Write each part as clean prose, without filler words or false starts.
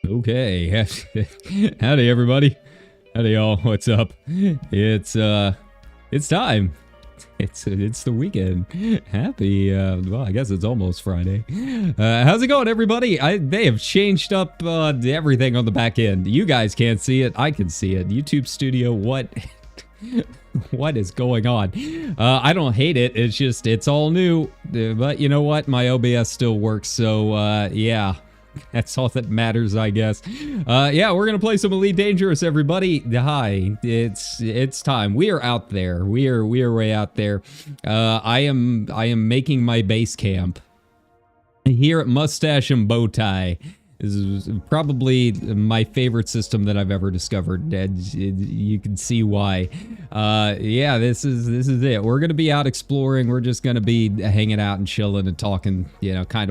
Okay, howdy everybody. Howdy y'all. What's up? It's time. It's the weekend. Happy well, I guess it's almost Friday. How's it going, everybody? They have changed up everything on the back end. You guys can't see it. I can see it. YouTube Studio, what what is going on? I don't hate it. It's just it's all new. But you know what? My OBS still works, so yeah. That's all that matters, I guess. Yeah, we're gonna play some Elite Dangerous, everybody. Hi, it's time. We are out there. We are way out there. I am making my base camp here at Mustache and Bowtie. This is probably my favorite system that I've ever discovered. You can see why. Yeah, this is it. We're gonna be out exploring. We're just gonna be hanging out and chilling and talking. You know, kind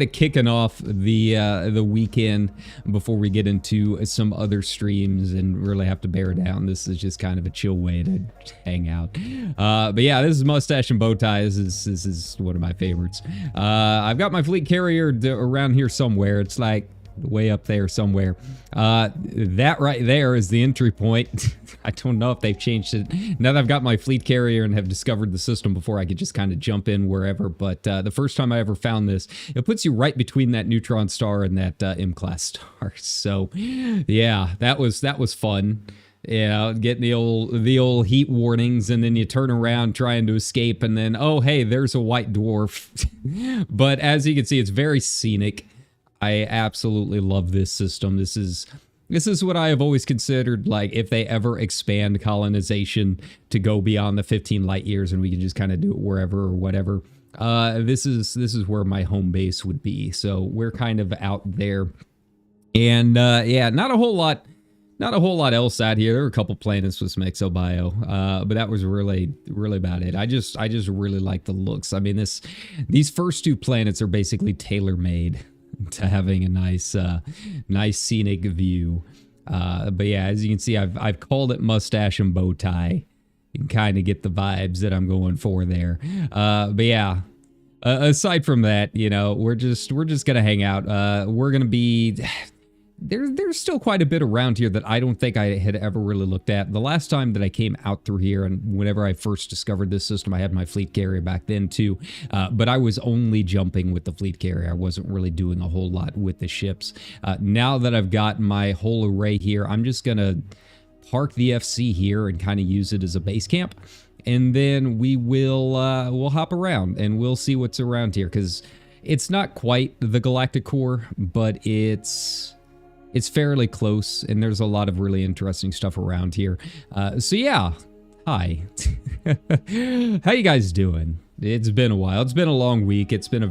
of kicking off the weekend before we get into some other streams and really have to bear down. This is just kind of a chill way to hang out. But yeah, this is Mustache and Bowtie. This is one of my favorites. I've got my fleet carrier around here somewhere. It's like way up there somewhere. That right there is the entry point. I don't know if they've changed it. Now that I've got my fleet carrier and have discovered the system before, I could just kind of jump in wherever. But the first time I ever found this, it puts you right between that neutron star and that M-class star. So yeah, that was fun. Yeah, getting the old heat warnings, and then you turn around trying to escape, and then oh hey, there's a white dwarf. But as you can see, it's very scenic. I absolutely love this system. This is what I have always considered, like, if they ever expand colonization to go beyond the 15 light years and we can just kind of do it wherever or whatever. This is where my home base would be. So we're kind of out there. And yeah, not a whole lot else out here. There were a couple planets with some exobio, but that was really about it. I just really like the looks. I mean, these first two planets are basically tailor-made to having a nice scenic view. But yeah, as you can see, I've called it Mustache and Bowtie. You can kind of get the vibes that I'm going for there. But yeah, aside from that, you know, we're just gonna hang out. We're gonna be there's still quite a bit around here that I don't think I had ever really looked at. The last time that I came out through here, and whenever I first discovered this system, I had my fleet carrier back then too, but I was only jumping with the fleet carrier. I wasn't really doing a whole lot with the ships. Now that I've got my whole array here, I'm just gonna park the FC here and kind of use it as a base camp, and then we'll hop around and we'll see what's around here, because it's not quite the galactic core, but it's fairly close, and there's a lot of really interesting stuff around here. So yeah, hi. How you guys doing? It's been a while. It's been a long week. It's been I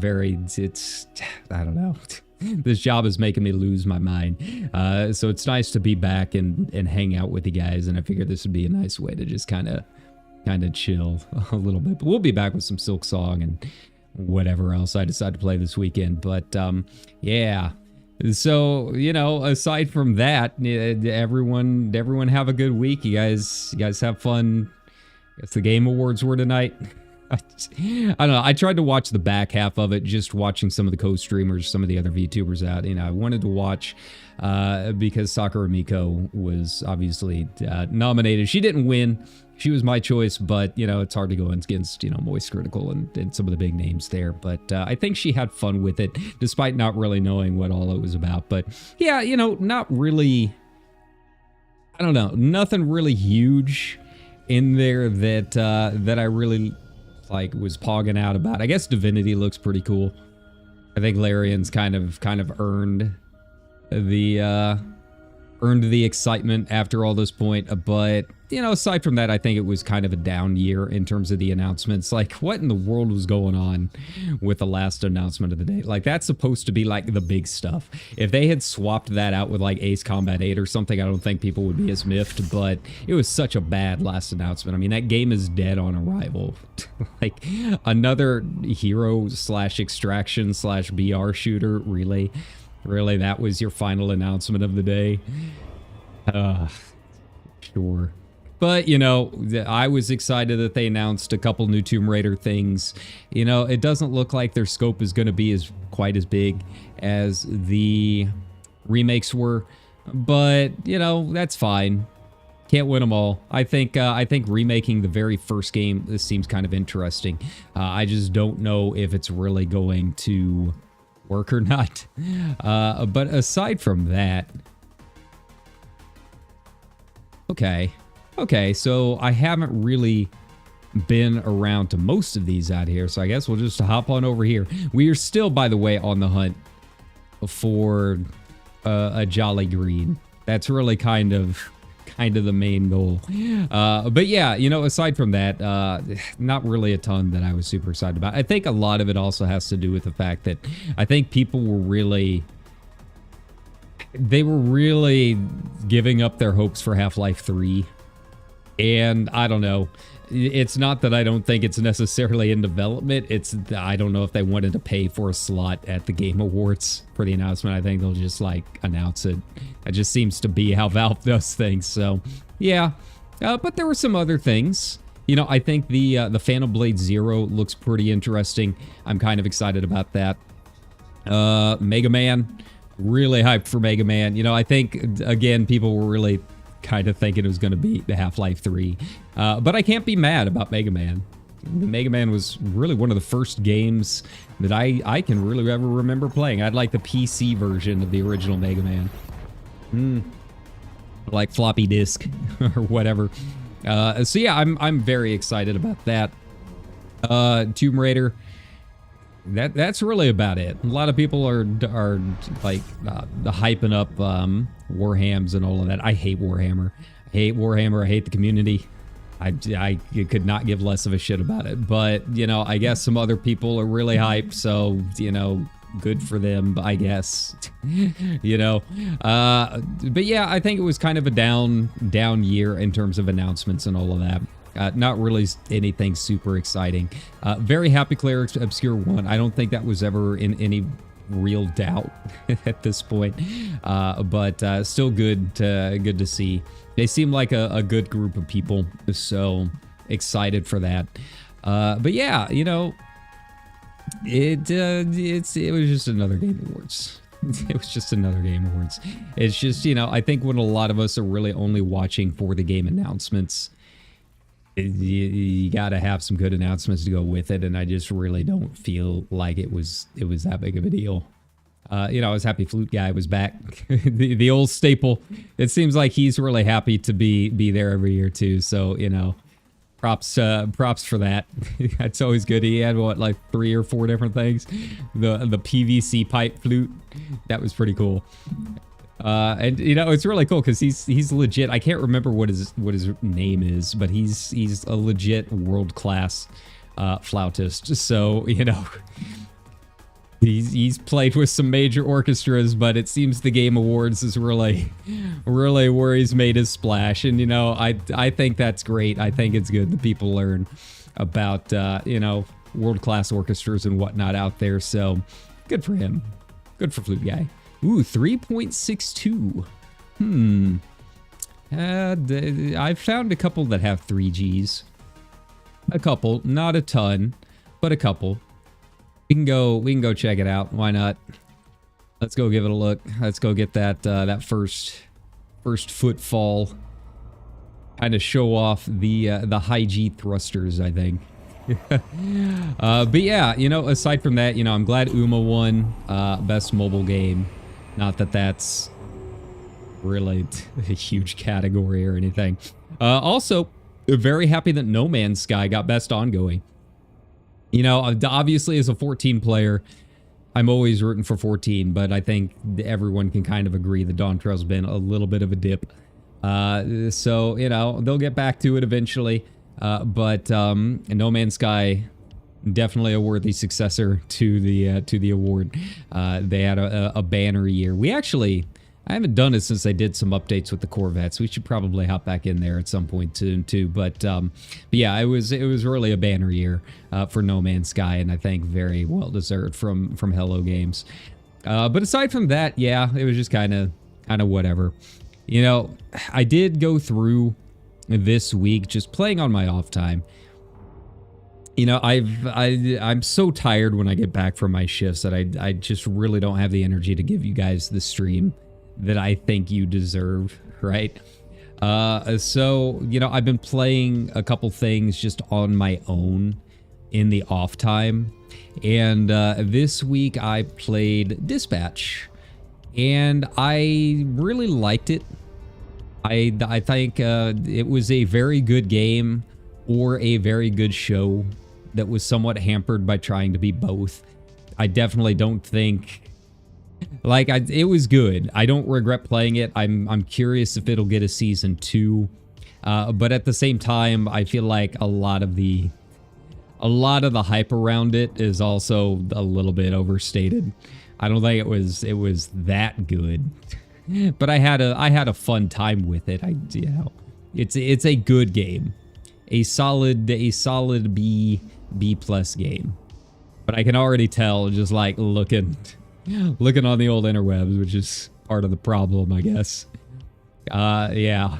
don't know. This job is making me lose my mind. So it's nice to be back and hang out with you guys, and I figured this would be a nice way to just kind of chill a little bit. But we'll be back with some Silk Song and whatever else I decide to play this weekend. But yeah. So, you know, aside from that, everyone have a good week. You guys have fun. I guess the Game Awards were tonight. I don't know. I tried to watch the back half of it, just watching some of the co-streamers, some of the other VTubers out. I wanted to watch because Sakura Miko was obviously nominated. She didn't win. She was my choice, but, it's hard to go against, Moist Critical and some of the big names there. But I think she had fun with it, despite not really knowing what all it was about. But, yeah, not really, I don't know, nothing really huge in there that I really, was pogging out about. I guess Divinity looks pretty cool. I think Larian's kind of earned the excitement after all this point, but aside from that, I think it was kind of a down year in terms of the announcements. What in the world was going on with the last announcement of the day? That's supposed to be the big stuff. If they had swapped that out with Ace Combat 8 or something, I don't think people would be as miffed, but it was such a bad last announcement. I mean, that game is dead on arrival. Another hero / extraction / BR shooter, really? Really, that was your final announcement of the day? Sure. But, I was excited that they announced a couple new Tomb Raider things. It doesn't look like their scope is going to be quite as big as the remakes were. But, that's fine. Can't win them all. I think remaking the very first game, this seems kind of interesting. I just don't know if it's really going to work or not. But aside from that, okay, so I haven't really been around to most of these out here, so I guess we'll just hop on over here. We are still, by the way, on the hunt for a Jolly Green. That's really kind of the main goal. But yeah, aside from that, not really a ton that I was super excited about. I think a lot of it also has to do with the fact that I think people were really giving up their hopes for Half-Life 3. And I don't know. It's not that I don't think it's necessarily in development. It's I don't know if they wanted to pay for a slot at the Game Awards for the announcement. I think they'll just announce it. It just seems to be how Valve does things. So yeah, but there were some other things. I think the Phantom Blade Zero looks pretty interesting. I'm kind of excited about that. Mega Man, really hyped for Mega Man. I think again people were really kind of thinking it was going to be the Half-Life 3. But I can't be mad about Mega Man. Mega Man was really one of the first games that I can really ever remember playing. I'd like the PC version of the original Mega Man. Like floppy disk or whatever. So yeah, I'm very excited about that. Tomb Raider. That's really about it. A lot of people are hyping up Warhams and all of that. I hate Warhammer. I hate Warhammer. I hate the community. I could not give less of a shit about it. But, I guess some other people are really hyped. So, good for them, I guess. But yeah, I think it was kind of a down year in terms of announcements and all of that. Not really anything super exciting. Very happy Clerics Obscure 1. I don't think that was ever in any real doubt at this point. But still good to see. They seem like a good group of people, so excited for that. But yeah, it was just another Game Awards. It was just another Game Awards. It's just, I think when a lot of us are really only watching for the game announcements, you gotta have some good announcements to go with it, and I just really don't feel like it was that big of a deal. I was happy Flute Guy was back. the old staple. It seems like he's really happy to be there every year too. So props for that. That's always good. He had 3 or 4 different things. The PVC pipe flute, that was pretty cool. And it's really cool because he's legit. I can't remember what his name is, but he's a legit world-class flautist. So he's played with some major orchestras, but it seems the Game Awards is really where he's made his splash. And I think that's great. I think it's good that people learn about world-class orchestras and whatnot out there. So good for him. Good for Flute Guy. Ooh, 3.62. I've found a couple that have 3 Gs. A couple, not a ton, but a couple. We can go check it out. Why not? Let's go give it a look. Let's go get that first footfall. Kind of show off the high G thrusters, I think. But yeah, you know, aside from that, you know, I'm glad Uma won best mobile game. Not that that's really a huge category or anything. Also, very happy that No Man's Sky got best ongoing. You know, obviously as a 14 player, I'm always rooting for 14, but I think everyone can kind of agree that Dawn Trail's been a little bit of a dip. So, you know, they'll get back to it eventually. But No Man's Sky, definitely a worthy successor to the award. They had a banner year. I haven't done it since they did some updates with the Corvettes. We should probably hop back in there at some point soon too. But yeah, it was really a banner year for No Man's Sky, and I think very well deserved from Hello Games. But aside from that, yeah, it was just kind of whatever. You know, I did go through this week just playing on my off time. You know, I'm so tired when I get back from my shifts that I just really don't have the energy to give you guys the stream that I think you deserve, right? So, you know, I've been playing a couple things just on my own in the off time. And this week I played Dispatch. And I really liked it. I think it was a very good game or a very good show that was somewhat hampered by trying to be both. I definitely don't think... Like, it was good. I don't regret playing it. I'm curious if it'll get a season 2. But at the same time, I feel like a lot of the hype around it is also a little bit overstated. I don't think it was that good. But I had a fun time with it. You know, it's a good game. A solid B+ game. But I can already tell just like looking on the old interwebs, which is part of the problem, I guess. Yeah.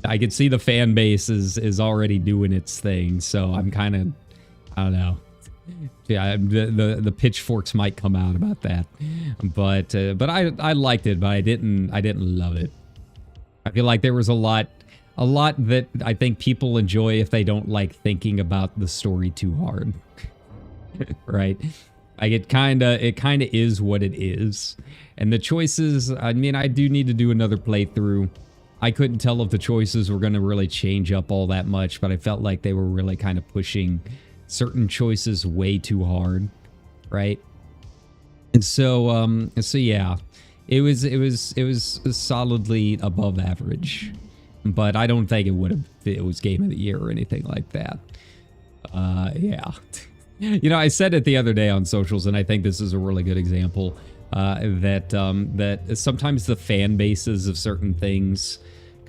I could see the fan base is already doing its thing, so I'm kind of, I don't know. Yeah, the pitchforks might come out about that, but I liked it, but I didn't love it. I feel like there was a lot that I think people enjoy if they don't like thinking about the story too hard, right? Like it kind of is what it is, and the choices. I mean, I do need to do another playthrough. I couldn't tell if the choices were going to really change up all that much, but I felt like they were really kind of pushing certain choices way too hard, right? And so yeah, it was solidly above average, but I don't think it was game of the year or anything like that. Yeah. You know, I said it the other day on socials, and I think this is a really good example that sometimes the fan bases of certain things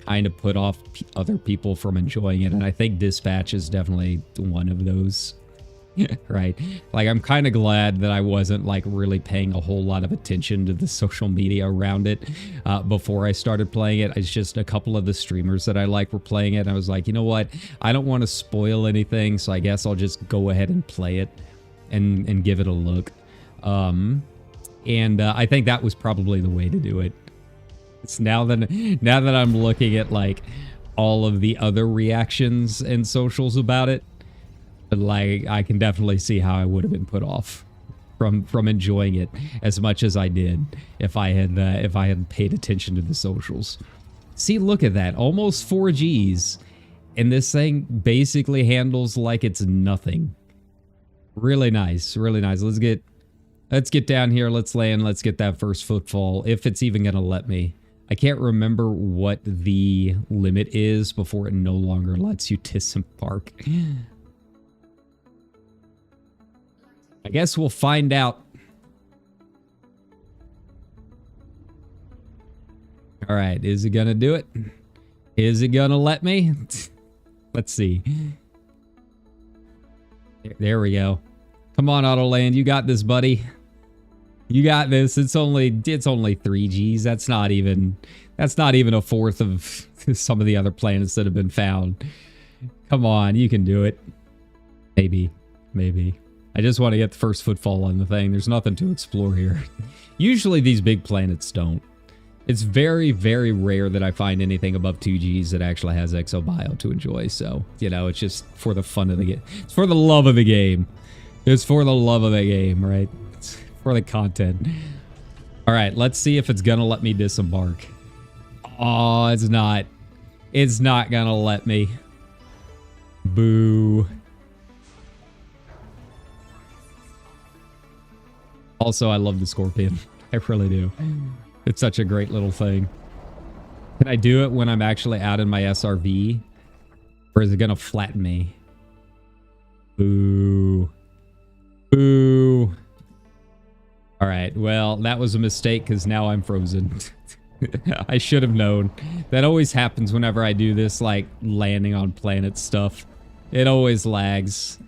kind of put off other people from enjoying it, and I think Dispatch is definitely one of those. Right? Like, I'm kind of glad that I wasn't like really paying a whole lot of attention to the social media around it before I started playing it. It's just a couple of the streamers that I like were playing it, and I was like, you know what? I don't want to spoil anything, so I guess I'll just go ahead and play it and give it a look. And I think that was probably the way to do it. It's now that I'm looking at like all of the other reactions and socials about it, like I can definitely see how I would have been put off from enjoying it as much as I did if I had paid attention to the socials. See, look at that, almost 4 Gs, and this thing basically handles like it's nothing. Really nice, really nice. Let's get down here. Let's land. Let's get that first footfall, if it's even gonna let me. I can't remember what the limit is before it no longer lets you disembark. I guess we'll find out. All right, is it gonna do it? Is it gonna let me? Let's see. There we go. Come on, Autoland, you got this, buddy. You got this. It's only 3 Gs. That's not even a fourth of some of the other planets that have been found. Come on, you can do it. Maybe. Maybe. I just want to get the first footfall on the thing. There's nothing to explore here. Usually these big planets don't. It's very, very rare that I find anything above 2Gs that actually has exobio to enjoy. So, you know, it's just for the fun of the game. It's for the love of the game. It's for the love of the game, right? It's for the content. All right, let's see if it's going to let me disembark. Oh, it's not. It's not going to let me. Boo. Also, I love the Scorpion. I really do. It's such a great little thing. Can I do it when I'm actually out in my SRV? Or is it going to flatten me? Boo. Boo. All right. Well, that was a mistake because now I'm frozen. I should have known. That always happens whenever I do this, like, landing on planet stuff. It always lags.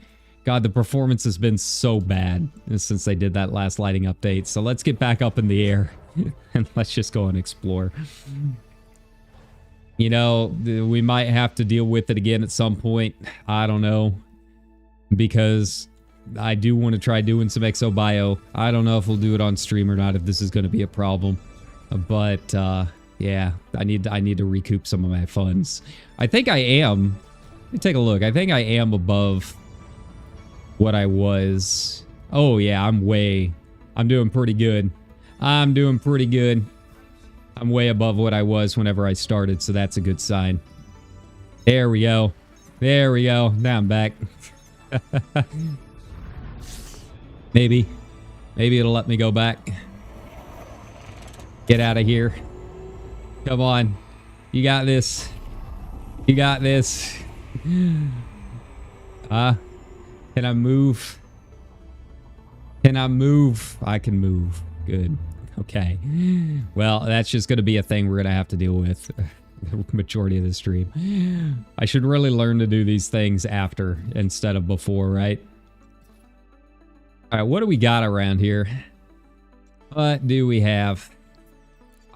God, the performance has been so bad since they did that last lighting update. So let's get back up in the air and let's just go and explore. You know, we might have to deal with it again at some point. I don't know. Because I do want to try doing some exobio. I don't know if we'll do it on stream or not, if this is going to be a problem. But, yeah, I need to recoup some of my funds. I think I am. Let me take a look. I think I am above what I was. Oh, yeah, I'm doing pretty good. I'm doing pretty good. I'm way above what I was whenever I started, so that's a good sign. There we go. There we go. Now I'm back. Maybe it'll let me go back. Get out of here. Come on. You got this. You got this. Can I move? Can I move? I can move. Good. Okay. Well, that's just going to be a thing we're going to have to deal with the majority of the stream. I should really learn to do these things after instead of before, right? All right, what do we got around here? What do we have?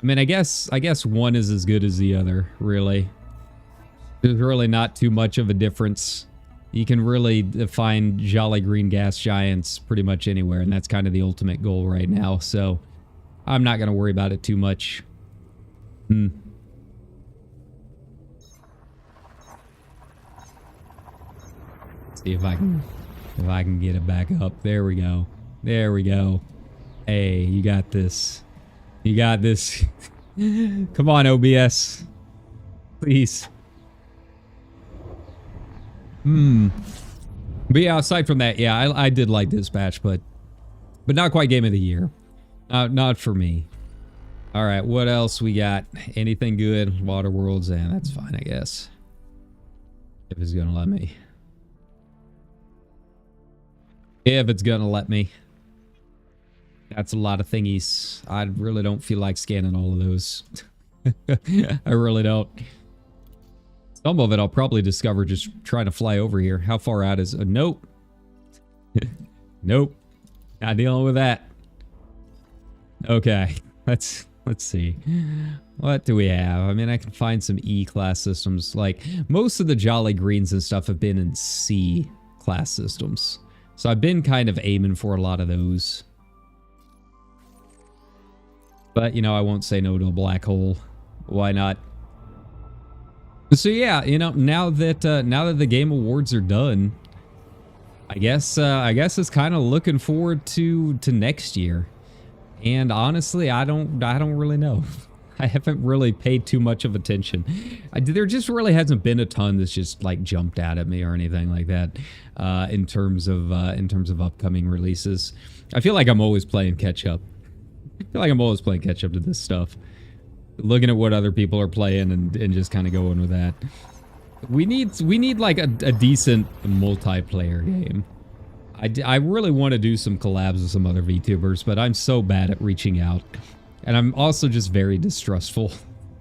I mean, I guess one is as good as the other, really. There's really not too much of a difference. You can really find jolly green gas giants pretty much anywhere, and that's kind of the ultimate goal right now, so I'm not going to worry about it too much. See if I can get it back up. There we go. There we go. Hey, you got this. You got this. Come on, OBS. Please. But yeah, aside from that, yeah, I did like Dispatch, but not quite Game of the Year. Not for me. All right, what else we got? Anything good? Waterworlds, and that's fine, I guess. If it's gonna let me. If it's gonna let me. That's a lot of thingies. I really don't feel like scanning all of those. I really don't. Some of it I'll probably discover just trying to fly over here. How far out is... nope. Nope. Not dealing with that. Okay. Let's see. What do we have? I mean, I can find some E-class systems. Like, most of the Jolly Greens and stuff have been in C-class systems. So I've been kind of aiming for a lot of those. But, you know, I won't say no to a black hole. Why not? So yeah, you know, now that the Game Awards are done, I guess it's kind of looking forward to next year. And honestly, I don't really know. I haven't really paid too much of attention. There just really hasn't been a ton that's just like jumped out at me or anything like that in terms of upcoming releases. I feel like I'm always playing catch up. I feel like I'm always playing catch up to this stuff. Looking at what other people are playing and just kind of going with that. We need like a decent multiplayer game. I really want to do some collabs with some other VTubers, but I'm so bad at reaching out. And I'm also just very distrustful.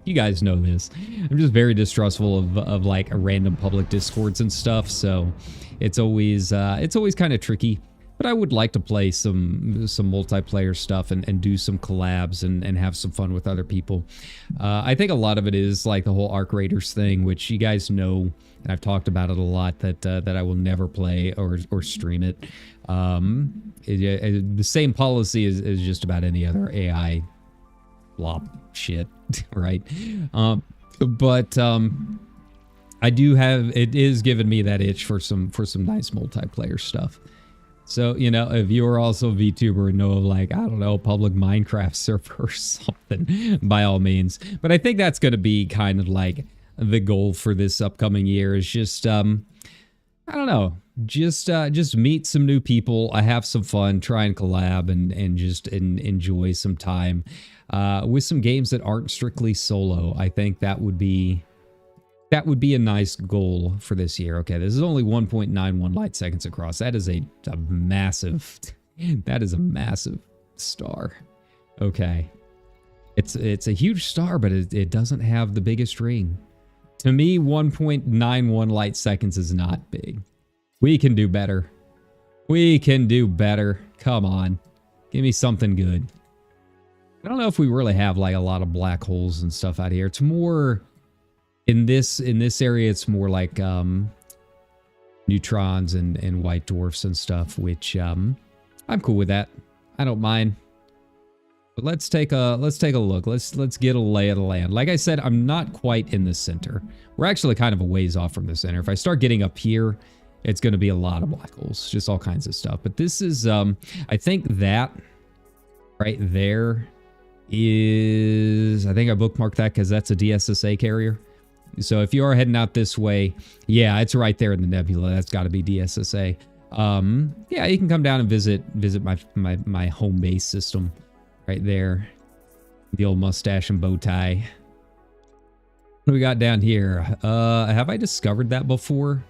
You guys know this. I'm just very distrustful of like random public discords and stuff, so it's always kind of tricky But I would like to play some multiplayer stuff and do some collabs and have some fun with other people. I think a lot of it is like the whole Arc Raiders thing, which you guys know, and I've talked about it a lot, that I will never play or stream it. The same policy as just about any other AI flop shit, right? But I do have, it is giving me that itch for some nice multiplayer stuff. So, you know, if you are also a VTuber and know of, like, I don't know, public Minecraft server or something, by all means. But I think that's going to be kind of like the goal for this upcoming year is just, I don't know, just meet some new people, have some fun, try and collab and just enjoy some time with some games that aren't strictly solo. I think that would be a nice goal for this year. Okay, this is only 1.91 light seconds across. That is a massive, that is a massive star. Okay. It's a huge star, but it doesn't have the biggest ring. To me, 1.91 light seconds is not big. We can do better. We can do better. Come on. Give me something good. I don't know if we really have like a lot of black holes and stuff out here. It's more... In this area, it's more like neutrons and white dwarfs and stuff, which I'm cool with that. I don't mind. But let's take a look. Let's get a lay of the land. Like I said, I'm not quite in the center. We're actually kind of a ways off from the center. If I start getting up here, it's going to be a lot of black holes, just all kinds of stuff. But this is, I think that right there is, I think I bookmarked that because that's a DSSA carrier. So if you are heading out this way, yeah, it's right there in the nebula. That's got to be DSSA. Yeah, you can come down and visit my home base system right there. The old mustache and bow tie. What do we got down here? Have I discovered that before?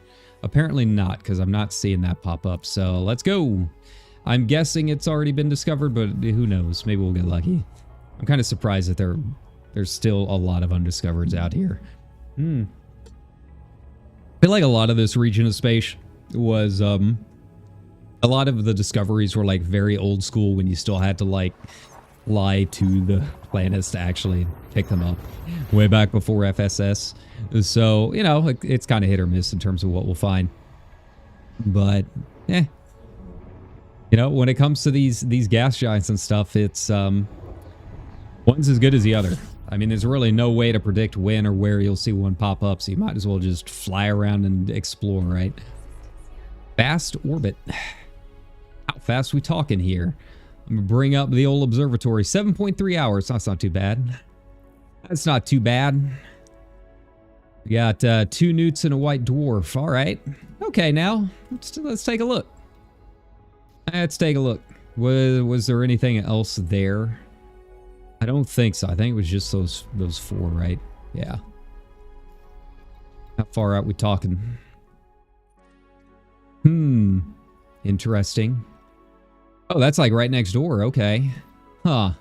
Apparently not, because I'm not seeing that pop up. So let's go. I'm guessing it's already been discovered, but who knows? Maybe we'll get lucky. I'm kind of surprised that there's still a lot of undiscovereds out here. I feel like a lot of this region of space was, a lot of the discoveries were like very old school when you still had to like fly to the planets to actually pick them up way back before FSS. So, you know, it's kind of hit or miss in terms of what we'll find. But, you know, when it comes to these gas giants and stuff, it's, one's as good as the other. I mean, there's really no way to predict when or where you'll see one pop up, so you might as well just fly around and explore, right? Fast orbit. How fast we talking here? I'm gonna bring up the old observatory. 7.3 hours. That's not too bad. That's not too bad. We got 2 newts and a white dwarf. All right. Okay, now let's take a look. Let's take a look. Was there anything else there? I don't think so. I think it was just those 4, right? Yeah. How far out we talking? Interesting. Oh, that's like right next door. Okay. Huh.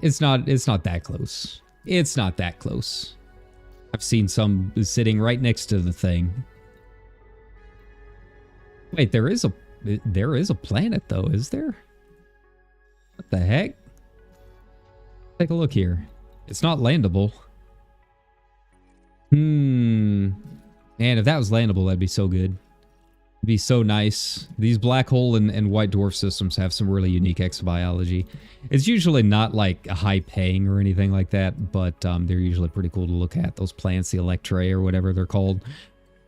It's not that close. It's not that close. I've seen some sitting right next to the thing. Wait, there is a planet though, is there? What the heck? Take a look here. It's not landable. Man, if that was landable, that'd be so good. It'd be so nice. These black hole and white dwarf systems have some really unique exobiology. It's usually not like a high paying or anything like that, but they're usually pretty cool to look at. Those plants, the Electrae or whatever they're called.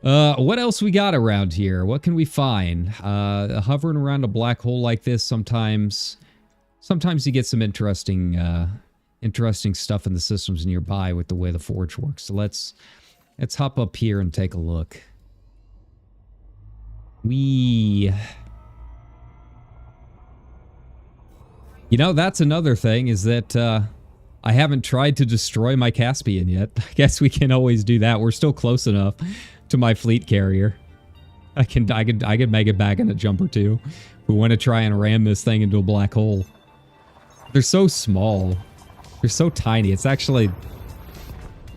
What else we got around here? What can we find? Hovering around a black hole like this, sometimes you get some interesting stuff in the systems nearby with the way the forge works. So let's hop up here and take a look. You know, that's another thing is that I haven't tried to destroy my Caspian yet. I guess we can always do that. We're still close enough to my fleet carrier. I could make it back in a jump or two. We want to try and ram this thing into a black hole. They're so small. They're so tiny. It's actually...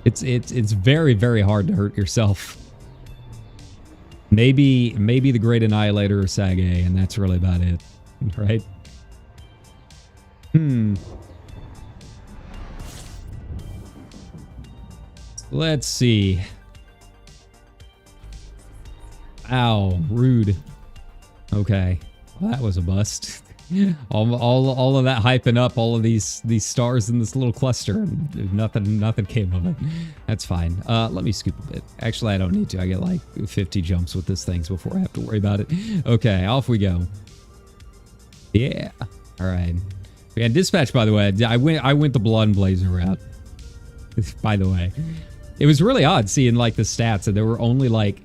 It's very, very hard to hurt yourself. Maybe the Great Annihilator or Sage, and that's really about it, right? Let's see. Ow, rude. Okay, well, that was a bust. all of that hyping up all of these stars in this little cluster, and nothing came of it. That's fine. Let me scoop a bit. Actually, I don't need to. I get like 50 jumps with this thing before I have to worry about it. Okay, off we go. Yeah. All right. And dispatch, by the way, I went the Blood and Blazer route. By the way, it was really odd seeing like the stats, and there were only like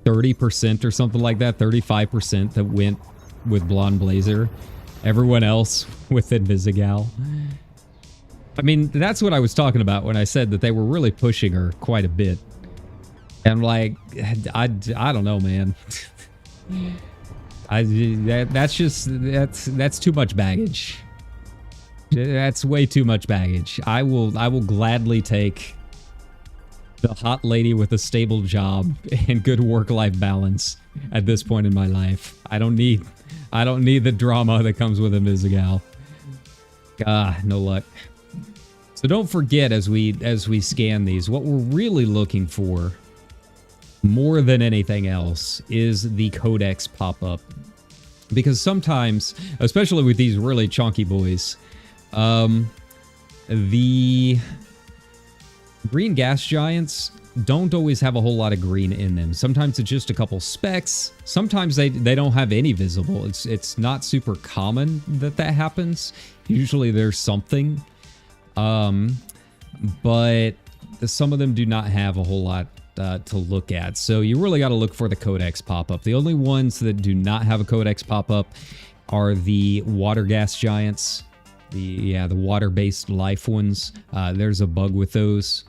30% or something like that, 35% that went with Blonde Blazer. Everyone else with Invisigal. I mean, that's what I was talking about when I said that they were really pushing her quite a bit. And like, I don't know, man. That's too much baggage. That's way too much baggage. I will gladly take the hot lady with a stable job and good work-life balance at this point in my life. I don't need the drama that comes with Invisigal. No luck. So don't forget as we scan these, what we're really looking for more than anything else is the codex pop-up. Because sometimes, especially with these really chunky boys, the green gas giants don't always have a whole lot of green in them. Sometimes it's just a couple specks. Sometimes they don't have any visible. It's not super common that happens. Usually there's something. But some of them do not have a whole lot to look at. So you really got to look for the codex pop-up. The only ones that do not have a codex pop-up are the water gas giants. The water-based life ones. There's a bug with those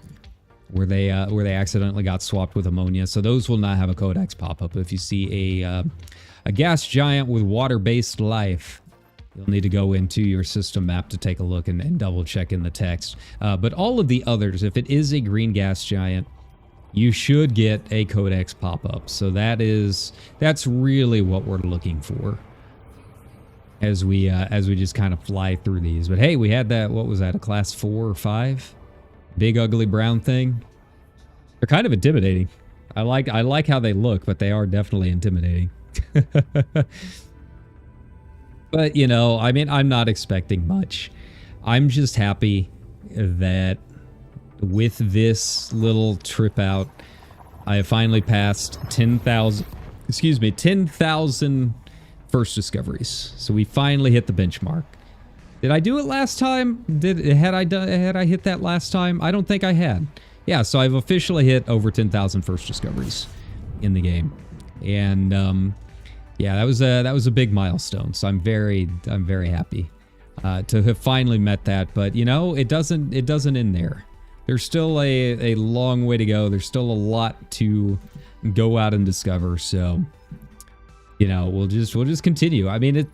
where they accidentally got swapped with ammonia. So those will not have a codex pop-up. If you see a gas giant with water-based life, you'll need to go into your system map to take a look and double check in the text. But all of the others, if it is a green gas giant, you should get a codex pop-up. So that's really what we're looking for as we just kind of fly through these. But hey, we had that, what was that, a class 4 or 5? Big ugly brown thing. They're kind of intimidating. I like how they look, but they are definitely intimidating. But, you know, I mean, I'm not expecting much. I'm just happy that with this little trip out, I have finally passed 10,000 first discoveries. So we finally hit the benchmark. Did I do it last time? Had I hit that last time? I don't think I had. Yeah, so I've officially hit over 10,000 first discoveries in the game. And yeah, that was a big milestone. So I'm very happy to have finally met that. But you know, it doesn't end there. There's still a long way to go. There's still a lot to go out and discover. So, you know, we'll just continue. I mean,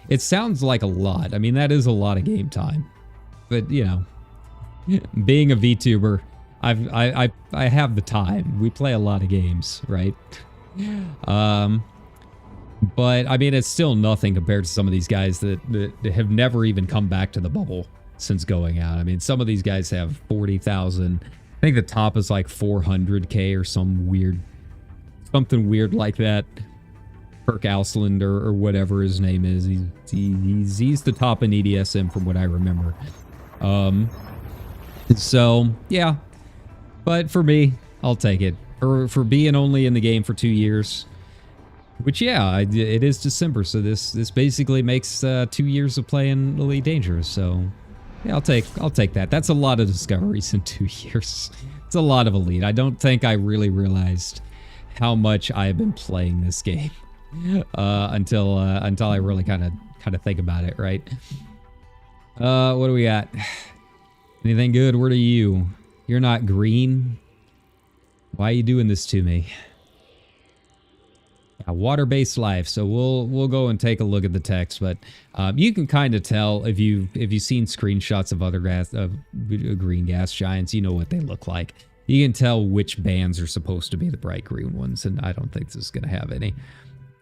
it sounds like a lot. I mean, that is a lot of game time. But, you know, being a VTuber, I have the time. We play a lot of games, right? But I mean, it's still nothing compared to some of these guys that have never even come back to the bubble since going out. I mean, some of these guys have 40,000. I think the top is like 400K or something weird like that. Perk Ausland or whatever his name is. He's the top in EDSM from what I remember. So yeah, but for me, I'll take it. For being only in the game for 2 years, which yeah, it is December, so this basically makes 2 years of playing Elite Dangerous. So yeah, I'll take that. That's a lot of discoveries in 2 years. It's a lot of Elite. I don't think I really realized how much I've been playing this game. Until I really kind of think about it, right? What do we got? Anything good? Where are you? You're not green. Why are you doing this to me? Yeah, water-based life. So we'll go and take a look at the text, but you can kind of tell if you've seen screenshots of other green gas giants, you know what they look like. You can tell which bands are supposed to be the bright green ones, and I don't think this is going to have any.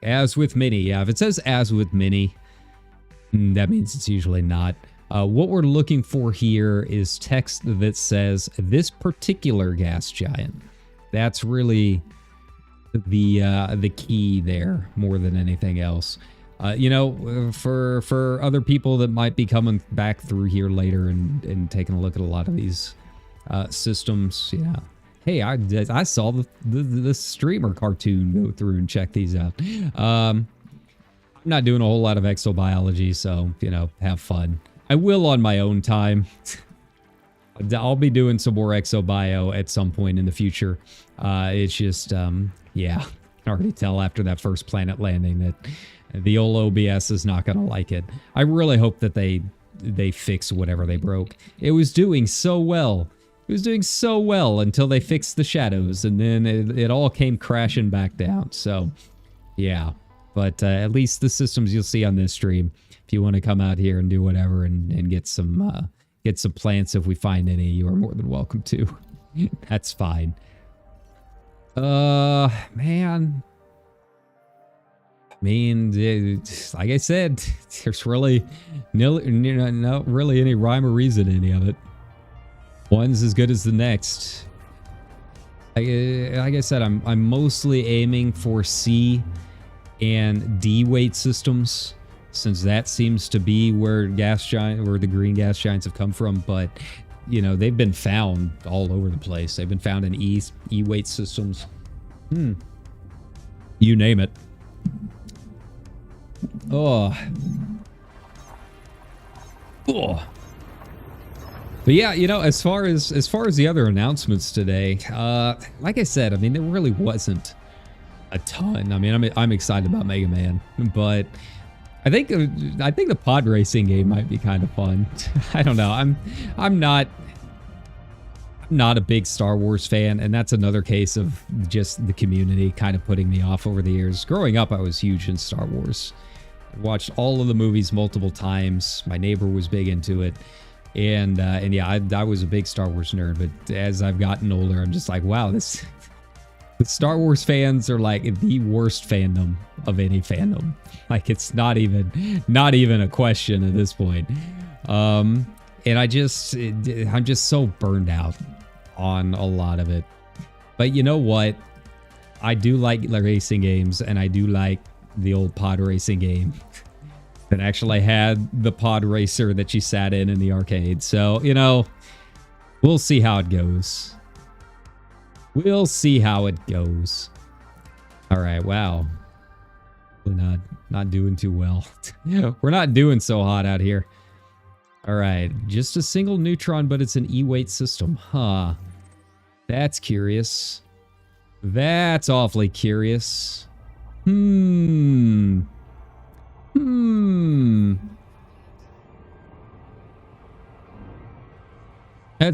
As with Mini, yeah, if it says as with Mini, that means it's usually not. What we're looking for here is text that says this particular gas giant. That's really the key there more than anything else. You know, for other people that might be coming back through here later and taking a look at a lot of these systems, yeah. Hey, I saw the streamer cartoon. Go through and check these out. I'm not doing a whole lot of exobiology, so, you know, have fun. I will on my own time. I'll be doing some more exobio at some point in the future. It's just, yeah, I can already tell after that first planet landing that the old OBS is not going to like it. I really hope that they fix whatever they broke. It was doing so well. It was doing so well until they fixed the shadows, and then it all came crashing back down. So, yeah. But at least the systems you'll see on this stream, if you want to come out here and do whatever and get some plants if we find any, you are more than welcome to. That's fine. Man. I mean, like I said, there's really not really any rhyme or reason in any of it. One's as good as the next. Like I said, I'm mostly aiming for C and D weight systems, since that seems to be where the green gas giants have come from. But you know, they've been found all over the place. They've been found in E weight systems. You name it. Oh. But yeah, you know, as far as the other announcements today, like I said, I mean, there really wasn't a ton. I mean, I'm excited about Mega Man, but I think the pod racing game might be kind of fun. I don't know. I'm not a big Star Wars fan, and that's another case of just the community kind of putting me off over the years. Growing up, I was huge in Star Wars. I watched all of the movies multiple times. My neighbor was big into it. And yeah, I was a big Star Wars nerd, but as I've gotten older, I'm just like, wow, the Star Wars fans are like the worst fandom of any fandom. Like, it's not even a question at this point. And I'm just so burned out on a lot of it. But you know what? I do like racing games, and I do like the old pod racing game that actually had the pod racer that you sat in the arcade. So, you know, we'll see how it goes. We'll see how it goes. All right, wow. We're not doing too well. We're not doing so hot out here. All right, just a single neutron, but it's an E-weight system. Huh. That's curious. That's awfully curious. Let's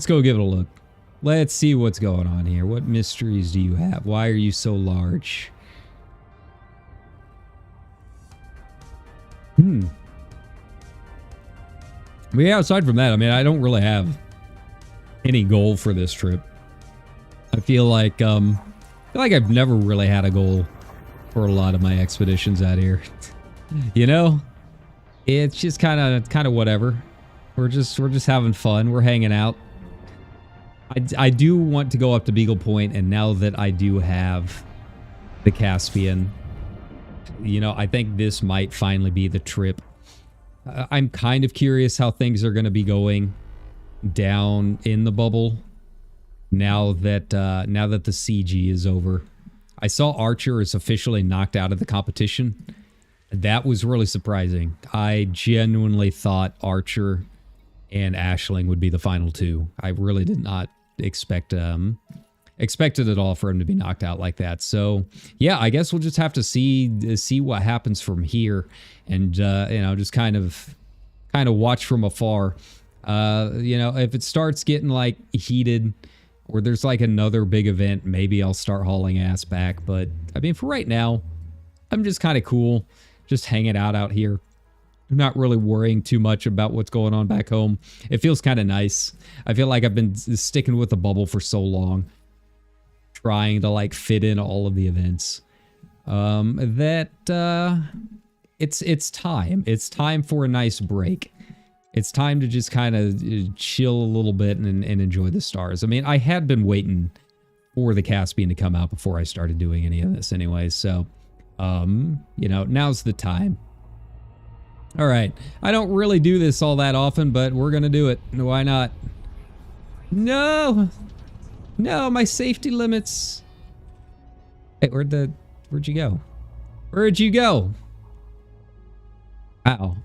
go give it a look. Let's see what's going on here. What mysteries do you have? Why are you so large? But yeah, aside from that, I mean, I don't really have any goal for this trip. I feel like I've never really had a goal for a lot of my expeditions out here. You know, it's just kind of whatever. We're just having fun. We're hanging out. I do want to go up to Beagle Point, and now that I do have the Caspian, you know, I think this might finally be the trip. I'm kind of curious how things are going to be going down in the bubble now that the CG is over. I saw Archer is officially knocked out of the competition. That was really surprising. I genuinely thought Archer and Ashling would be the final two. I really did not expected at all for him to be knocked out like that. So yeah, I guess we'll just have to see what happens from here, and you know, just kind of watch from afar. You know, if it starts getting like heated, or there's like another big event, maybe I'll start hauling ass back. But I mean, for right now, I'm just kind of cool, just hanging out here. I'm not really worrying too much about what's going on back home. It feels kind of nice. I feel like I've been sticking with the bubble for so long. trying to like fit in all of the events. It's time. It's time for a nice break. It's time to just kind of chill a little bit and enjoy the stars. I mean, I had been waiting for the Caspian to come out before I started doing any of this anyway, so, you know, now's the time. All right. I don't really do this all that often, but we're going to do it. Why not? No! No, my safety limits. Hey, where'd you go? Where'd you go? Wow.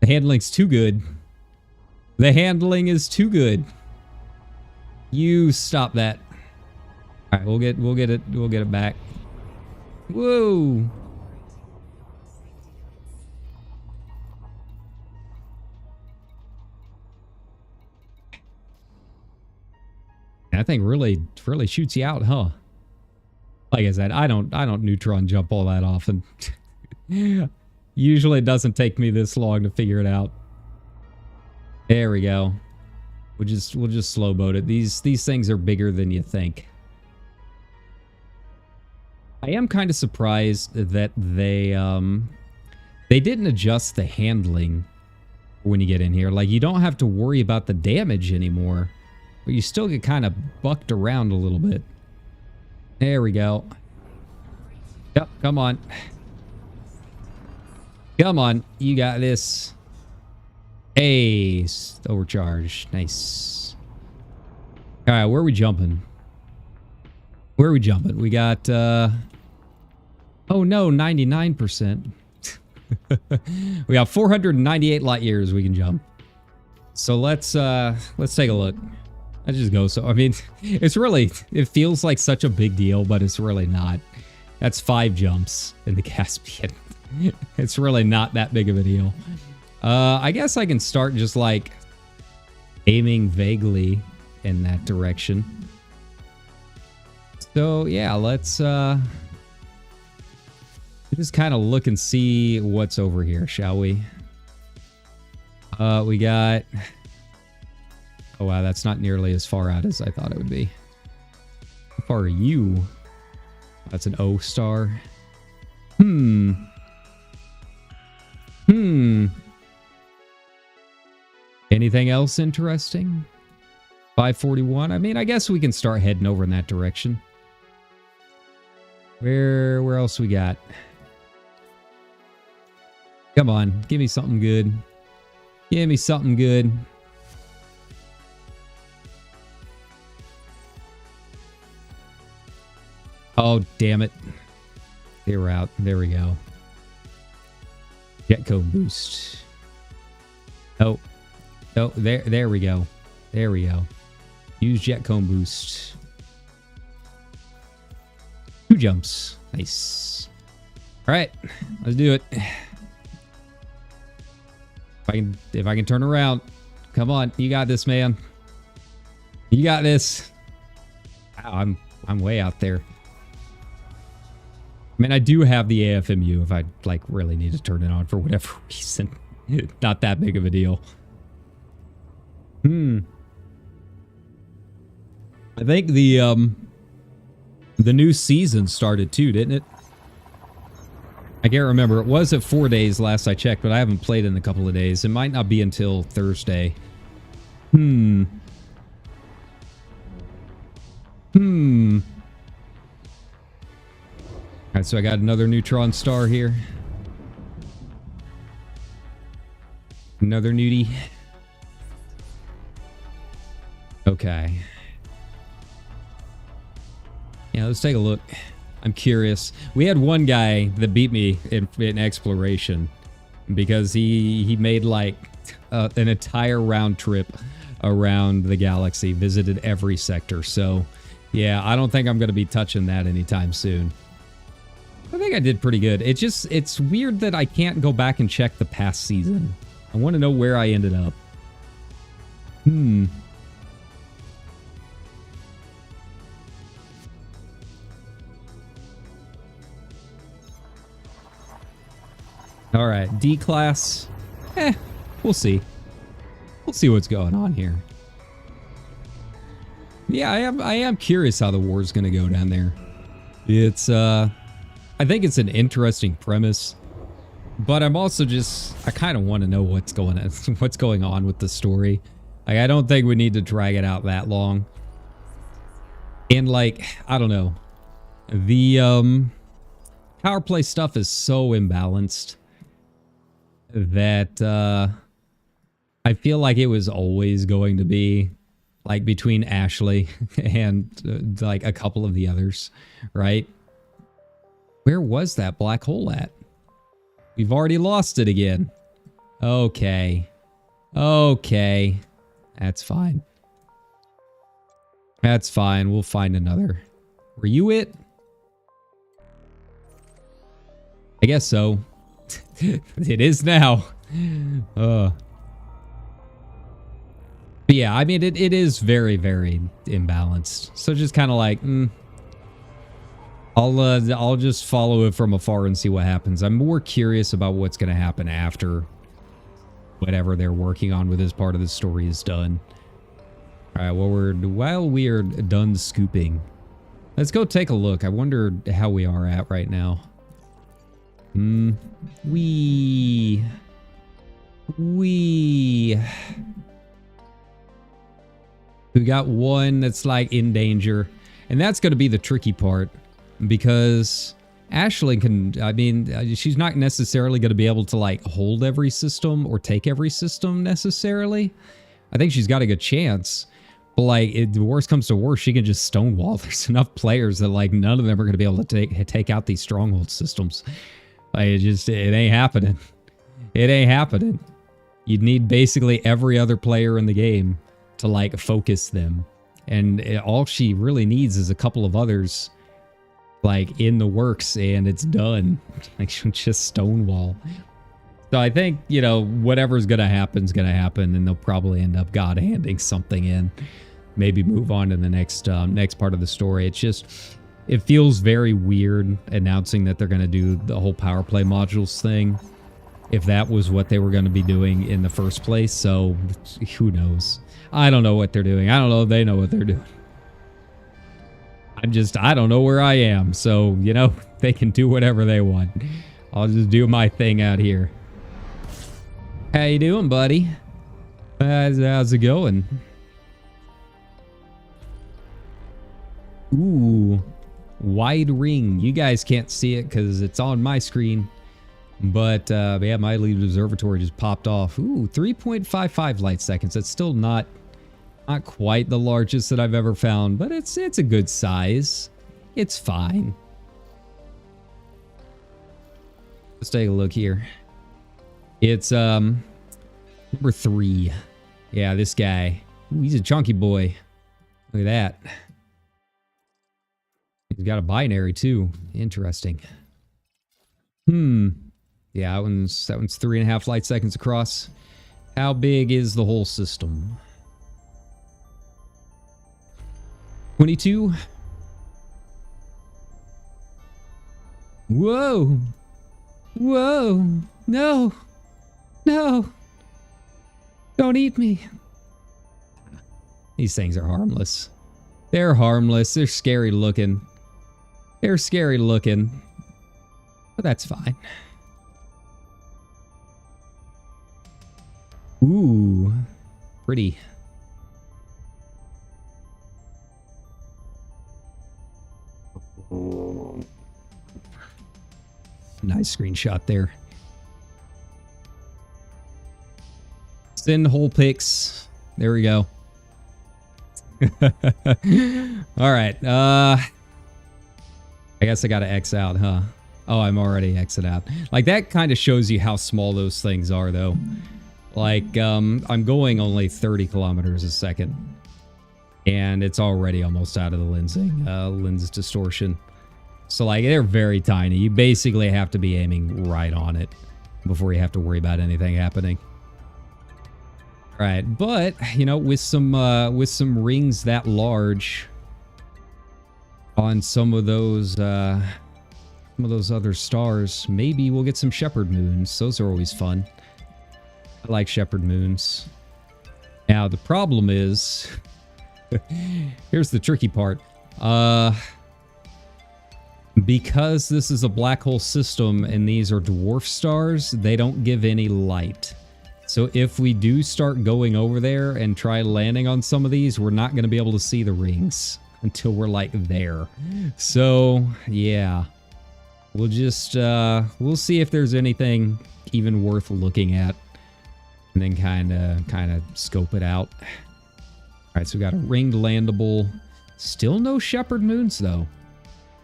The handling's too good. The handling is too good. You stop that. All right, we'll get it back. Whoa. That thing really shoots you out, huh? Like I said, I don't neutron jump all that often. Usually it doesn't take me this long to figure it out. There we go. We'll just slow boat it. These things are bigger than you think. I am kind of surprised that they didn't adjust the handling when you get in here. Like, you don't have to worry about the damage anymore, but you still get kind of bucked around a little bit. There we go. Yep, come on. Come on, you got this. Hey, overcharge. Nice. All right, where are we jumping? Where are we jumping? We got, oh no, 99%. We got 498 light years we can jump. So let's take a look. I just go. So, I mean, it feels like such a big deal, but it's really not. That's 5 jumps in the Caspian. It's really not that big of a deal. I guess I can start just like aiming vaguely in that direction. So yeah, let's just kind of look and see what's over here, shall we? We got... Oh wow, that's not nearly as far out as I thought it would be. How far are you? That's an O star. Anything else interesting? 541. I mean, I guess we can start heading over in that direction. Where else we got? Come on, give me something good. Give me something good. Oh, damn it. They were out. There we go. Jet cone boost. Oh. Oh, there we go. There we go. Use jet cone boost. 2 jumps. Nice. All right, let's do it. If I can turn around. Come on, you got this, man. You got this. Wow, I'm way out there. I mean, I do have the AFMU if I like really need to turn it on for whatever reason. Not that big of a deal. I think the new season started too, didn't it? I can't remember. It was at 4 days last I checked, but I haven't played in a couple of days. It might not be until Thursday. Alright, so I got another neutron star here. Another nudie. Okay. Yeah, let's take a look. I'm curious. We had one guy that beat me in exploration because he made like an entire round trip around the galaxy, visited every sector. So yeah, I don't think I'm going to be touching that anytime soon. I think I did pretty good. It's weird that I can't go back and check the past season. I want to know where I ended up. All right, D class. We'll see. We'll see what's going on here. Yeah, I am curious how the war's gonna go down there. It's I think it's an interesting premise, but I'm also just I kind of want to know what's going on with the story. Like, I don't think we need to drag it out that long. And like, I don't know. The power play stuff is so imbalanced that I feel like it was always going to be like between Ashley and like a couple of the others, right? Where was that black hole at? We've already lost it again. Okay. Okay. That's fine. That's fine. We'll find another. Were you it? I guess so. It is now. But yeah, I mean, it is very, very imbalanced. So just kind of like, I'll just follow it from afar and see what happens. I'm more curious about what's going to happen after whatever they're working on with this part of the story is done. All right, well, while we are done scooping, let's go take a look. I wonder how we are at right now. We got one that's like in danger, and that's going to be the tricky part, because Ashley can, I mean, she's not necessarily going to be able to like hold every system or take every system necessarily. I think she's got a good chance, but like, if the worst comes to worst, she can just stonewall. There's enough players that like none of them are going to be able to take out these stronghold systems. Like, it ain't happening. It ain't happening. You'd need basically every other player in the game to like focus them, and all she really needs is a couple of others like in the works, and it's done. Like, she'll just stonewall. So I think, you know, whatever's gonna happen is gonna happen, and they'll probably end up God handing something in. Maybe move on to the next part of the story. It's just, it feels very weird announcing that they're gonna do the whole power play modules thing, if that was what they were going to be doing in the first place. So who knows? I don't know what they're doing. I don't know if they know what they're doing. I don't know where I am. So, you know, they can do whatever they want. I'll just do my thing out here. How you doing, buddy? How's it going? Ooh, wide ring. You guys can't see it because it's on my screen. But yeah, my lead observatory just popped off. Ooh, 3.55 light seconds. That's still not quite the largest that I've ever found, but it's a good size. It's fine. Let's take a look here. It's number 3. Yeah, this guy. Ooh, he's a chunky boy. Look at that. He's got a binary too. Interesting. Yeah, that one's 3.5 light seconds across. How big is the whole system? 22. Whoa. Whoa. No. No. Don't eat me. These things are harmless. They're harmless. They're scary looking. They're scary looking. But that's fine. Ooh, pretty. Nice screenshot there. Send whole pics. There we go. All right. I guess I gotta X out, huh? Oh, I'm already exit out. Like, that kind of shows you how small those things are, though. Like, I'm going only 30 kilometers a second, and it's already almost out of the lens distortion. So, like, they're very tiny. You basically have to be aiming right on it before you have to worry about anything happening. All right, but you know, with some rings that large on some of those other stars, maybe we'll get some shepherd moons. Those are always fun. I like shepherd moons. Now, the problem is Here's the tricky part. Because this is a black hole system and these are dwarf stars, they don't give any light. So if we do start going over there and try landing on some of these, we're not going to be able to see the rings until we're like there. So yeah, we'll just, we'll see if there's anything even worth looking at and then kind of scope it out. All right, so we got a ringed landable. Still no shepherd moons though.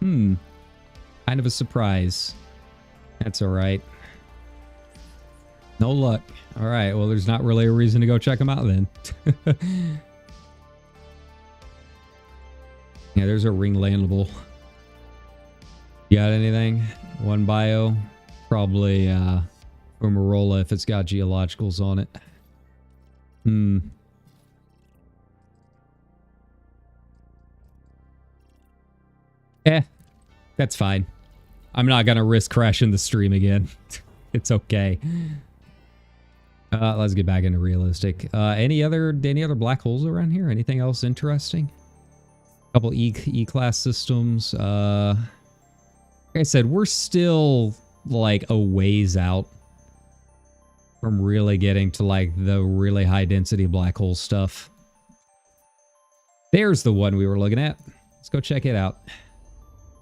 Kind of a surprise. That's all right. No luck. All right, well, there's not really a reason to go check them out then. Yeah, there's a ring landable. You got anything? One bio? Probably Fumarola if it's got geologicals on it. That's fine. I'm not gonna risk crashing the stream again. It's okay. Let's get back into realistic. Any other black holes around here? Anything else interesting? A couple E-class systems. Like I said, we're still like a ways out from really getting to like the really high density black hole stuff. There's the one we were looking at. Let's go check it out.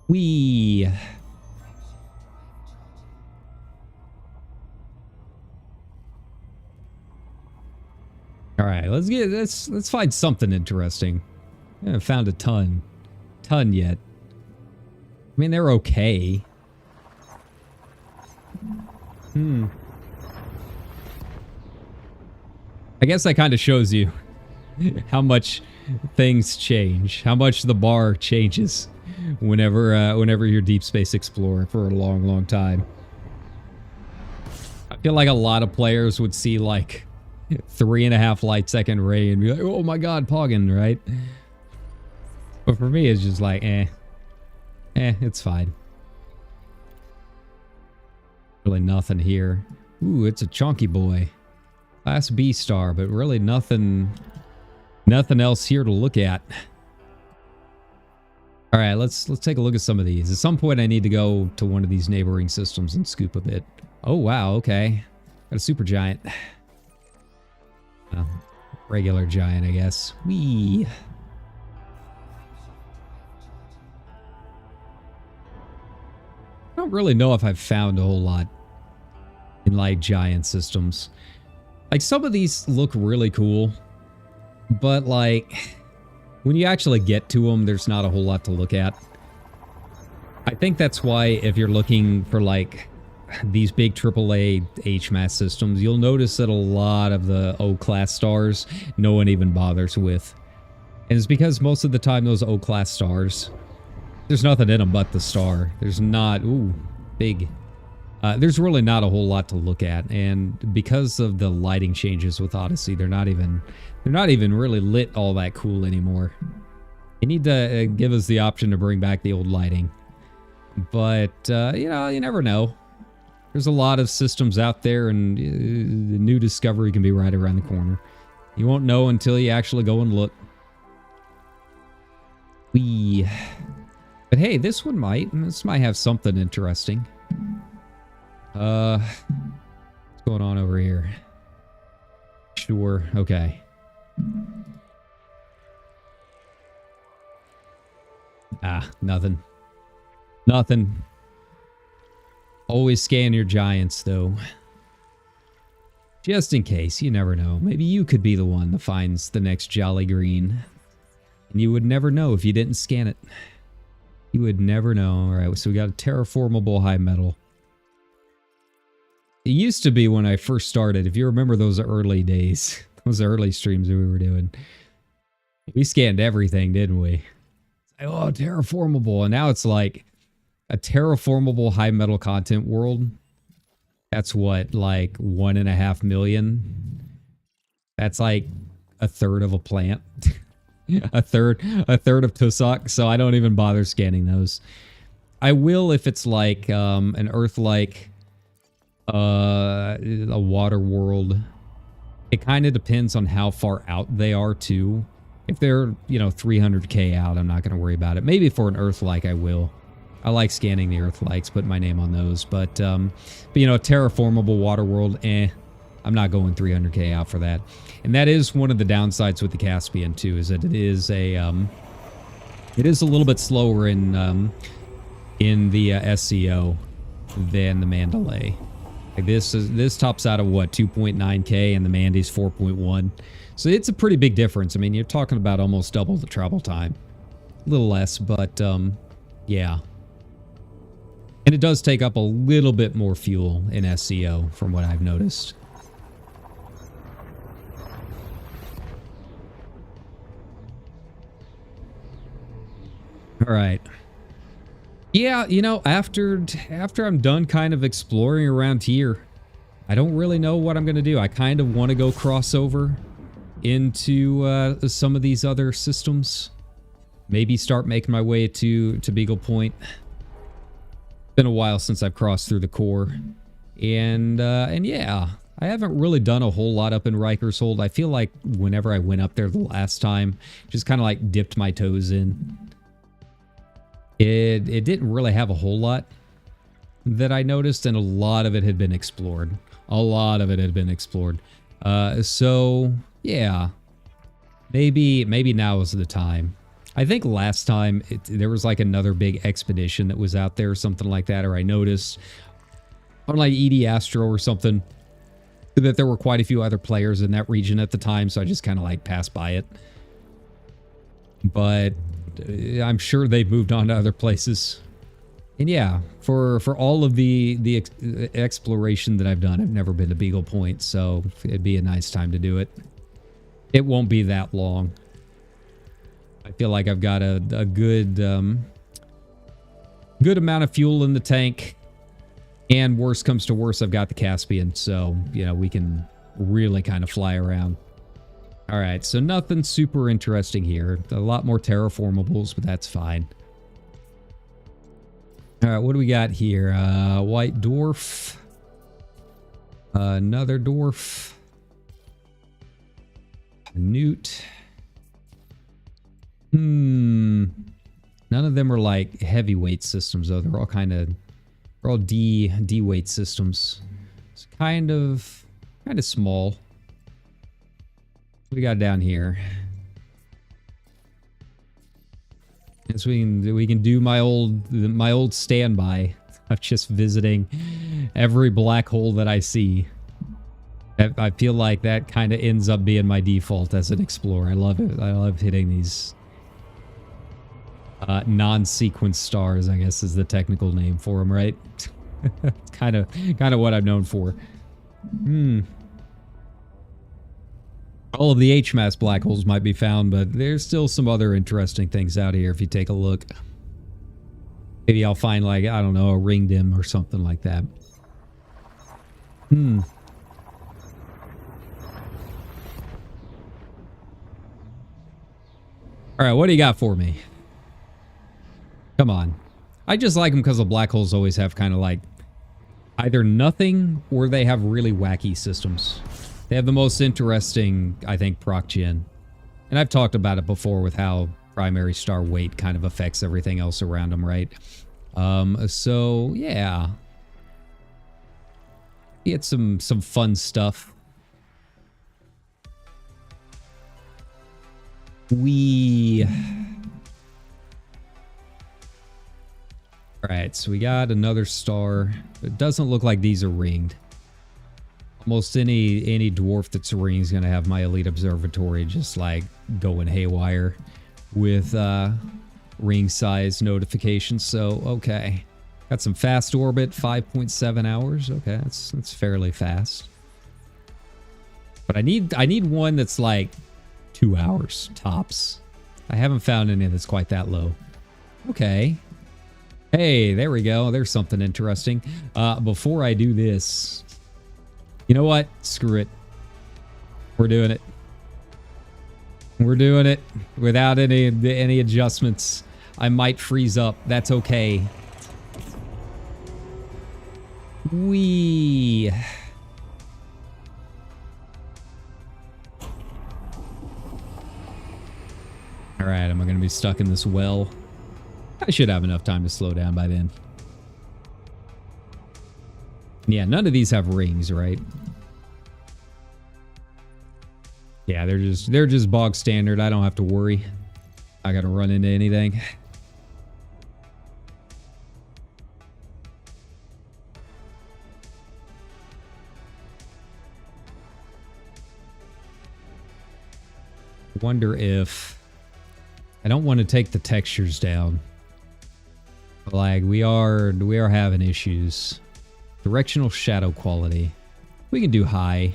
Whee! All right, let's find something interesting. I haven't found a ton yet. I mean, they're okay. I guess that kind of shows you how much things change, how much the bar changes whenever you're Deep Space Explorer for a long time. I feel like a lot of players would see like 3.5 light second ray and be like, oh my god, Poggin, right? But for me, it's just like, it's fine. Really nothing here. Ooh, it's a chunky boy. Class B star, but really nothing else here to look at. All right, let's take a look at some of these. At some point, I need to go to one of these neighboring systems and scoop a bit. Oh, wow, okay. Got a super giant. Regular giant, I guess. Whee! I don't really know if I've found a whole lot in, like, giant systems. Like, some of these look really cool, but, like, when you actually get to them, there's not a whole lot to look at. I think that's why if you're looking for, like, these big AAA HMAS systems, you'll notice that a lot of the O-class stars no one even bothers with. And it's because most of the time those O-class stars, there's nothing in them but the star. There's not, ooh, big. There's really not a whole lot to look at, and because of the lighting changes with Odyssey, they're not even really lit all that cool anymore. You need to give us the option to bring back the old lighting. But, you know, you never know. There's a lot of systems out there, and the new discovery can be right around the corner. You won't know until you actually go and look. But hey, this might have something interesting. What's going on over here? Sure, okay. Ah, nothing. Nothing. Always scan your giants, though. Just in case, you never know. Maybe you could be the one that finds the next Jolly Green. And you would never know if you didn't scan it. You would never know. Alright, so we got a terraformable high metal. It used to be when I first started, if you remember those early days, those early streams that we were doing. We scanned everything, didn't we? Like, oh, terraformable. And now it's like a terraformable high metal content world. That's what, like 1.5 million? That's like a third of a plant. a third of Tusok, so I don't even bother scanning those. I will if it's like an Earth-like a water world. It kind of depends on how far out they are too. If they're, you know, 300k out, I'm not going to worry about it. Maybe for an Earth-like, I will. I like scanning the Earth-likes, put my name on those. But you know, terraformable water world, I'm not going 300k out for that. And that is one of the downsides with the Caspian too, is that it is a little bit slower in the SCO than the Mandalay. Like this tops out at what, 2.9k, and the Mandy's 4.1. So it's a pretty big difference. I mean, you're talking about almost double the travel time. A little less, but yeah. And it does take up a little bit more fuel in SCO from what I've noticed. All right. Yeah, you know, after I'm done kind of exploring around here, I don't really know what I'm going to do. I kind of want to go crossover into some of these other systems. Maybe start making my way to Beagle Point. Been a while since I've crossed through the core. And yeah, I haven't really done a whole lot up in Riker's Hold. I feel like whenever I went up there the last time, just kind of like dipped my toes in. It didn't really have a whole lot that I noticed, and a lot of it had been explored. A lot of it had been explored. So, yeah. Maybe now is the time. I think last time there was like another big expedition that was out there or something like that, or I noticed on like ED Astro or something that there were quite a few other players in that region at the time, so I just kind of like passed by it. But I'm sure they've moved on to other places. And yeah, for all of the exploration that I've done, I've never been to Beagle Point, so it'd be a nice time to do it. It won't be that long. I feel like I've got a good good amount of fuel in the tank, and worst comes to worst, I've got the Caspian, so you know we can really kind of fly around. All right, so nothing super interesting here. A lot more terraformables, but that's fine. All right, what do we got here? White dwarf. Another dwarf. Newt. None of them are like heavyweight systems, though. They're all D weight systems. It's kind of small. What we got down here? Yes, we can do my old standby of just visiting every black hole that I see. I feel like that kind of ends up being my default as an explorer. I love it. I love hitting these non-sequence stars, I guess is the technical name for them, right? kind of what I'm known for. All of the HMAS black holes might be found, but there's still some other interesting things out here if you take a look. Maybe I'll find, like, I don't know, a ring dim or something like that. Alright, what do you got for me? Come on. I just like them because the black holes always have kind of like either nothing or they have really wacky systems. They have the most interesting, I think, proc gen. And I've talked about it before with how primary star weight kind of affects everything else around them, right? So, yeah. Get some fun stuff. Alright, so we got another star. It doesn't look like these are ringed. Almost any dwarf that's ringed is going to have my elite observatory just like going haywire with ring size notifications. So, okay. Got some fast orbit, 5.7 hours. Okay, that's fairly fast. But I need one that's like 2 hours tops. I haven't found any that's quite that low. Okay. Hey, there we go. There's something interesting. Before I do this, you know what? Screw it. We're doing it. We're doing it without any adjustments. I might freeze up. That's okay. All right, am I going to be stuck in this well? I should have enough time to slow down by then. Yeah, none of these have rings, right? Yeah, they're just bog standard. I don't have to worry. I got to run into anything. Wonder if I don't want to take the textures down. Like we are having issues. Directional shadow quality. We can do high.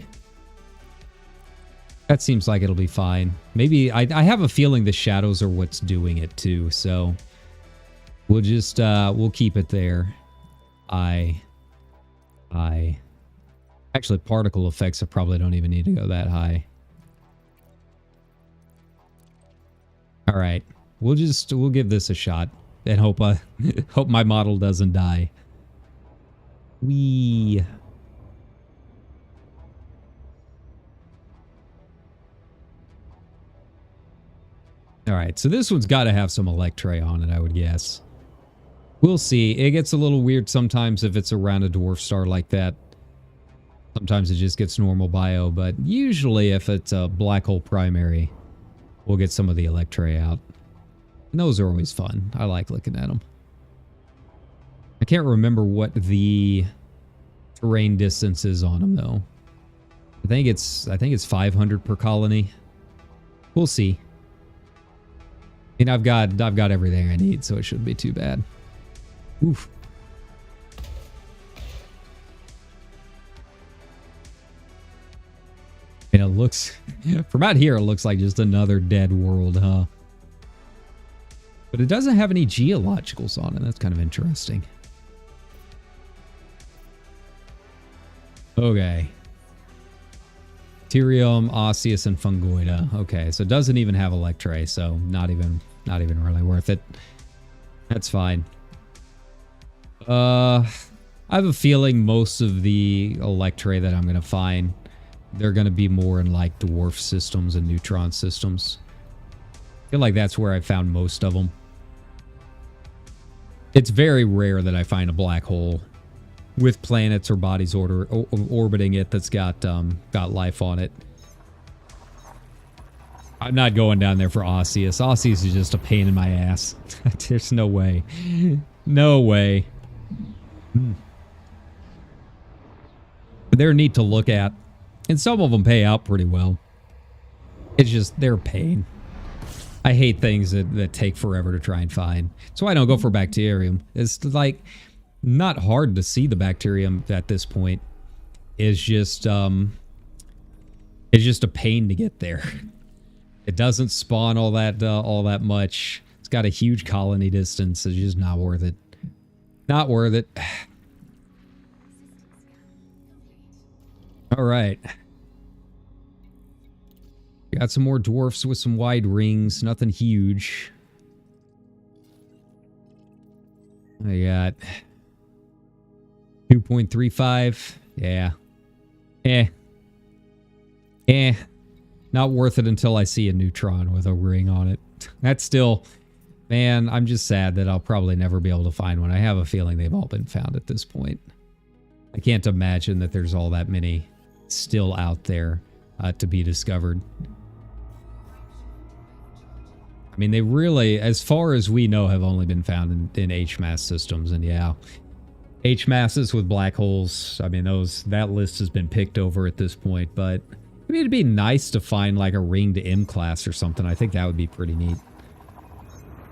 That seems like it'll be fine. Maybe I have a feeling the shadows are what's doing it too, so we'll just we'll keep it there. Actually, particle effects I probably don't even need to go that high. All right, we'll give this a shot and hope hope my model doesn't die. All right, so this one's got to have some Electray on it, I would guess. We'll see. It gets a little weird sometimes if it's around a dwarf star like that. Sometimes it just gets normal bio, but usually if it's a black hole primary, we'll get some of the Electray out. And those are always fun. I like looking at them. I can't remember what the terrain distance is on them though. I think it's 500 per colony. We'll see. I mean, I've got everything I need, so it shouldn't be too bad. Oof. And it looks, from out here, it looks like just another dead world, huh? But it doesn't have any geologicals on it. That's kind of interesting. Okay. Tyrium, osseous, and fungoida. Okay, so it doesn't even have Electray, so not even really worth it. That's fine. I have a feeling most of the Electray that I'm gonna find, they're gonna be more in like dwarf systems and neutron systems. I feel like that's where I found most of them. It's very rare that I find a black hole with planets or bodies orbiting it that's got life on it. I'm not going down there for osseous. Osseous is just a pain in my ass. There's no way. No way. They're neat to look at. And some of them pay out pretty well. It's just, they're a pain. I hate things that take forever to try and find. So I don't go for bacterium. It's like not hard to see the bacterium at this point. It's just a pain to get there. It doesn't spawn all that much. It's got a huge colony distance. It's just not worth it. Not worth it. All right. Got some more dwarfs with some wide rings. Nothing huge. I got 2.35. Yeah. Not worth it until I see a neutron with a ring on it. That's still... Man, I'm just sad that I'll probably never be able to find one. I have a feeling they've all been found at this point. I can't imagine that there's all that many still out there to be discovered. I mean, they really, as far as we know, have only been found in H-mass systems. And yeah, H-masses with black holes, I mean, that list has been picked over at this point. But I mean, it'd be nice to find like a ringed M-class or something. I think that would be pretty neat.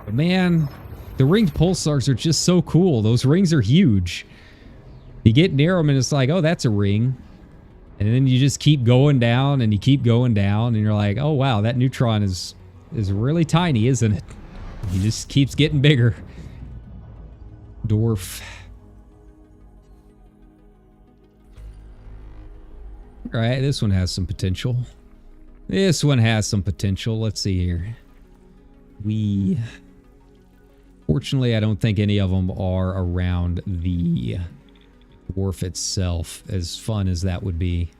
But man, the ringed pulsars are just so cool. Those rings are huge. You get near them and it's like, oh, that's a ring. And then you just keep going down and you keep going down and you're like, oh, wow, that neutron is really tiny, isn't it? He just keeps getting bigger. Dwarf. All right, this one has some potential. This one has some potential. Let's see here. Fortunately, I don't think any of them are around the dwarf itself, as fun as that would be.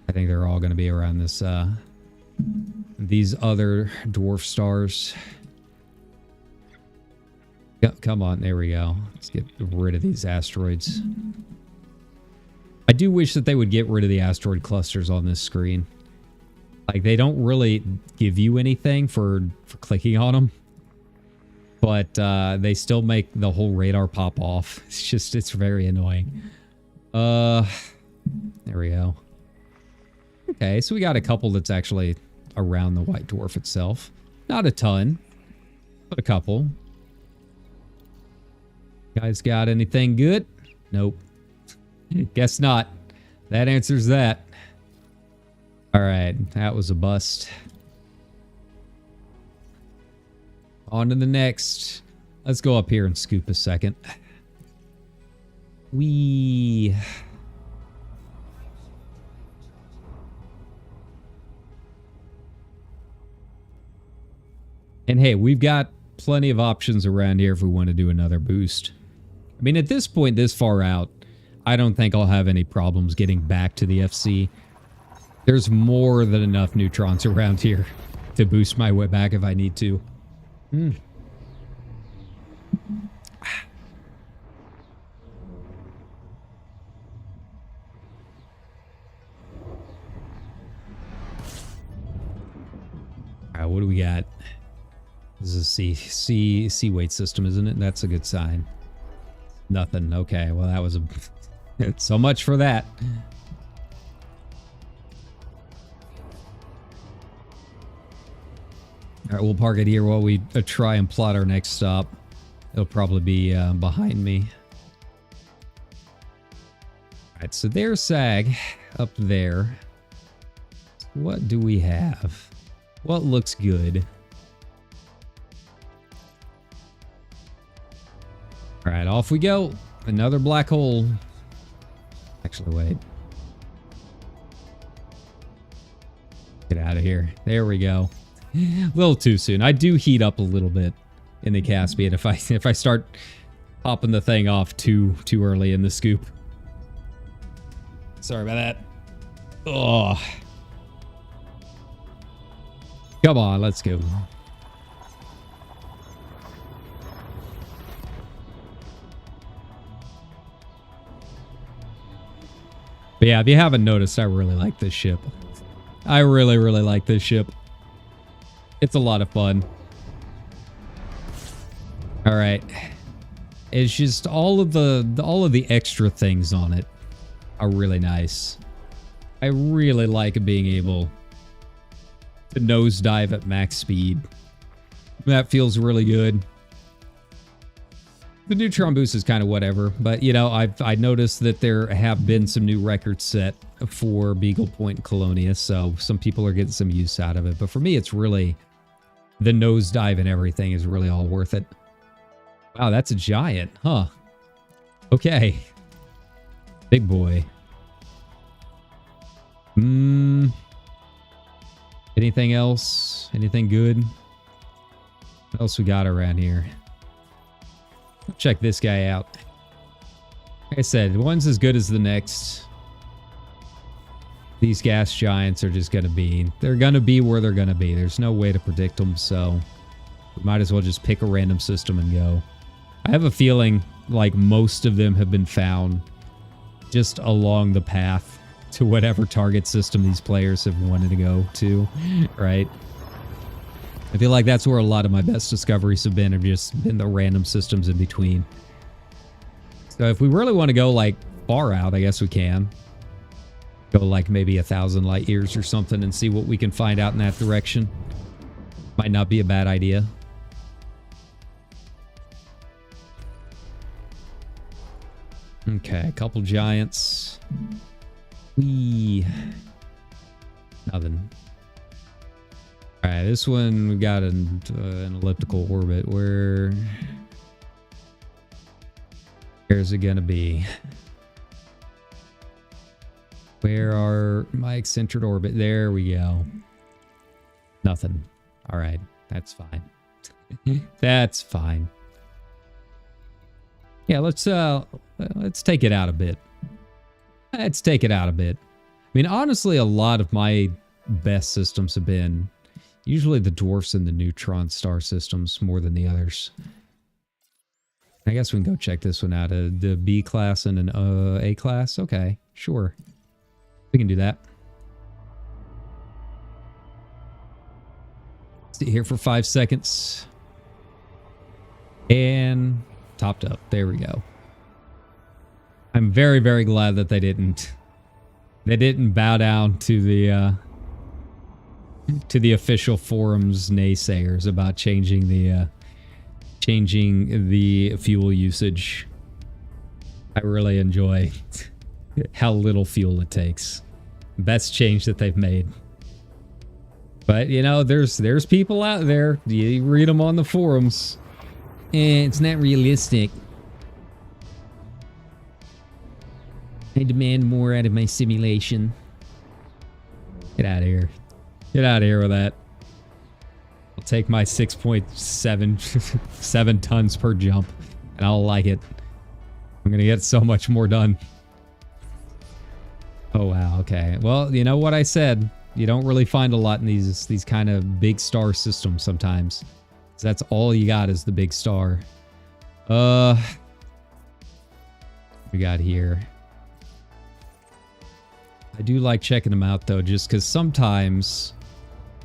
I think they're all going to be around this these other dwarf stars. Come on, there we go. Let's get rid of these asteroids. I do wish that they would get rid of the asteroid clusters on this screen. Like, they don't really give you anything for clicking on them. But they still make the whole radar pop off. It's very annoying. There we go. Okay, so we got a couple that's actually around the white dwarf itself. Not a ton, but a couple. Guys got anything good? Nope. Guess not. That answers that. Alright, that was a bust. On to the next. Let's go up here and scoop a second. And hey, we've got plenty of options around here if we want to do another boost. I mean, at this point, this far out, I don't think I'll have any problems getting back to the FC. There's more than enough neutrons around here to boost my way back if I need to. Alright, what do we got? This is a sea weight system, isn't it? That's a good sign. Nothing. Okay, well that was a... so much for that. Alright, we'll park it here while we try and plot our next stop. It'll probably be behind me. Alright, so there's SAG up there. What do we have? What looks good? Alright, off we go. Another black hole. Actually, wait. Get out of here. There we go. A little too soon. I do heat up a little bit in the Caspian if I start popping the thing off too early in the scoop. Sorry about that. Oh. Come on, let's go. But yeah, if you haven't noticed, I really like this ship. I really, really like this ship. It's a lot of fun. All right. It's just all of the extra things on it are really nice. I really like being able to nosedive at max speed. That feels really good. The neutron boost is kind of whatever, but you know, I noticed that there have been some new records set for Beagle Point and Colonia, so some people are getting some use out of it. But for me, it's really the nosedive and everything is really all worth it. Wow, that's a giant, huh? Okay, big boy. Anything else? Anything good? What else we got around here? Check this guy out. Like I said, one's as good as the next. These gas giants are just going to be... They're going to be where they're going to be. There's no way to predict them, so... We might as well just pick a random system and go. I have a feeling like most of them have been found just along the path to whatever target system these players have wanted to go to, right? I feel like that's where a lot of my best discoveries have just been the random systems in between. So if we really want to go like far out, I guess we can. Go like maybe 1,000 light years or something and see what we can find out in that direction. Might not be a bad idea. Okay, a couple giants. Nothing. Alright, this one we got an elliptical orbit. Where's it gonna be? Where are my eccentric orbit? There we go. Nothing. Alright, that's fine. That's fine. Yeah, let's take it out a bit. Let's take it out a bit. I mean, honestly, a lot of my best systems have been usually the dwarfs and the neutron star systems more than the others. I guess we can go check this one out. The B class and an A class. Okay, sure. We can do that. Sit here for 5 seconds. And topped up. There we go. I'm very, very glad that they didn't bow down to the official forums naysayers about changing the fuel usage. I really enjoy how little fuel it takes. Best change that they've made. But you know, there's people out there. You read them on the forums. It's not realistic. I demand more out of my simulation. Get out of here. Get out of here with that. I'll take my 6.7 tons per jump, and I'll like it. I'm gonna get so much more done. Oh wow, okay. Well, you know what I said. You don't really find a lot in these kind of big star systems sometimes. So that's all you got is the big star. We got here. I do like checking them out though, just because sometimes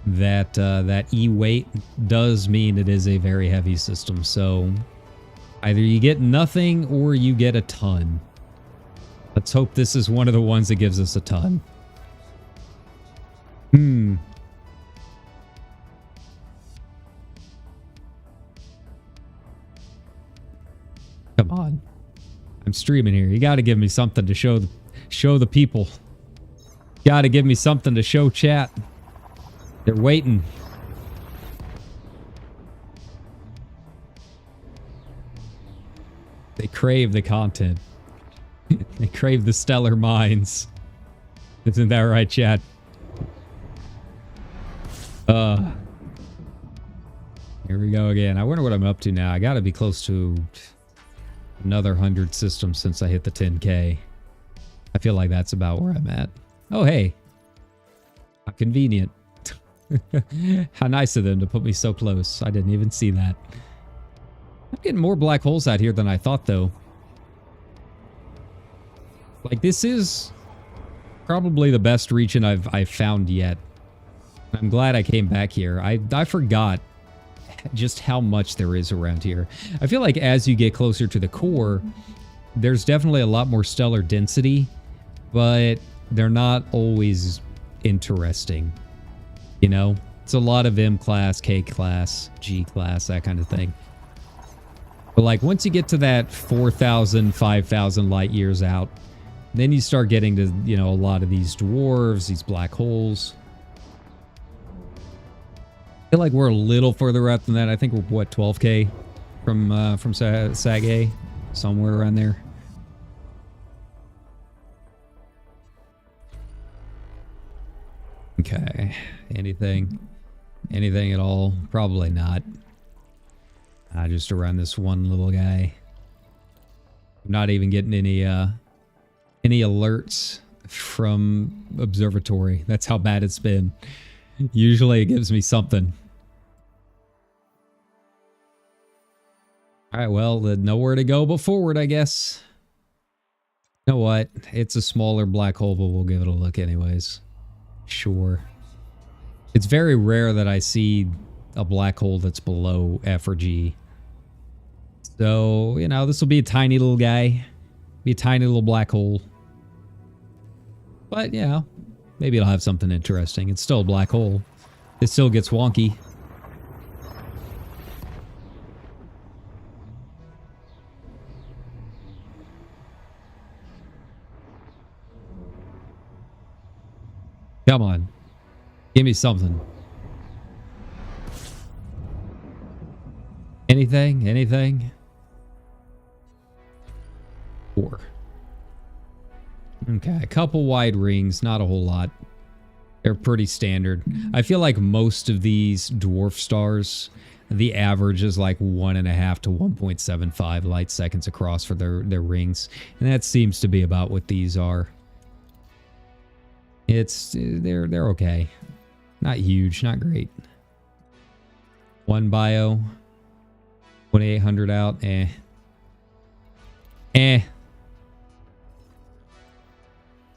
that E-weight does mean it is a very heavy system. So either you get nothing or you get a ton. Let's hope this is one of the ones that gives us a ton. Come on. I'm streaming here. You got to give me something to show the people. Got to give me something to show chat. They're waiting. They crave the content. They crave the stellar minds. Isn't that right, chat? Here we go again. I wonder what I'm up to now. I gotta be close to another 100 systems since I hit the 10K. I feel like that's about where I'm at. Oh, hey. How convenient. How nice of them to put me so close. I didn't even see that. I'm getting more black holes out here than I thought, though. Like, this is probably the best region I've found yet. I'm glad I came back here. I forgot just how much there is around here. I feel like as you get closer to the core, there's definitely a lot more stellar density, but they're not always interesting. You know? It's a lot of M class, K class, G class, that kind of thing. But like once you get to that 4,000, 5,000 light years out, then you start getting to, you know, a lot of these dwarves, these black holes. I feel like we're a little further up than that. I think we're, what, 12K from Sag-A? Somewhere around there. Okay. Anything at all? Probably not. Just around this one little guy. I'm not even getting any alerts from observatory. That's how bad it's been. Usually it gives me something. Alright, well, nowhere to go but forward, I guess. You know what? It's a smaller black hole, but we'll give it a look anyways. Sure. It's very rare that I see a black hole that's below F or G. So, you know, this will be a tiny little guy. Be a tiny little black hole. But, you know, maybe it'll have something interesting. It's still a black hole. It still gets wonky. Come on. Give me something. Anything? Anything? 4. Okay, a couple wide rings, not a whole lot. They're pretty standard. I feel like most of these dwarf stars, the average is like 1.5 to 1.75 light seconds across for their rings. And that seems to be about what these are. They're okay. Not huge, not great. One bio. 2800 out. Eh.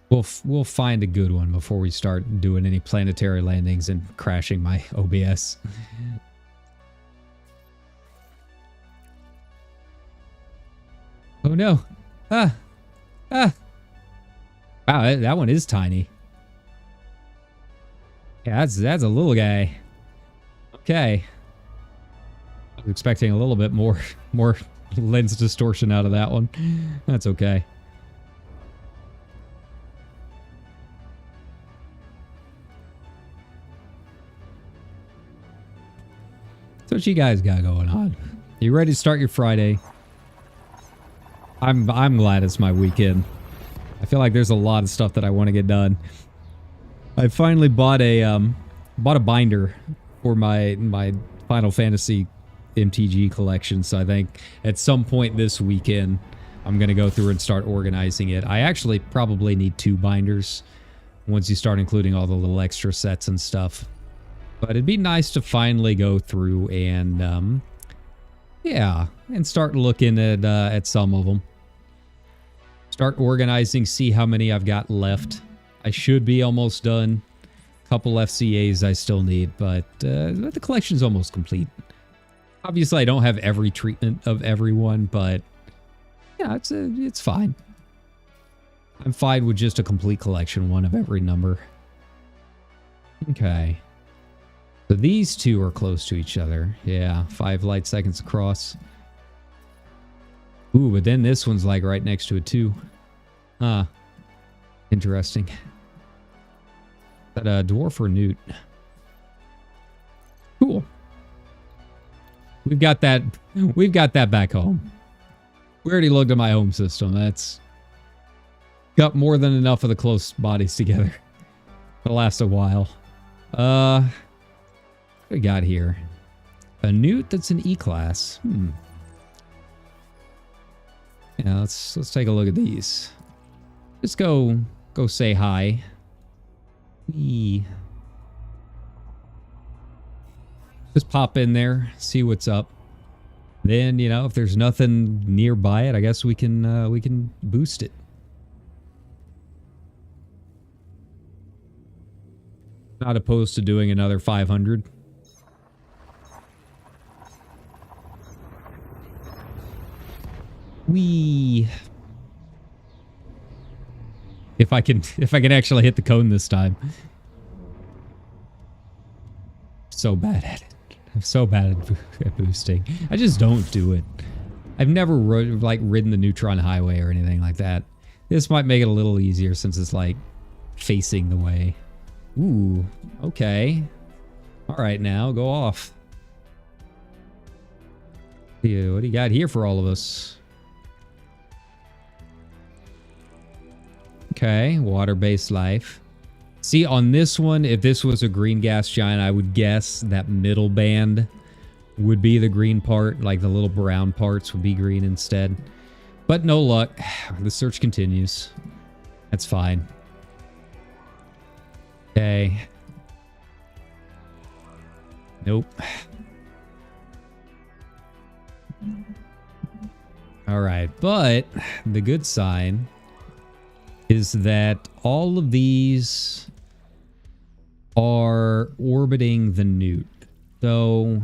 We'll find a good one before we start doing any planetary landings and crashing my OBS. Oh no. Ah. Wow, that one is tiny. Yeah, that's a little guy. Okay. I was expecting a little bit more lens distortion out of that one. That's okay. So what you guys got going on? You ready to start your Friday? I'm glad it's my weekend. I feel like there's a lot of stuff that I want to get done. I finally bought a binder for my Final Fantasy MTG collection, so I think at some point this weekend I'm gonna go through and start organizing it. I actually probably need 2 binders once you start including all the little extra sets and stuff. But it'd be nice to finally go through and yeah, and start looking at some of them. Start organizing, see how many I've got left. I should be almost done. Couple FCAs I still need, but the collection's almost complete. Obviously, I don't have every treatment of everyone, but yeah, it's fine. I'm fine with just a complete collection, one of every number. Okay. So these 2 are close to each other. Yeah, 5 light seconds across. Ooh, but then this one's like right next to it too. Huh. Interesting. Is that a dwarf or newt? Cool. We've got that back home. We already looked at my home system. That's got more than enough of the close bodies together to last a while. What we got here? A newt that's an E-class. Yeah, let's take a look at these. Just go say hi. Just pop in there, see what's up. Then, you know, if there's nothing nearby it, I guess we can boost it. Not opposed to doing another 500. Whee! If I can actually hit the cone this time. So bad at it. I'm so bad at boosting. I just don't do it. I've never ridden the neutron highway or anything like that. This might make it a little easier since it's like facing the way. Ooh, okay. All right, now go off. Yeah, what do you got here for all of us? Okay, water-based life. See, on this one, if this was a green gas giant, I would guess that middle band would be the green part. Like the little brown parts would be green instead. But no luck. The search continues. That's fine. Okay. Nope. All right, but the good sign is that all of these are orbiting the newt. So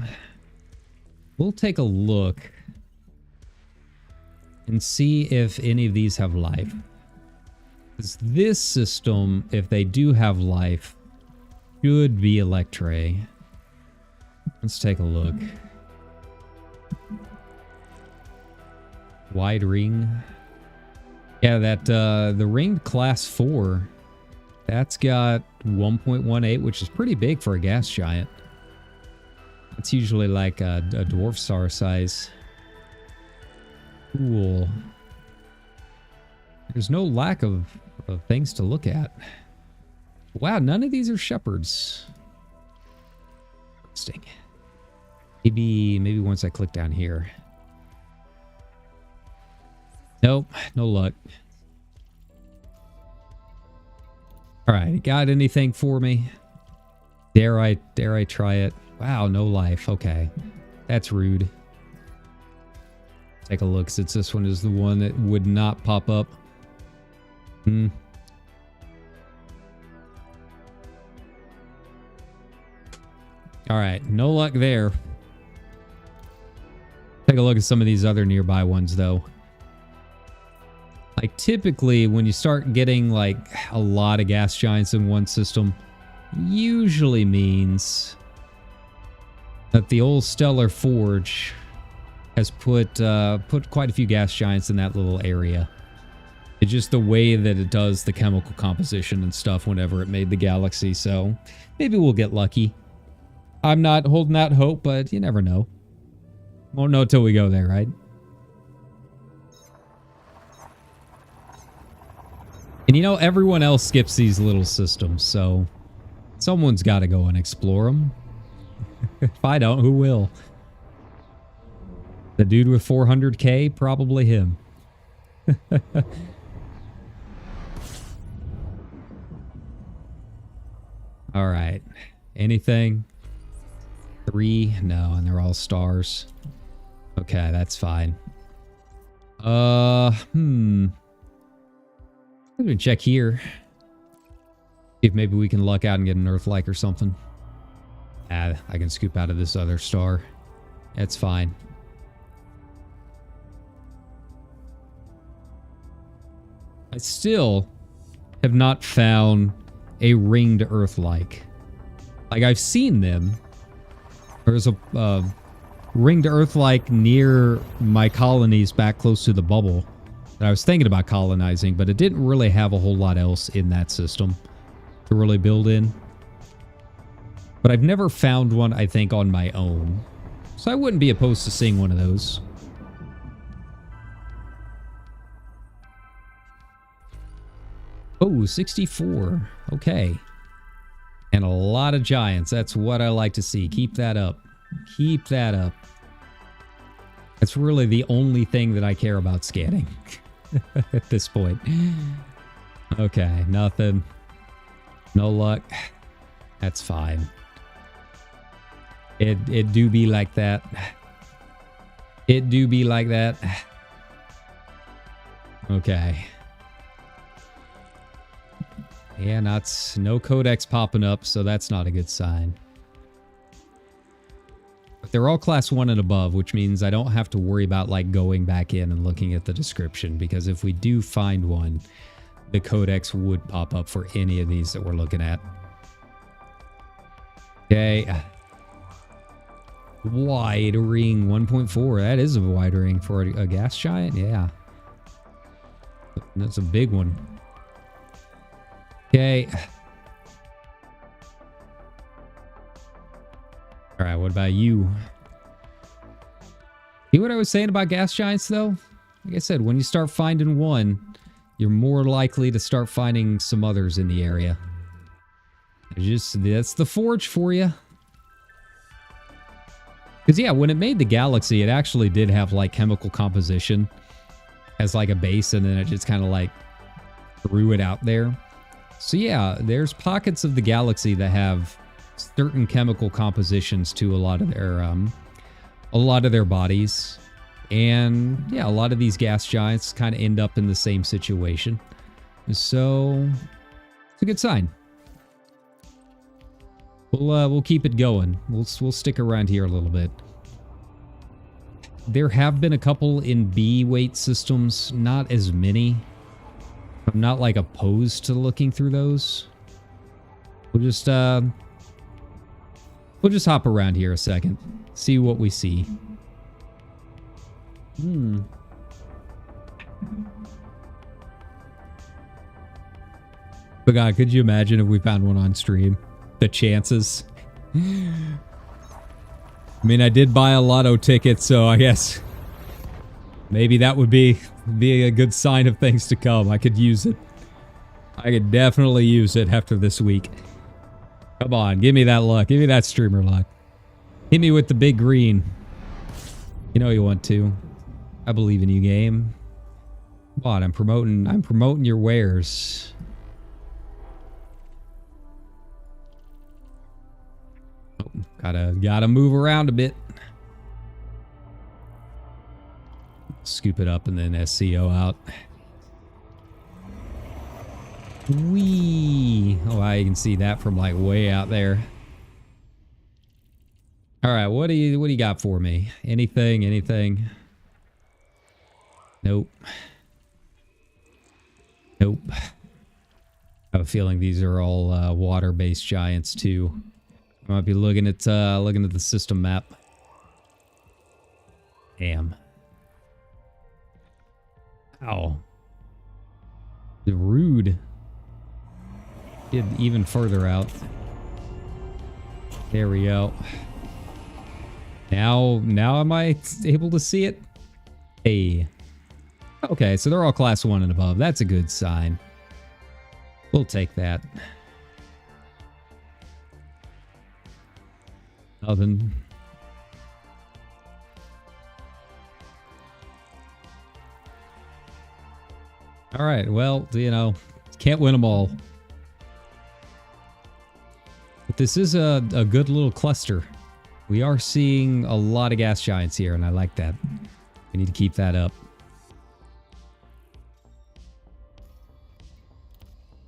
we'll take a look and see if any of these have life. Because this system, if they do have life, should be Electray. Let's take a look. Wide ring. Yeah, that the ringed class 4, that's got 1.18, which is pretty big for a gas giant. It's usually like a dwarf star size. Cool. There's no lack of things to look at. Wow, none of these are shepherds. Interesting. Maybe once I click down here. Nope, no luck. All right, got anything for me? Dare I try it? Wow, no life. Okay. That's rude. Take a look since this one is the one that would not pop up. Hmm. All right, no luck there. Take a look at some of these other nearby ones, though. Like, typically, when you start getting, like, a lot of gas giants in one system, usually means that the old Stellar Forge has put quite a few gas giants in that little area. It's just the way that it does the chemical composition and stuff whenever it made the galaxy, so maybe we'll get lucky. I'm not holding out hope, but you never know. Won't know till we go there, right? And you know, everyone else skips these little systems, so someone's got to go and explore them. If I don't, who will? The dude with 400k? Probably him. All right. Anything? 3? No, and they're all stars. Okay, that's fine. Let me check here. See if maybe we can luck out and get an Earth-like or something. Ah, I can scoop out of this other star. That's fine. I still have not found a ringed Earth-like. Like, I've seen them. There's a ringed Earth-like near my colonies back close to the bubble that I was thinking about colonizing, but it didn't really have a whole lot else in that system to really build in. But I've never found one, I think, on my own. So I wouldn't be opposed to seeing one of those. Oh, 64. Okay. And a lot of giants. That's what I like to see. Keep that up. Keep that up. That's really the only thing that I care about scanning at this point. Okay, nothing. No luck. That's fine. It do be like that. It do be like that. Okay. Yeah, no codex popping up, so that's not a good sign. But they're all class 1 and above, which means I don't have to worry about like going back in and looking at the description, because if we do find one, the codex would pop up for any of these that we're looking at. Okay. Wide ring 1.4. That is a wide ring for a gas giant. Yeah. That's a big one. Okay. All right, what about you? See what I was saying about gas giants, though? Like I said, when you start finding one, you're more likely to start finding some others in the area. That's the forge for you. Because, yeah, when it made the galaxy, it actually did have, like, chemical composition as, like, a base, and then it just kind of, like, threw it out there. So, yeah, there's pockets of the galaxy that have certain chemical compositions to a lot of their bodies. And, yeah, a lot of these gas giants kind of end up in the same situation. So, it's a good sign. We'll keep it going. We'll stick around here a little bit. There have been a couple in B weight systems, not as many. I'm not like opposed to looking through those. We'll just hop around here a second, see what we see. But God, could you imagine if we found one on stream? The chances. I mean, I did buy a lotto ticket, so I guess maybe that would be a good sign of things to come. I could use it. I could definitely use it after this week. Come on, give me that luck. Give me that streamer luck. Hit me with the big green. You know you want to. I believe in you, game. Come on, I'm promoting your wares. Gotta move around a bit. Scoop it up and then SCO out. Whee! Oh, I can see that from like way out there. All right, what do you got for me? Anything? Nope. Nope. I have a feeling these are all water-based giants too. I might be looking at the system map. Damn. Ow. Rude. Get even further out. There we go. Now am I able to see it? Hey. Okay, so they're all class 1 and above. That's a good sign. We'll take that. Nothing. All right, well, you know, can't win them all. But this is a good little cluster. We are seeing a lot of gas giants here, and I like that. We need to keep that up.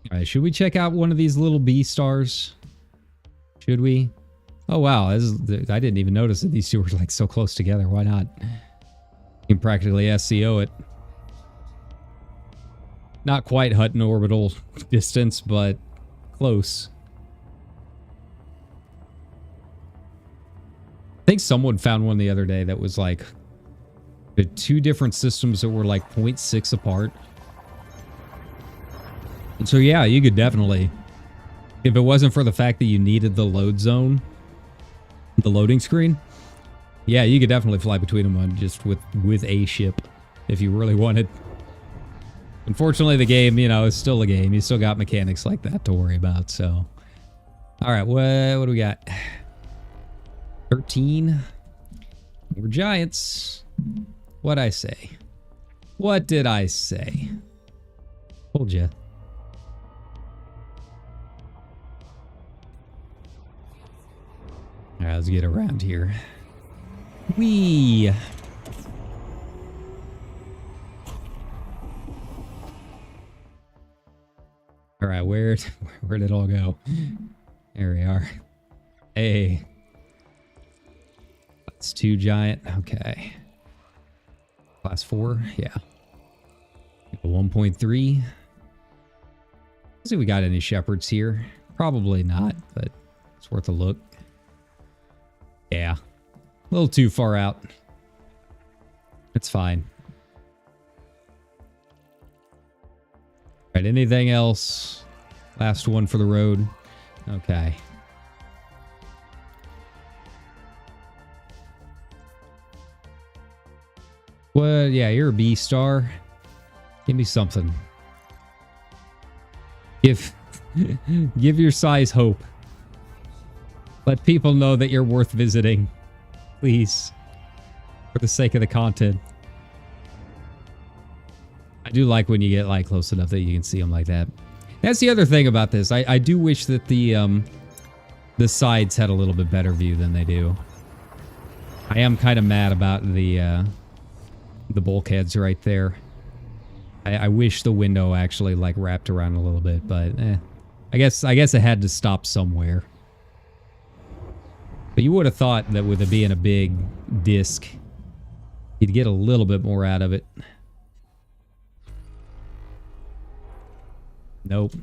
All right, should we check out one of these little B stars? Should we? Oh, wow. I didn't even notice that these two were like so close together. Why not? You can practically SCO it. Not quite Hutton orbital distance, but close. I think someone found one the other day that was like the two different systems that were like 0.6 apart. And so yeah, you could definitely, if it wasn't for the fact that you needed the load zone, the loading screen, yeah, you could definitely fly between them on just with a ship if you really wanted. Unfortunately, the game, you know, is still a game. You still got mechanics like that to worry about, so. All right, what do we got? 13. We're giants. What'd I say? What did I say? Told ya. All right, let's get around here. Whee! All right, where did it all go? There we are. Hey. That's 2 giant. Okay. Class 4. Yeah. 1.3. Let's see if we got any shepherds here. Probably not, but it's worth a look. Yeah. A little too far out. It's fine. All right, anything else? Last one for the road. Okay. Well, yeah, you're a B star. Give me something. Give your size hope. Let people know that you're worth visiting. Please. For the sake of the content. I do like when you get like close enough that you can see them like that. That's the other thing about this. I do wish that the sides had a little bit better view than they do. I am kind of mad about the bulkheads right there. I wish the window actually like wrapped around a little bit, but I guess it had to stop somewhere. But you would have thought that with it being a big disc, you'd get a little bit more out of it. Nope.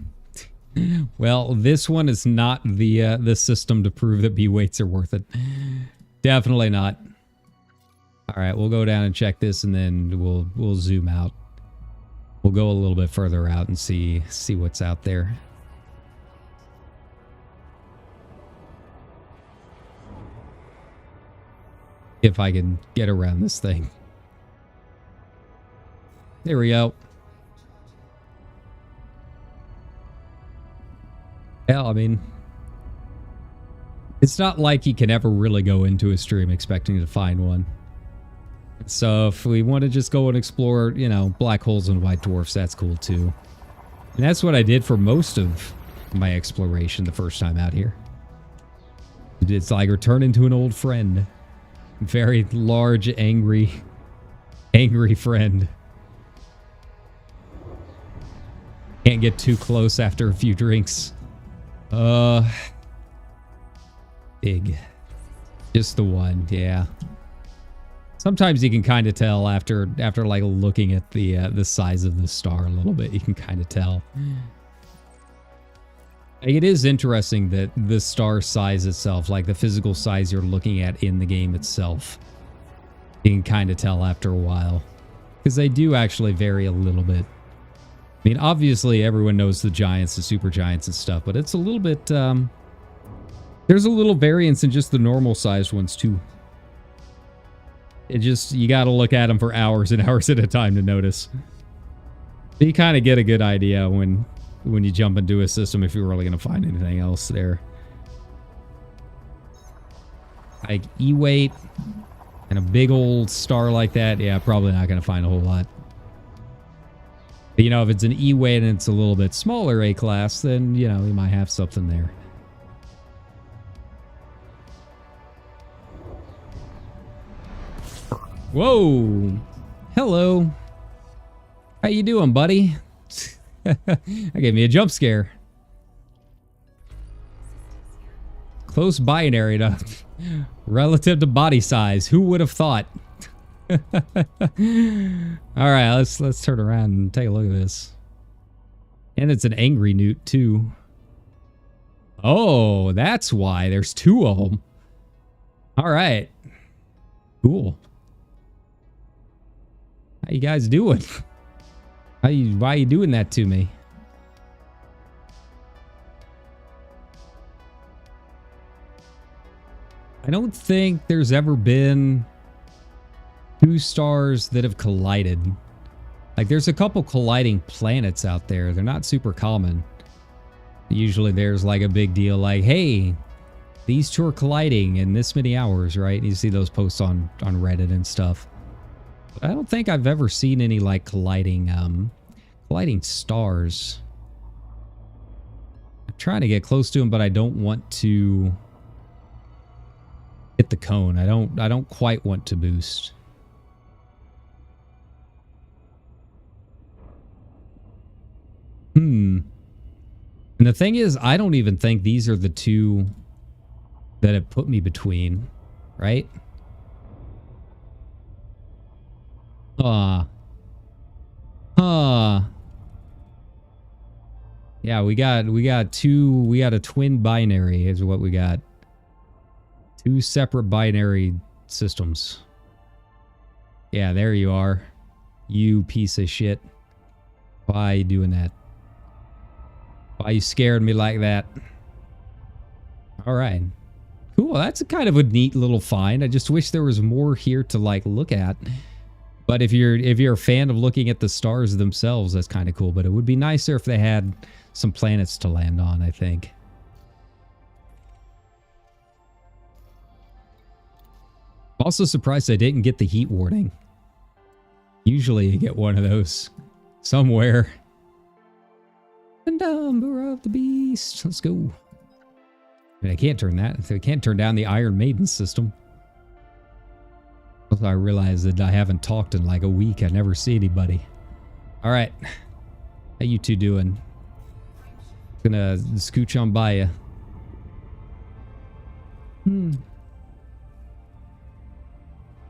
Well, this one is not the system to prove that B weights are worth it. Definitely not. All right, we'll go down and check this, and then we'll zoom out. We'll go a little bit further out and see what's out there. If I can get around this thing. There we go. Hell, I mean, it's not like you can ever really go into a stream expecting to find one. So if we want to just go and explore, you know, black holes and white dwarfs, that's cool too. And that's what I did for most of my exploration the first time out here. It's like returning to an old friend. Very large, angry friend. Can't get too close after a few drinks. Big. Just the one, yeah. Sometimes you can kind of tell after like looking at the size of the star a little bit. You can kind of tell. It is interesting that the star size itself, like the physical size you're looking at in the game itself, you can kind of tell after a while. Because they do actually vary a little bit. I mean, obviously everyone knows the giants, the super giants and stuff, but it's a little bit, there's a little variance in just the normal sized ones too. It just, you gotta look at them for hours and hours at a time to notice. You kind of get a good idea when you jump into a system if you're really gonna find anything else there. Like E-weight and a big old star like that, yeah, probably not gonna find a whole lot. But, you know, if it's an E-weight and it's a little bit smaller A-class, then, you know, you might have something there. Whoa! Hello! How you doing, buddy? That gave me a jump scare. Close binary to relative to body size. Who would have thought? Alright, let's turn around and take a look at this. And it's an angry newt too. Oh, that's why. There's two of them. Alright. Cool. How you guys doing? Why are you doing that to me? I don't think there's ever been two stars that have collided. Like, there's a couple colliding planets out there. They're not super common. Usually there's like a big deal like, hey, these two are colliding in this many hours, right? You see those posts on Reddit and stuff. But I don't think I've ever seen any like colliding stars. I'm trying to get close to them, but I don't want to hit the cone. I don't quite want to boost. And the thing is, I don't even think these are the two that have put me between, right? Yeah, we got a twin binary is what we got. Two separate binary systems. Yeah, there you are. You piece of shit. Why are you doing that? Why you scared me like that? Alright. Cool, that's a kind of a neat little find. I just wish there was more here to like look at. But if you're a fan of looking at the stars themselves, that's kind of cool. But it would be nicer if they had some planets to land on, I think. I'm also surprised I didn't get the heat warning. Usually you get one of those somewhere. The number of the beast. Let's go. I mean, I can't turn that. I can't turn down the Iron Maiden system. I realized that I haven't talked in like a week. I never see anybody. All right. How you two doing? Gonna scooch on by you.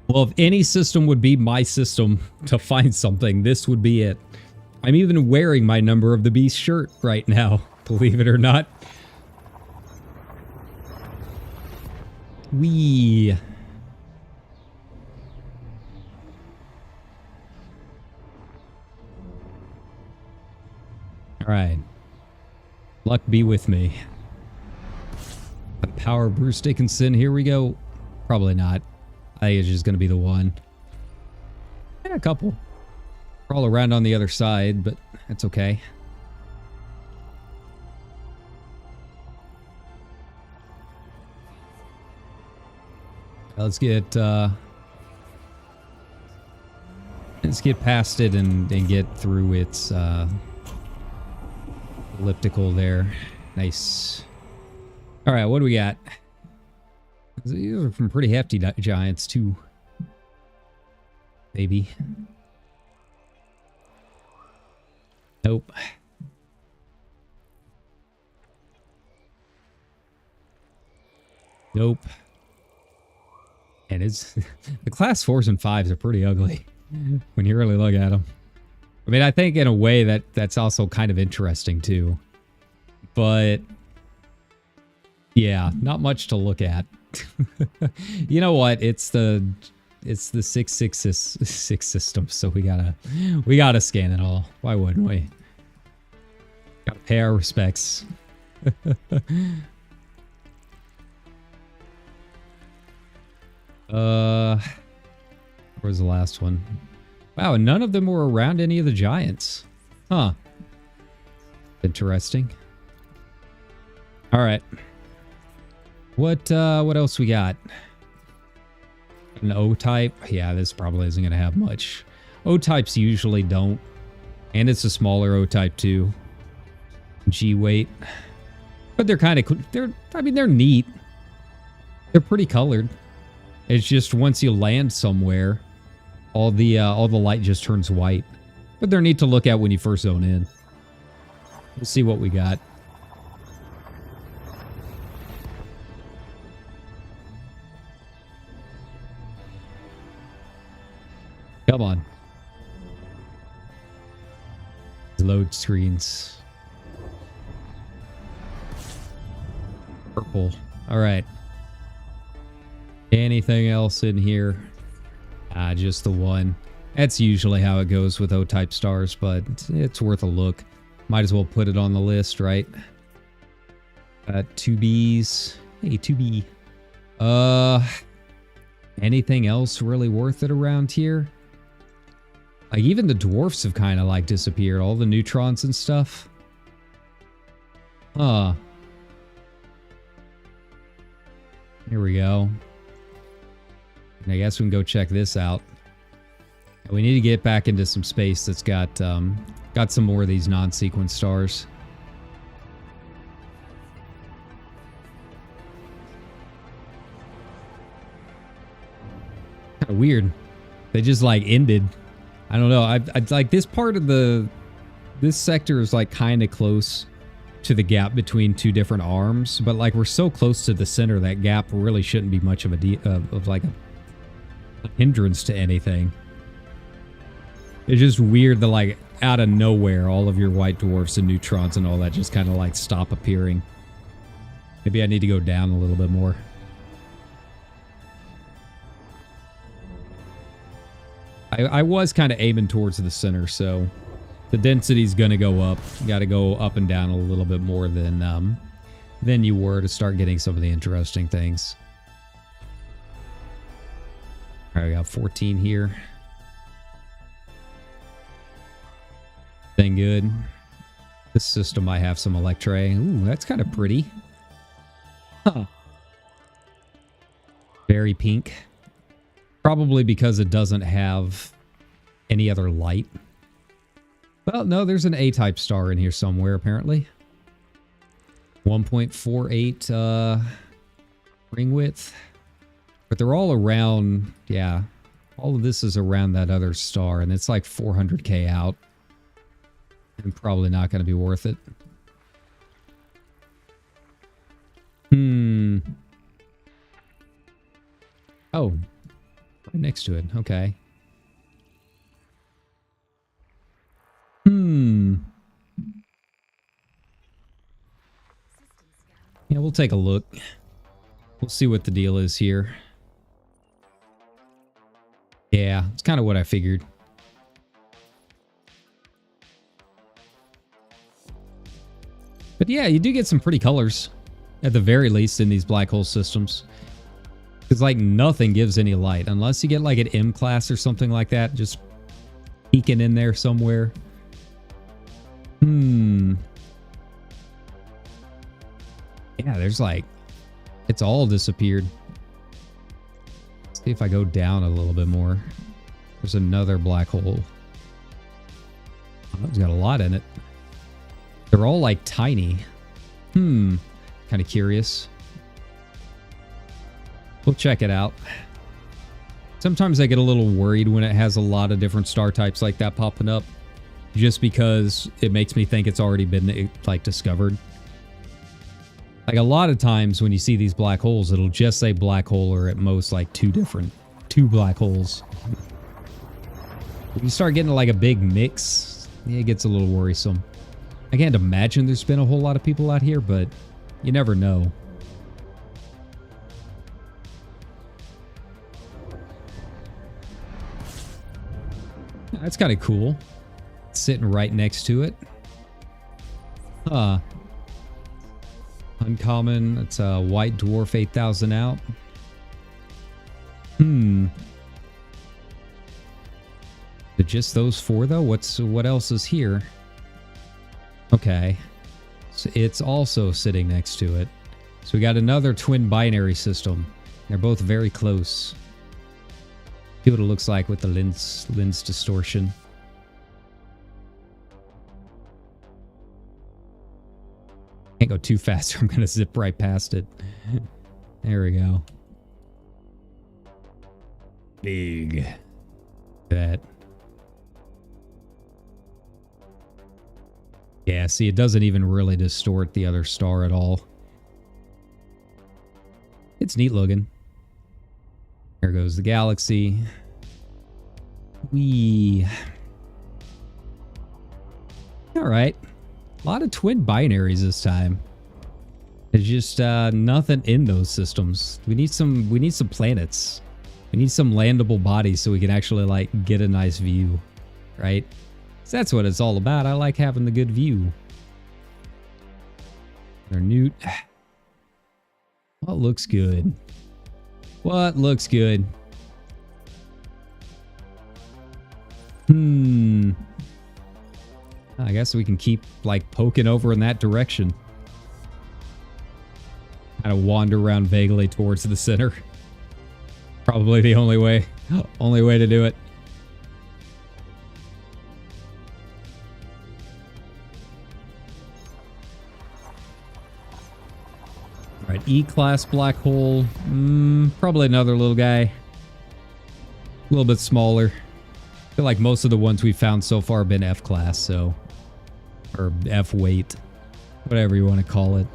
Well, if any system would be my system to find something, this would be it. I'm even wearing my Number of the Beast shirt right now, believe it or not. Wee. Alright. Luck be with me. The power of Bruce Dickinson, here we go. Probably not. I think it's just going to be the one. Yeah, a couple. Crawl around on the other side, but that's okay. Let's get past it and get through its elliptical there. Nice. All right, what do we got? These are from pretty hefty giants, too. Maybe. Nope. Nope. And it's... the class 4s and 5s are pretty ugly when you really look at them. I mean, I think in a way that's also kind of interesting, too. But... yeah, not much to look at. You know what? It's the 666 system, so we gotta scan it all. Why wouldn't we? Gotta pay our respects. Where's the last one? Wow, none of them were around any of the giants. Huh. Interesting. All right. What else we got? An O-type? Yeah, this probably isn't going to have much. O-types usually don't. And it's a smaller O-type too. G-weight. But they're kind of... they're neat. They're pretty colored. It's just once you land somewhere, all the light just turns white. But they're neat to look at when you first zone in. We'll see what we got. Come on. Load screens. Purple. All right. Anything else in here? Just the one. That's usually how it goes with O-type stars, but it's worth a look. Might as well put it on the list, right? 2Bs. Hey, 2B. Anything else really worth it around here? Like, even the dwarfs have kind of, like, disappeared. All the neutrons and stuff. Huh. Here we go. And I guess we can go check this out. We need to get back into some space that's got some more of these non-sequence stars. Kind of weird. They just, like, ended. I don't know. I like this part of this sector is like kind of close to the gap between two different arms, but like we're so close to the center that gap really shouldn't be much of a hindrance to anything. It's just weird that like out of nowhere all of your white dwarfs and neutrons and all that just kind of like stop appearing. Maybe I need to go down a little bit more. I was kind of aiming towards the center, so the density's going to go up. You got to go up and down a little bit more than you were to start getting some of the interesting things. All right, we got 14 here. Thing good. This system might have some Electray. Ooh, that's kind of pretty. Huh. Very pink. Probably because it doesn't have any other light. Well, no, there's an A-type star in here somewhere, apparently. 1.48 ring width. But they're all around, yeah. All of this is around that other star, and it's like 400k out. And probably not going to be worth it. Oh. Right next to it. Okay. Yeah, we'll take a look. We'll see what the deal is here. Yeah, it's kind of what I figured. But yeah, you do get some pretty colors. At the very least in these black hole systems. Because, like, nothing gives any light. Unless you get, like, an M class or something like that. Just peeking in there somewhere. Yeah, there's, like... It's all disappeared. Let's see if I go down a little bit more. There's another black hole. Oh, it's got a lot in it. They're all, like, tiny. Kind of curious. We'll check it out. Sometimes I get a little worried when it has a lot of different star types like that popping up, just because it makes me think it's already been, like, discovered. Like, a lot of times when you see these black holes, it'll just say black hole or at most, like, two black holes. When you start getting, like, a big mix, it gets a little worrisome. I can't imagine there's been a whole lot of people out here, but you never know. That's kind of cool. Sitting right next to it. Huh. Uncommon. It's a white dwarf 8,000 out. But just those four though? What else is here? Okay. So it's also sitting next to it. So we got another twin binary system. They're both very close. See what it looks like with the lens distortion. Can't go too fast or I'm gonna zip right past it. There we go. Big. That. Yeah, see, it doesn't even really distort the other star at all. It's neat looking. There goes the galaxy. Wee. Alright. A lot of twin binaries this time. There's just nothing in those systems. We need some planets. We need some landable bodies so we can actually, like, get a nice view. Right? So that's what it's all about. I like having the good view. Our newt. What looks good? What looks good? I guess we can keep, like, poking over in that direction. Kind of wander around vaguely towards the center. Probably the only way. Only way to do it. Alright, E-class black hole. Probably another little guy. A little bit smaller. I feel like most of the ones we've found so far have been F-class, so... Or F-weight. Whatever you want to call it.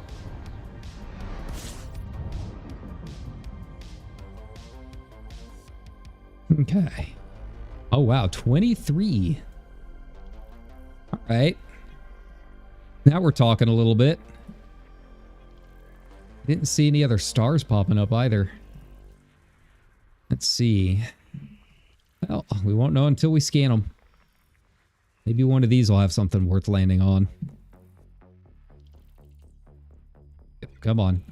Okay. Oh, wow. 23. Alright. Now we're talking a little bit. Didn't see any other stars popping up either. Let's see. Well, we won't know until we scan them. Maybe one of these will have something worth landing on. Come on.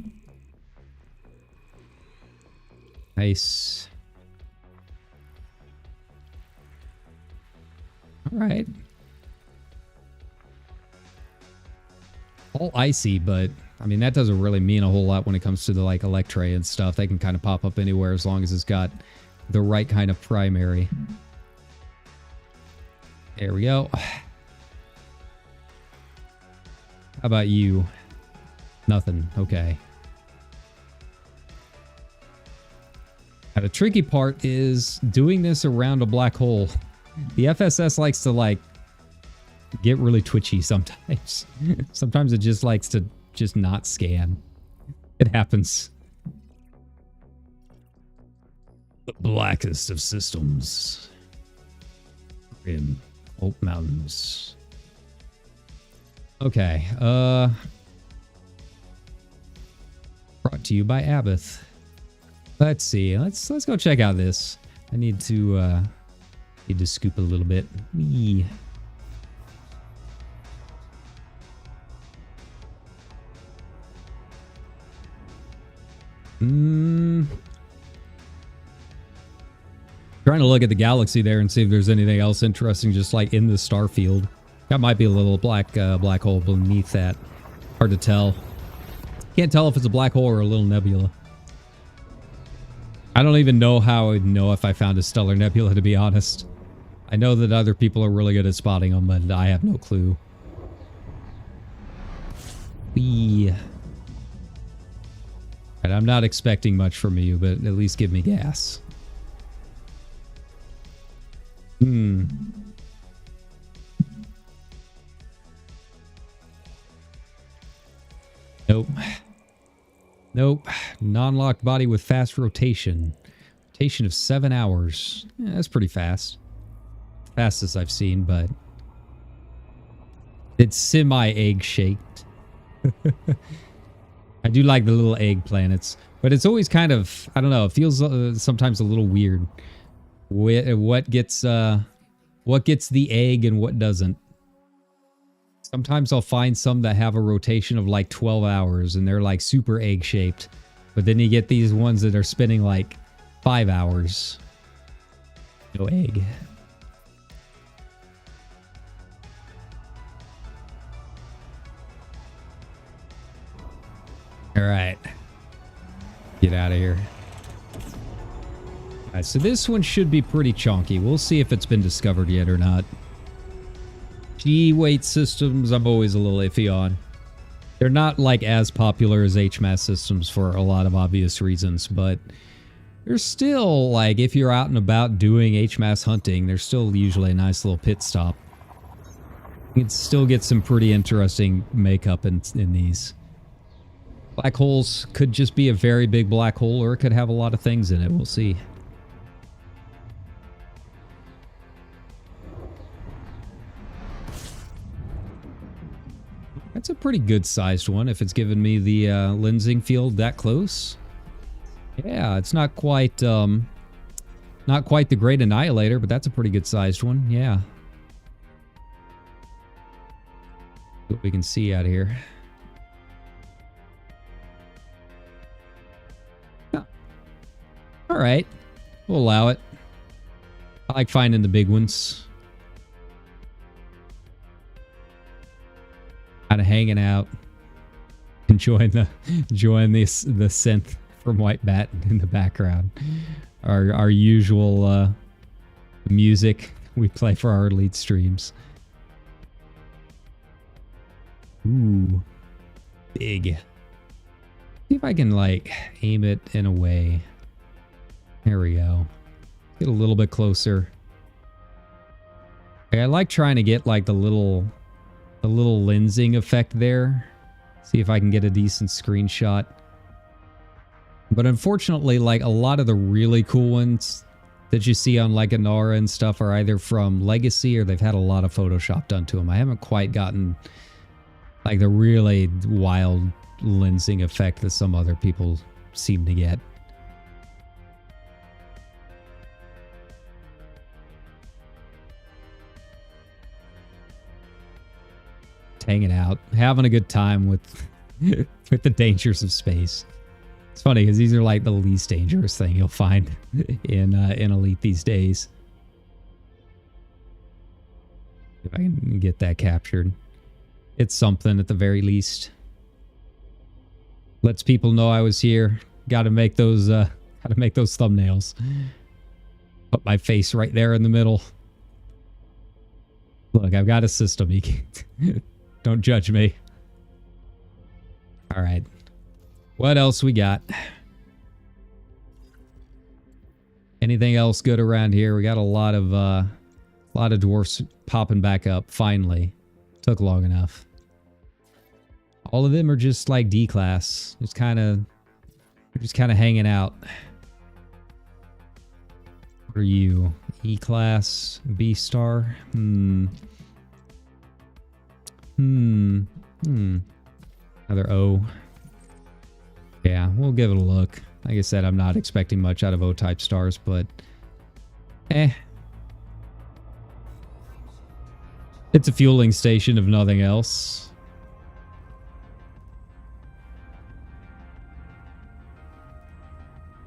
Nice. All right. All icy, but I mean, that doesn't really mean a whole lot when it comes to the, like, Electray and stuff. They can kind of pop up anywhere as long as it's got the right kind of primary. There we go. How about you? Nothing. Okay. Now, the tricky part is doing this around a black hole. The FSS likes to, like, get really twitchy sometimes. Sometimes it just likes to just not scan. It happens. The blackest of systems. Grim Oak Mountains. Okay, brought to you by Abath. Let's see. Let's go check out this. I need to scoop a little bit. Wee. Trying to look at the galaxy there and see if there's anything else interesting just like in the star field. That might be a little black hole beneath that. Hard to tell. Can't tell if it's a black hole or a little nebula. I don't even know how I would know if I found a stellar nebula, to be honest. I know that other people are really good at spotting them, but I have no clue. Whee. And I'm not expecting much from you, but at least give me gas. Nope. Nope. Non-locked body with fast rotation. Rotation of 7 hours. Yeah, that's pretty fast. Fastest I've seen, but it's semi-egg shaped. I do like the little egg planets, but it's always kind of, I don't know, it feels sometimes a little weird. What gets the egg and what doesn't. Sometimes I'll find some that have a rotation of like 12 hours and they're like super egg shaped. But then you get these ones that are spinning like 5 hours. No egg. All right. Get out of here. All right, so this one should be pretty chunky. We'll see if it's been discovered yet or not. G-weight systems, I'm always a little iffy on. They're not like as popular as HMAS systems for a lot of obvious reasons, but they're still like, if you're out and about doing HMAS hunting, there's still usually a nice little pit stop. You can still get some pretty interesting makeup in these. Black holes could just be a very big black hole, or it could have a lot of things in it. We'll see. That's a pretty good sized one if it's giving me the lensing field that close. Yeah, it's not quite the Great Annihilator, but that's a pretty good sized one. Yeah. What we can see out here. Yeah. All right, we'll allow it. I like finding the big ones. Kind of hanging out, enjoying the synth from White Bat in the background. Our usual music we play for our lead streams. Ooh, big. See if I can like aim it in a way. There we go. Get a little bit closer. I like trying to get like the little lensing effect there. See if I can get a decent screenshot. But unfortunately, like a lot of the really cool ones that you see on like Inara and stuff are either from Legacy or they've had a lot of Photoshop done to them. I haven't quite gotten like the really wild lensing effect that some other people seem to get. Hanging out, having a good time with with the dangers of space. It's funny because these are like the least dangerous thing you'll find in Elite these days. If I can get that captured, it's something at the very least. Lets people know I was here. Got to make those thumbnails. Put my face right there in the middle. Look, I've got a system. You can't. Don't judge me. All right. What else we got? Anything else good around here? We got a lot of dwarfs popping back up. Finally, took long enough. All of them are just like D class. Just kind of hanging out. What are you? E class, B star. Another O. Yeah, we'll give it a look. Like I said, I'm not expecting much out of O-type stars, but it's a fueling station if nothing else.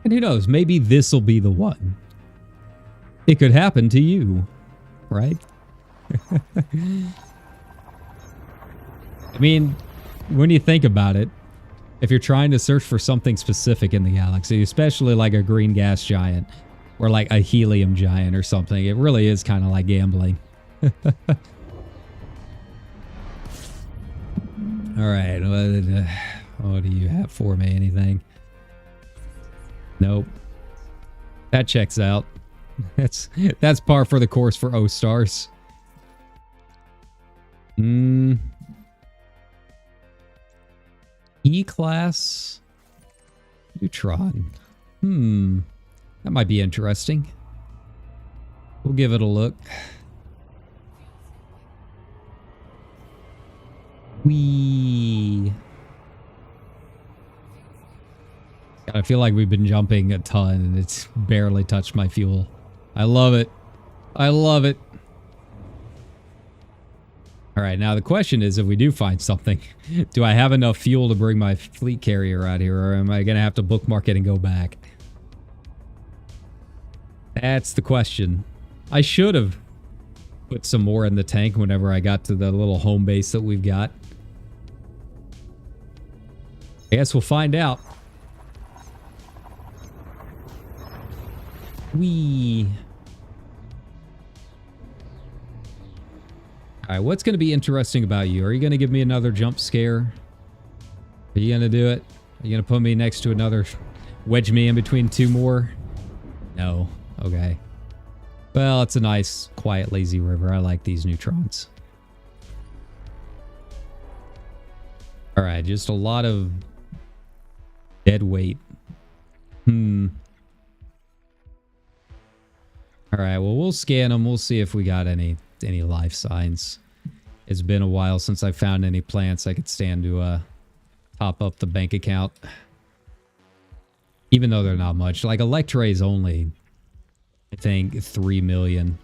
And who knows, maybe this'll be the one. It could happen to you, right? I mean, when you think about it, if you're trying to search for something specific in the galaxy, especially like a green gas giant or like a helium giant or something, it really is kind of like gambling. All right, what do you have for me? Anything? Nope. That checks out. That's par for the course for O stars. E-class neutron. That might be interesting. We'll give it a look. I feel like we've been jumping a ton and it's barely touched my fuel. I love it. I love it. Alright, now the question is, if we do find something, do I have enough fuel to bring my fleet carrier out here, or am I going to have to bookmark it and go back? That's the question. I should have put some more in the tank whenever I got to the little home base that we've got. I guess we'll find out. Alright, what's going to be interesting about you? Are you going to give me another jump scare? Are you going to do it? Are you going to put me next to another... wedge me in between two more? No. Okay. Well, it's a nice, quiet, lazy river. I like these neutrons. Alright, just a lot of dead weight. Alright, well, we'll scan them. We'll see if we got any life signs. It's been a while since I found any plants I could stand to top up the bank account. Even though they're not much. Like, Electra is only, I think, 3 million.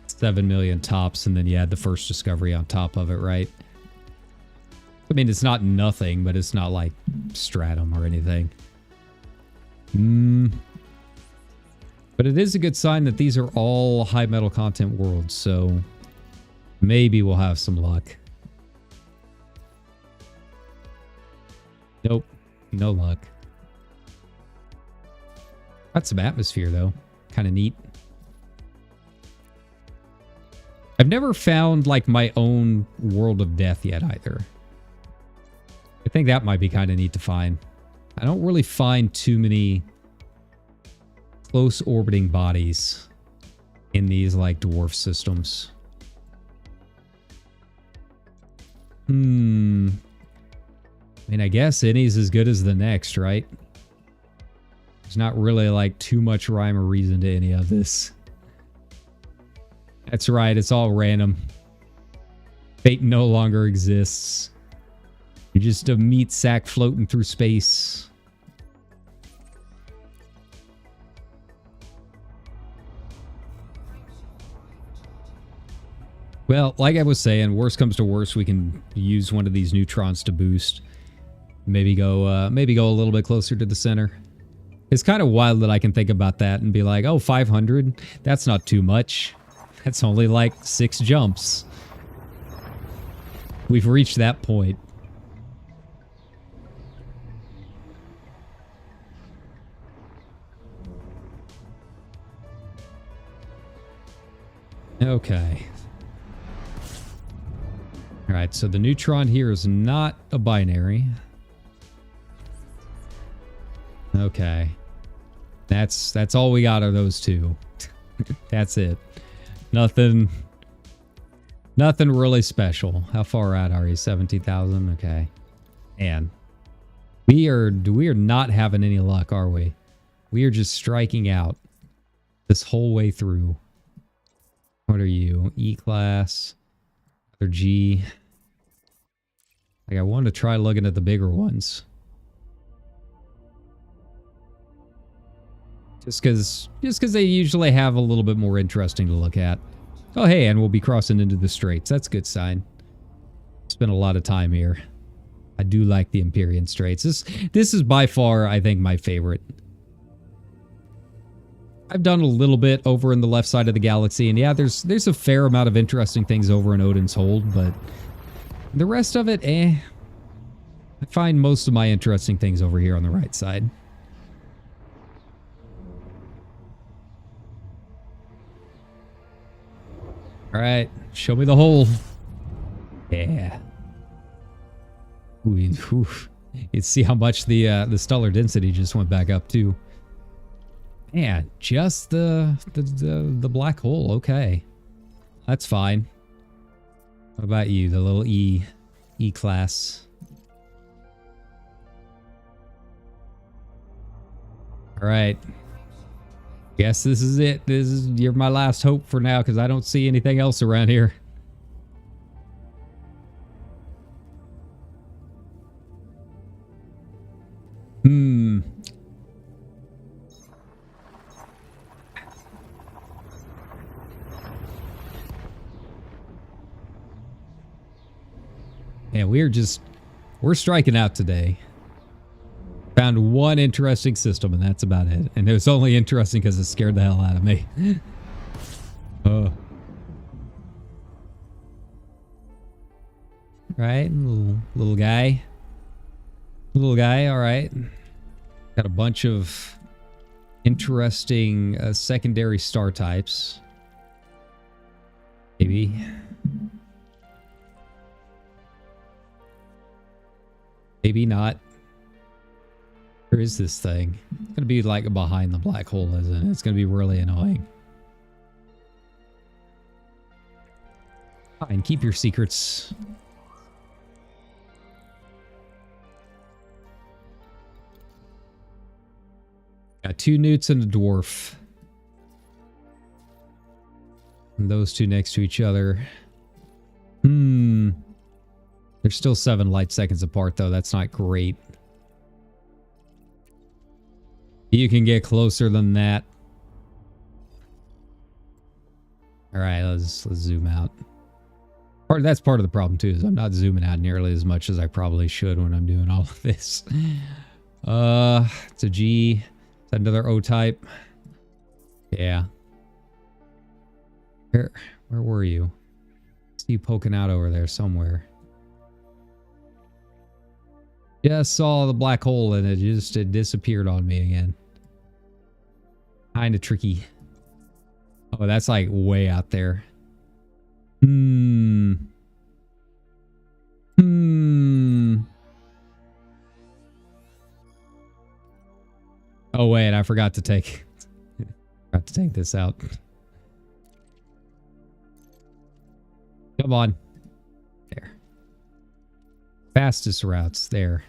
7 million tops, and then you add the first discovery on top of it, right? I mean, it's not nothing, but it's not like Stratum or anything. But it is a good sign that these are all high metal content worlds, so maybe we'll have some luck. Nope. No luck. Got some atmosphere, though. Kind of neat. I've never found, like, my own world of death yet, either. I think that might be kind of neat to find. I don't really find too many close orbiting bodies in these, like, dwarf systems. I mean, I guess any's as good as the next, right? There's not really, like, too much rhyme or reason to any of this. That's right, it's all random. Fate no longer exists. You're just a meat sack floating through space. Well, like I was saying, worst comes to worst, we can use one of these neutrons to boost. Maybe go a little bit closer to the center. It's kind of wild that I can think about that and be like, oh, 500? That's not too much. That's only like 6 jumps. We've reached that point. Okay. Alright, so the neutron here is not a binary. Okay. That's all we got are those two. That's it. Nothing really special. How far out are you? 17,000? Okay. Man. We are not having any luck, are we? We are just striking out this whole way through. What are you? E-class. Or G. Like, I want to try looking at the bigger ones. Just because they usually have a little bit more interesting to look at. Oh, hey, and we'll be crossing into the Straits. That's a good sign. Spent a lot of time here. I do like the Empyrean Straits. This is by far, I think, my favorite. I've done a little bit over in the left side of the galaxy, and yeah, there's a fair amount of interesting things over in Odin's Hold, but the rest of it, I find most of my interesting things over here on the right side. Alright, show me the hole. Yeah. Ooh, you see how much the stellar density just went back up too. Yeah, just the black hole. Okay. That's fine. What about you? The little E class. All right. Guess this is it. You're my last hope for now because I don't see anything else around here. Yeah, we're striking out today. Found one interesting system, and that's about it. And it was only interesting because it scared the hell out of me. Oh. Right, little guy. Little guy, all right. Got a bunch of interesting secondary star types. Maybe. Maybe not. Where is this thing? It's gonna be like behind the black hole, isn't it? It's gonna be really annoying. Fine, keep your secrets. Got 2 newts and a dwarf. And those two next to each other. They're still 7 light seconds apart, though. That's not great. You can get closer than that. All right, let's zoom out. That's part of the problem, too, is I'm not zooming out nearly as much as I probably should when I'm doing all of this. It's a G. It's another O-type. Yeah. Where were you? I see you poking out over there somewhere. Just saw the black hole and it disappeared on me again. Kinda tricky. Oh, that's like way out there. Oh wait, I forgot to take this out. Come on. There. Fastest routes there.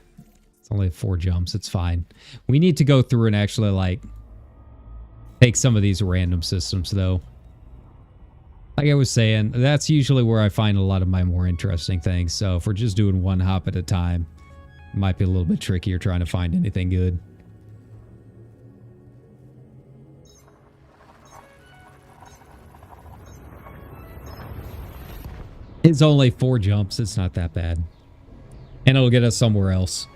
It's only 4 jumps. It's fine. We need to go through and actually like take some of these random systems though. Like I was saying, that's usually where I find a lot of my more interesting things. So if we're just doing one hop at a time, it might be a little bit trickier trying to find anything good. It's only 4 jumps. It's not that bad. And it'll get us somewhere else.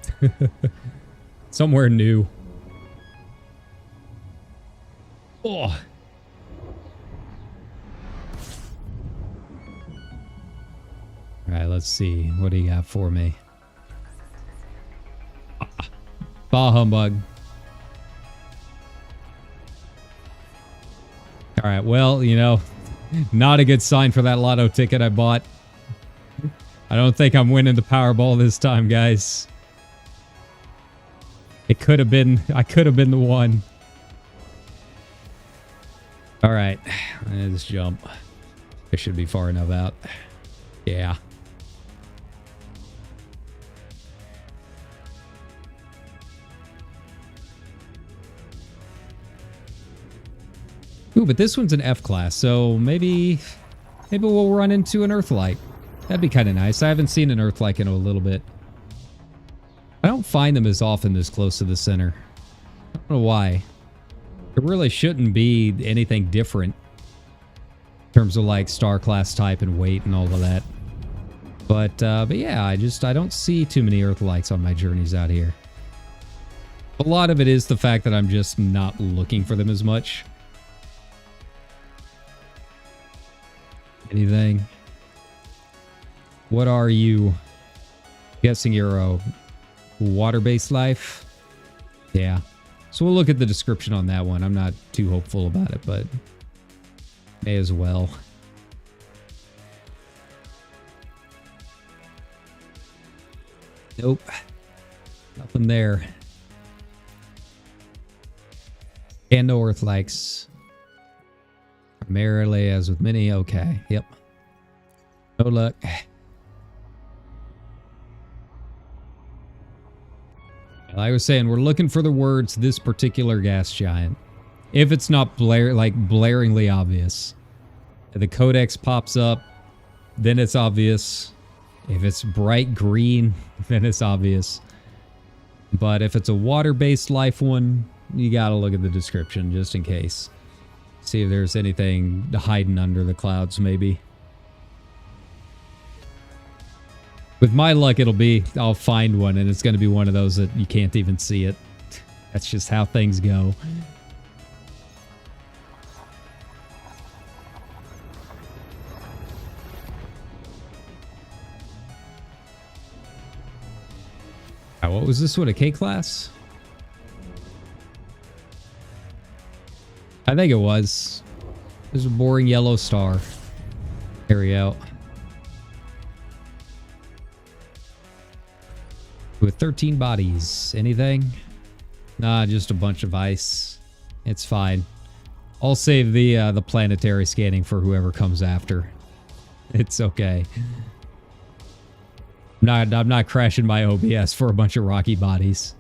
Somewhere new. Oh. Alright, let's see. What do you got for me? Bah humbug. Alright, well, you know, not a good sign for that lotto ticket I bought. I don't think I'm winning the Powerball this time, guys. It could have been, I could have been the one. All right, let's jump. I should be far enough out. Yeah. Ooh, but this one's an F class, so maybe we'll run into an Earthlight. That'd be kind of nice. I haven't seen an Earthlight in a little bit. I don't find them as often this close to the center. I don't know why. There really shouldn't be anything different in terms of like star class type and weight and all of that. But yeah, I don't see too many Earthlights on my journeys out here. A lot of it is the fact that I'm just not looking for them as much. Anything? What are you? Guessing you're a water-based life? Yeah. So we'll look at the description on that one. I'm not too hopeful about it, but may as well. Nope. Nothing there. And no earth likes. Primarily, as with many. Okay. Yep. No luck. Like I was saying, we're looking for the words "this particular gas giant." If it's not blaringly obvious. If the codex pops up, then it's obvious. If it's bright green, then it's obvious. But if it's a water-based life one, you gotta look at the description just in case. See if there's anything hiding under the clouds, maybe. With my luck, I'll find one, and it's gonna be one of those that you can't even see it. That's just how things go. What was this one? A K class? I think it was. There's a boring yellow star. There we go. With 13 bodies. Anything? Nah, just a bunch of ice. It's fine. I'll save the planetary scanning for whoever comes after. It's okay. I'm not crashing my OBS for a bunch of rocky bodies.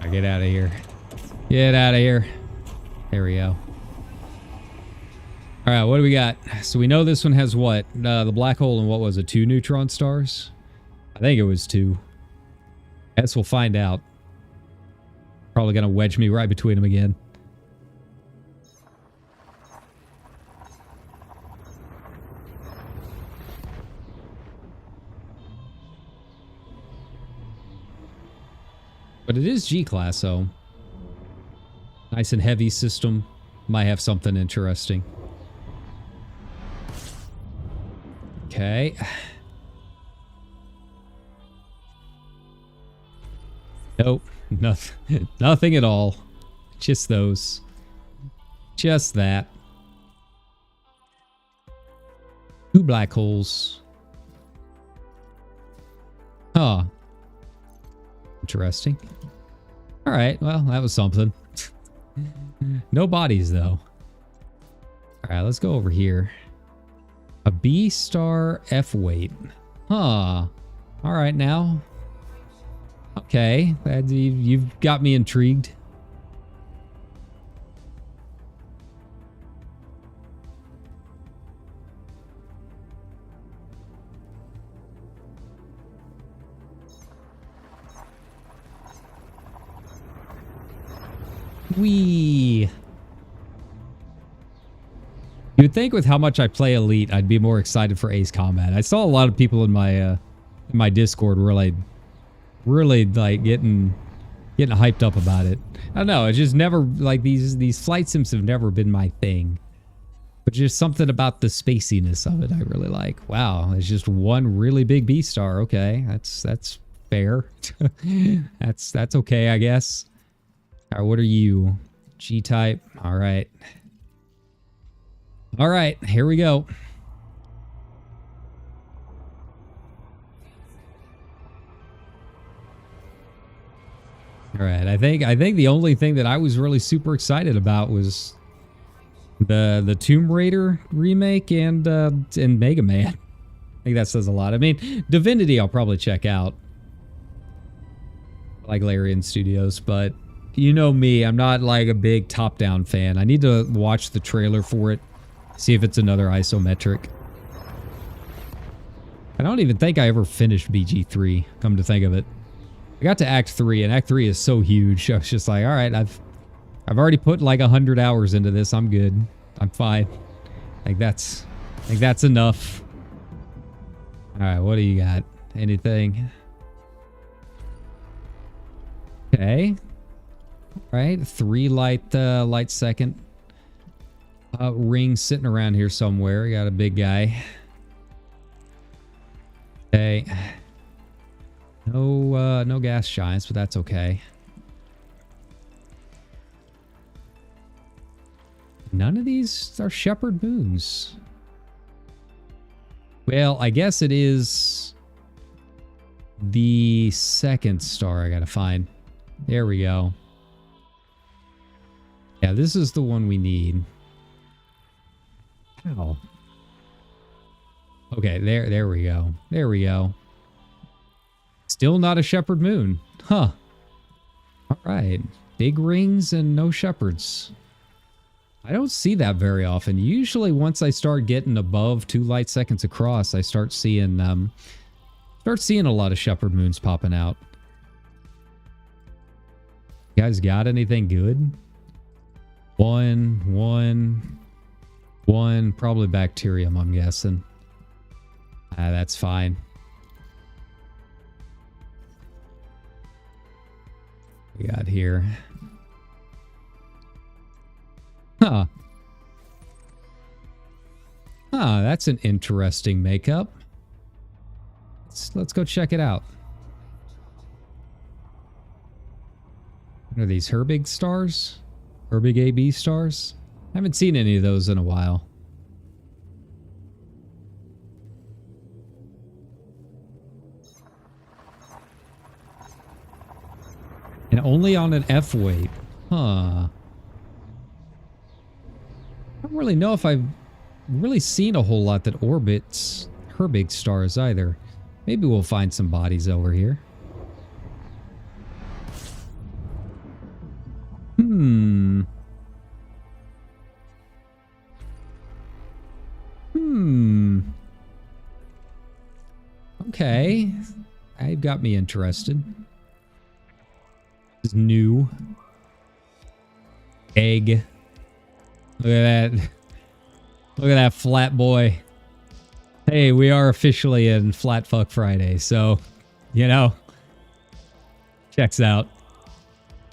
Now get out of here. Get out of here. There we go. Alright, what do we got? So we know this one has what? The black hole and what was it? 2 neutron stars? I think it was 2. Guess we'll find out. Probably gonna wedge me right between them again. But it is G-class, so nice and heavy system. Might have something interesting. Okay. Nope. Nothing. Nothing at all. Just those. Just that. 2 black holes. Huh. Interesting. Alright, well, that was something. No bodies, though. Alright, let's go over here. A B star F weight. Huh. Alright, now. Okay, you've got me intrigued. Wee. You'd think with how much I play Elite, I'd be more excited for Ace Combat. I saw a lot of people in my Discord really like getting hyped up about it. I don't know. It's just never like these flight sims have never been my thing. But just something about the spaciness of it I really like. Wow, it's just one really big B star. Okay, that's fair. that's okay, I guess. All right, what are you? G-type. All right. All right, here we go. All right, I think the only thing that I was really super excited about was the Tomb Raider remake and Mega Man. I think that says a lot. I mean, Divinity I'll probably check out. Like Larian Studios, but you know me, I'm not like a big top-down fan. I need to watch the trailer for it, see if it's another isometric. I don't even think I ever finished BG3, come to think of it. I got to Act 3, and Act 3 is so huge. I was just like, all right, I've already put like 100 hours into this. I'm good. I'm fine. I think that's enough. All right, what do you got? Anything? Okay. All right, 3 light second. Ring sitting around here somewhere. Got a big guy. Okay. No gas giants, but that's okay. None of these are shepherd moons. Well, I guess it is the second star I gotta find. There we go. Yeah, this is the one we need. Ow. Okay, there we go. There we go. Still not a shepherd moon. Huh. Alright. Big rings and no shepherds. I don't see that very often. Usually once I start getting above 2 light seconds across, I start seeing a lot of shepherd moons popping out. You guys got anything good? One. Probably bacterium, I'm guessing. That's fine. We got here. Huh. That's an interesting makeup. Let's go check it out. What are these, Herbig stars? Herbig AB stars? I haven't seen any of those in a while. And only on an F weight. Huh. I don't really know if I've really seen a whole lot that orbits Herbig stars either. Maybe we'll find some bodies over here. Okay. I've got me interested. This is new. Egg. Look at that. Look at that flat boy. Hey, we are officially in Flat Fuck Friday, so, you know, checks out.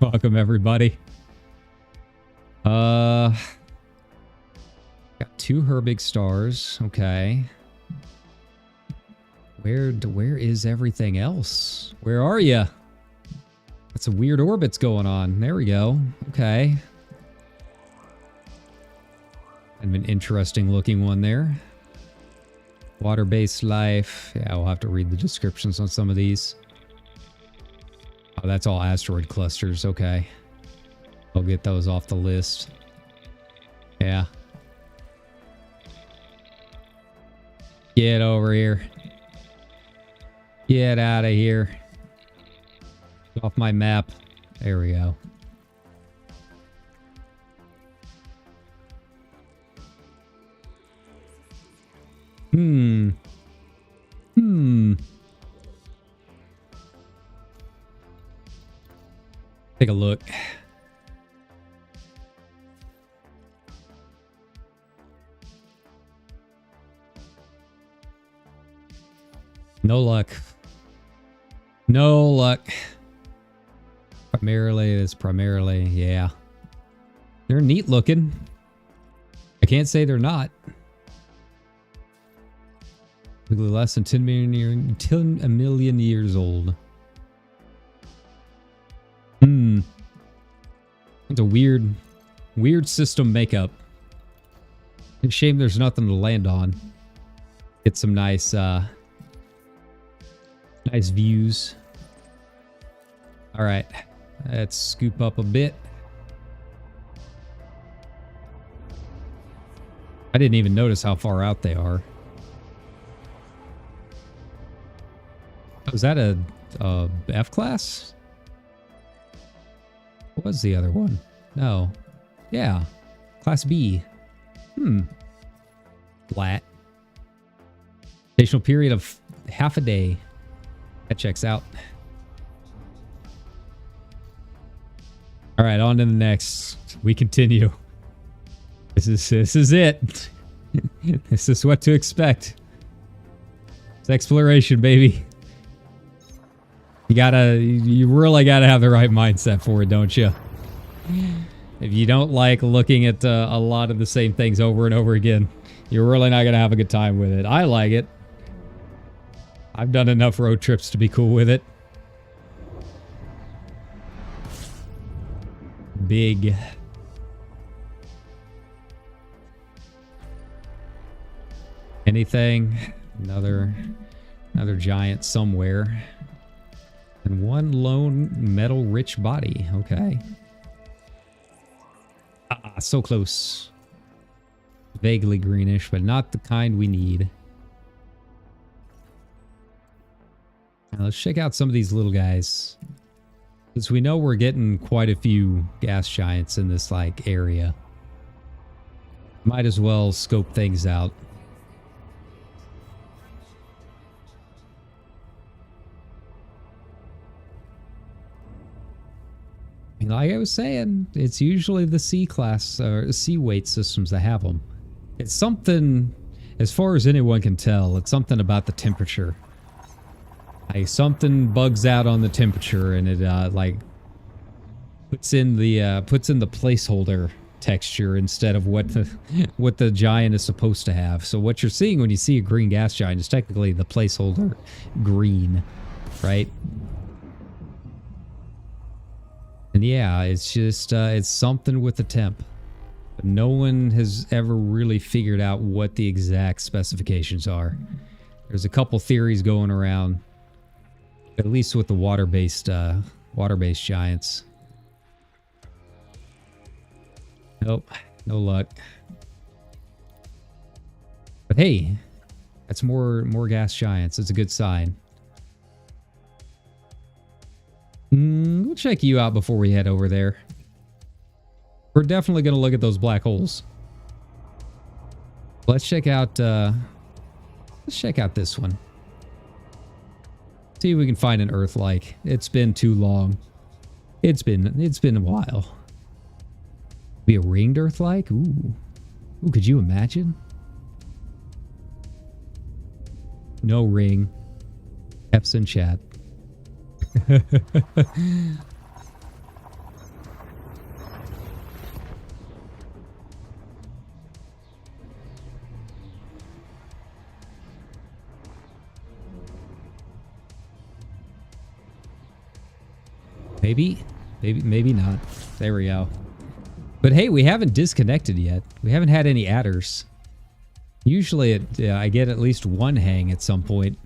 Welcome, everybody. Got 2 Herbig stars. Okay. Where is everything else? Where are you? Got some weird orbits going on. There we go. Okay. Kind of an interesting looking one there. Water-based life. Yeah, we'll have to read the descriptions on some of these. Oh, that's all asteroid clusters. Okay. I'll get those off the list. Yeah. Get over here. Get out of here. Off my map. There we go. Take a look. No luck. No luck. Primarily, yeah. They're neat looking. I can't say they're not. Less than 10 million years old. It's a weird system makeup. It's a shame there's nothing to land on. Get some nice views. All right, let's scoop up a bit. I didn't even notice how far out they are. Was that a F class? What was the other one? No. Yeah. Class B. Flat. Stational period of half a day. That checks out. All right, on to the next. We continue. This is it. This is what to expect. It's exploration, baby. You really gotta have the right mindset for it, don't you? If you don't like looking at a lot of the same things over and over again, you're really not gonna have a good time with it. I like it. I've done enough road trips to be cool with it. Big. Anything? Another giant somewhere. And one lone metal-rich body. Okay. Ah, so close. Vaguely greenish, but not the kind we need. Now let's check out some of these little guys. Since we know we're getting quite a few gas giants in this, like, area. Might as well scope things out. Like I was saying, it's usually the C-class or C-weight systems that have them. It's something, as far as anyone can tell, it's something about the temperature. Like something bugs out on the temperature, and it like puts in the placeholder texture instead of what the giant is supposed to have. So what you're seeing when you see a green gas giant is technically the placeholder green, right? And yeah, it's just, it's something with the temp. But no one has ever really figured out what the exact specifications are. There's a couple theories going around, at least with the water-based giants. Nope, no luck. But hey, that's more gas giants. It's a good sign. We'll check you out before we head over there. We're definitely going to look at those black holes. Let's check out this one. See if we can find an Earth-like. It's been too long. It's been a while. Be a ringed Earth-like? Ooh, could you imagine? No ring. F's in chat. Maybe not. There we go. But hey, we haven't disconnected yet. We haven't had any adders. Usually I get at least one hang at some point.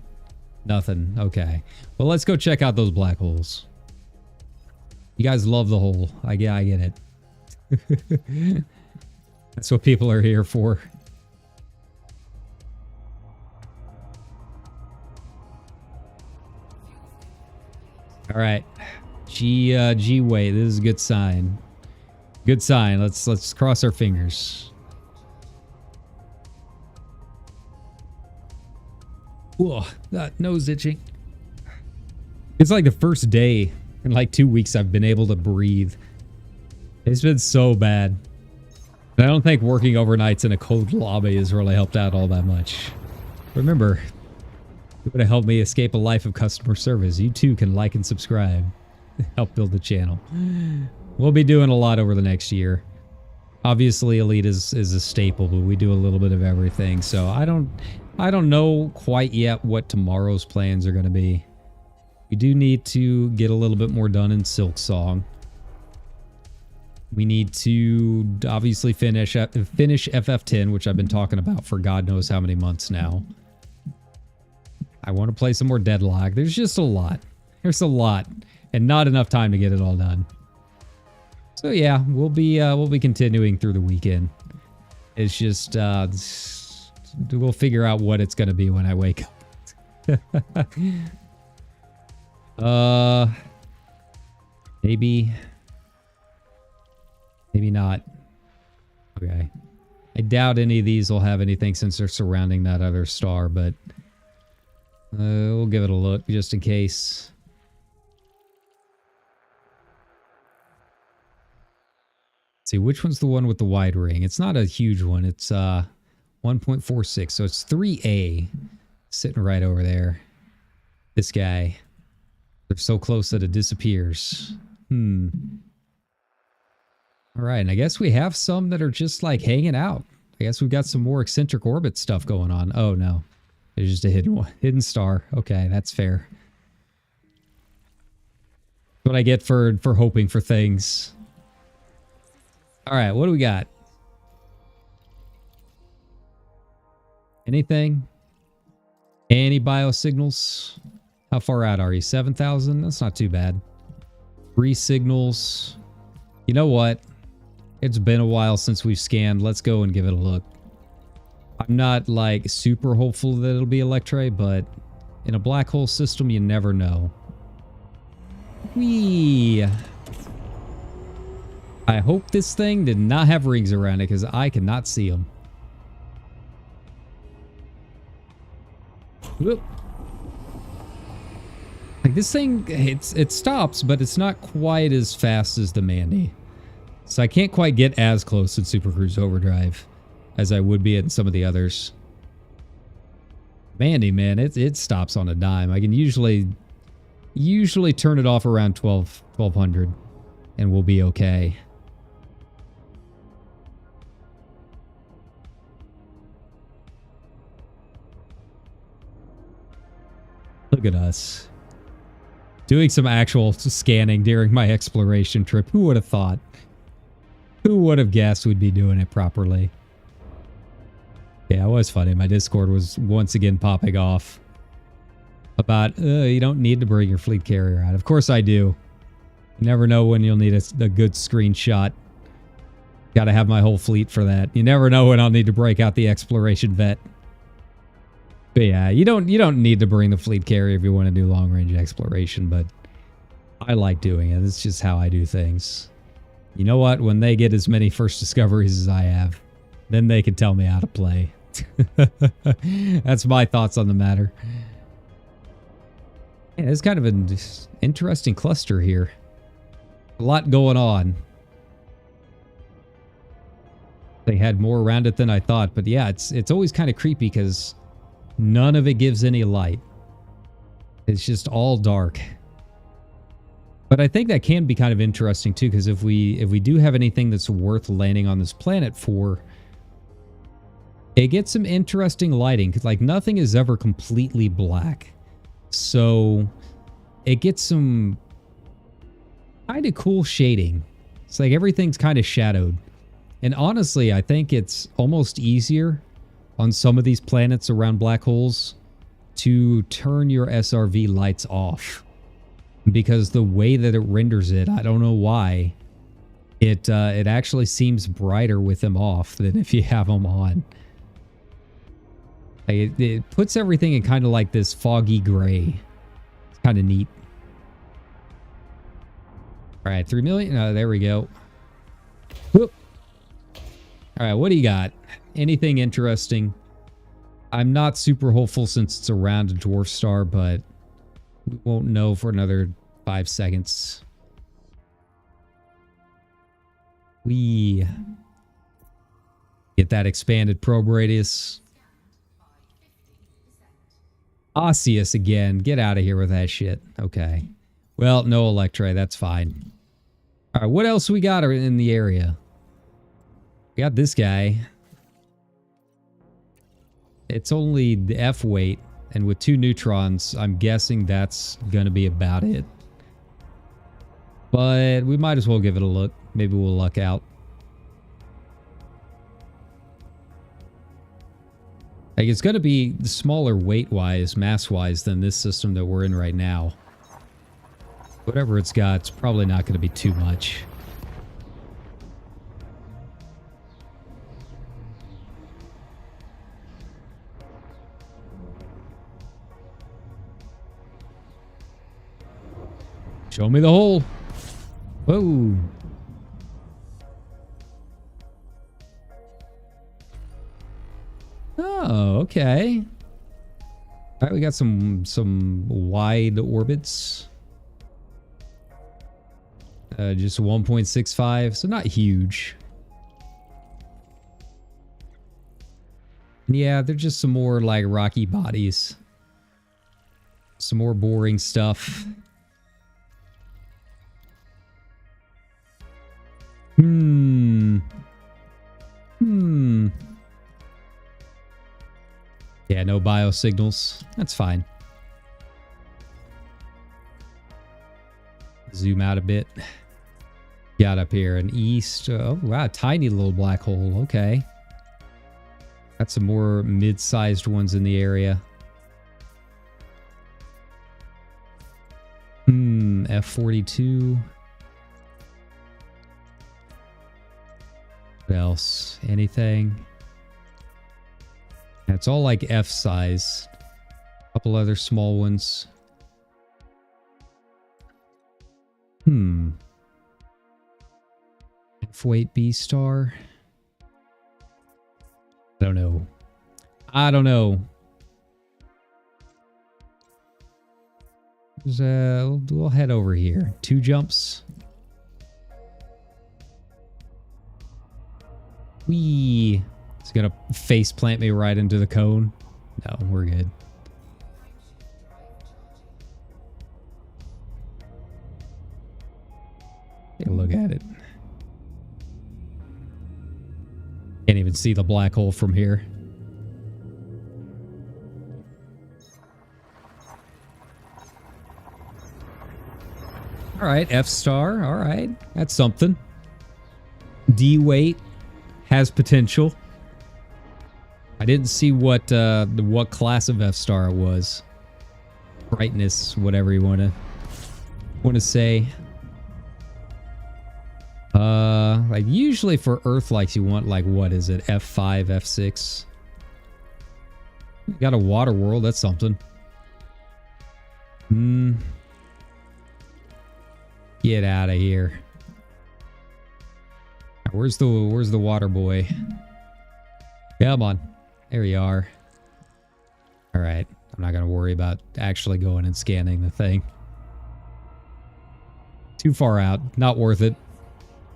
Nothing. Okay. Well, let's go check out those black holes. You guys love the hole. I get it. That's what people are here for. All right. G way. This is a good sign. Good sign. Let's cross our fingers. Whoa, that nose itching. It's like the first day in like 2 weeks I've been able to breathe. It's been so bad. And I don't think working overnights in a cold lobby has really helped out all that much. Remember, if you want to help me escape a life of customer service, you too can like and subscribe. Help build the channel. We'll be doing a lot over the next year. Obviously, Elite is a staple, but we do a little bit of everything. So I don't know quite yet what tomorrow's plans are going to be. We do need to get a little bit more done in Silk Song. We need to obviously finish FF10, which I've been talking about for God knows how many months now. I want to play some more Deadlock. There's just a lot. There's a lot, and not enough time to get it all done. So yeah, we'll be continuing through the weekend. It's just we'll figure out what it's gonna be when I wake up. Maybe not. Okay. I doubt any of these will have anything since they're surrounding that other star, but we'll give it a look just in case. Let's see, which one's the one with the wide ring? It's not a huge one. It's 1.46, so it's 3A sitting right over there. This guy. They're so close that it disappears. Alright, and I guess we have some that are just like hanging out. I guess we've got some more eccentric orbit stuff going on. Oh no. There's just a hidden star. Okay, that's fair. What I get for hoping for things. Alright, what do we got? Anything? Any biosignals? How far out are you? 7,000? That's not too bad. 3 signals. You know what? It's been a while since we've scanned. Let's go and give it a look. I'm not like super hopeful that it'll be Electre, but in a black hole system, you never know. Whee! I hope this thing did not have rings around it because I cannot see them. Whoop. Like this thing, it stops, but it's not quite as fast as the Mandy. So I can't quite get as close in Super Cruise Overdrive as I would be in some of the others. Mandy, man, it stops on a dime. I can usually turn it off around 1200 and we'll be okay. Look at us. Doing some actual scanning during my exploration trip. Who would have thought? Who would have guessed we'd be doing it properly? Yeah, it was funny. My Discord was once again popping off about, you don't need to bring your fleet carrier out. Of course I do. You never know when you'll need a good screenshot. Gotta have my whole fleet for that. You never know when I'll need to break out the exploration vet. But yeah, you don't need to bring the fleet carrier if you want to do long range exploration, but I like doing it. It's just how I do things. You know what? When they get as many first discoveries as I have, then they can tell me how to play. That's my thoughts on the matter. Yeah, it's kind of an interesting cluster here. A lot going on. They had more around it than I thought, but yeah, it's always kind of creepy because none of it gives any light. It's just all dark. But I think that can be kind of interesting too, because if we do have anything that's worth landing on this planet for, it gets some interesting lighting, because like nothing is ever completely black. So it gets some kind of cool shading. It's like everything's kind of shadowed. And honestly, I think it's almost easier on some of these planets around black holes to turn your SRV lights off. Because the way that it renders it, I don't know why, it actually seems brighter with them off than if you have them on. Like it puts everything in kind of like this foggy gray. It's kind of neat. All right, 3 million. Oh, there we go. Whoop. All right, what do you got? Anything interesting? I'm not super hopeful since it's around a dwarf star, but we won't know for another 5 seconds. We get that expanded probe radius. Osseous again. Get out of here with that shit. Okay. Well, no Electre. That's fine. All right, what else we got in the area? We got this guy. It's only the F weight, and with 2 neutrons, I'm guessing that's going to be about it. But we might as well give it a look. Maybe we'll luck out. Like, it's going to be smaller weight-wise, mass-wise, than this system that we're in right now. Whatever it's got, it's probably not going to be too much. Show me the hole. Whoa. Oh, okay. All right, we got some wide orbits. Just 1.65, so not huge. Yeah, they're just some more like rocky bodies. Some more boring stuff. Yeah, no biosignals. That's fine. Zoom out a bit. Got up here an east. Oh, wow, tiny little black hole. Okay. Got some more mid-sized ones in the area. F42. What else? Anything? It's all like F size. A couple other small ones. F-weight B star. I don't know. I don't know. We'll head over here. 2 jumps. Whee! It's gonna face plant me right into the cone. No, we're good. Take a look at it. Can't even see the black hole from here. All right, F star. All right, that's something. D weight has potential. I didn't see what class of F star it was. Brightness, whatever you want to say. Like usually for Earth likes you want like what is it? F5, F6. Got a water world. That's something. Get out of here. Where's the water boy? Come on. There you are. All right. I'm not going to worry about actually going and scanning the thing. Too far out. Not worth it.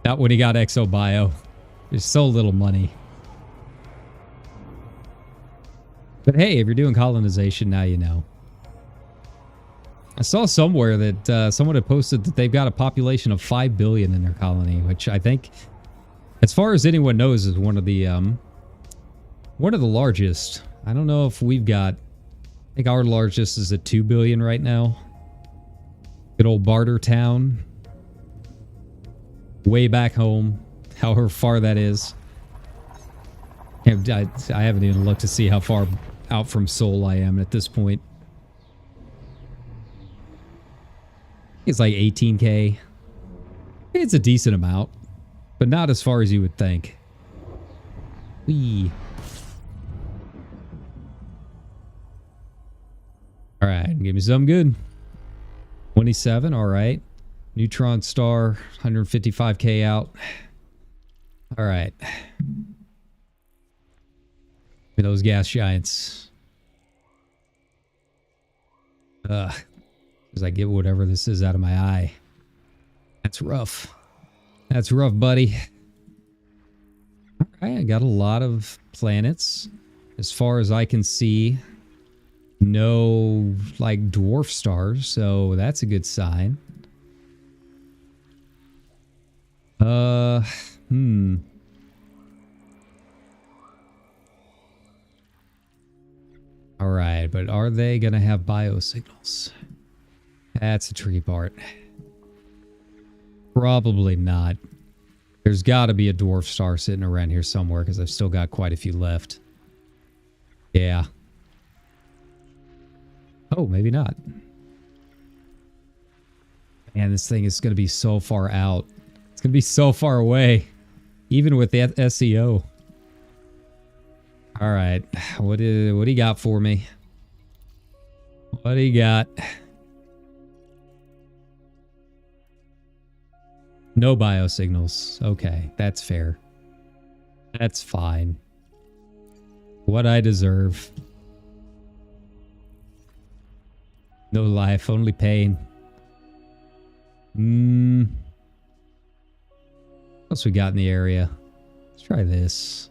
Not when he got ExoBio. There's so little money. But hey, if you're doing colonization, now you know. I saw somewhere that someone had posted that they've got a population of 5 billion in their colony, which I think, as far as anyone knows, is one of the largest. I don't know if we've got. I think our largest is at 2 billion right now. Good old Barter Town. Way back home, however far that is. I haven't even looked to see how far out from Seoul I am at this point. It's like 18K. It's a decent amount, but not as far as you would think. Whee. All right, give me something good. 27, all right. Neutron star, 155K out. All right. Give me those gas giants. As I get whatever this is out of my eye. That's rough. That's rough, buddy. All right, I got a lot of planets. As far as I can see, no, like, dwarf stars, so that's a good sign. All right, but are they gonna have biosignals? That's a tricky part. Probably not. There's got to be a dwarf star sitting around here somewhere because I've still got quite a few left. Yeah. Oh, maybe not. Man, this thing is going to be so far out. It's going to be so far away. Even with the SEO. All right. What do you got for me? What do you got? No biosignals. Okay, that's fair. That's fine. What I deserve. No life, only pain. What else we got in the area? Let's try this.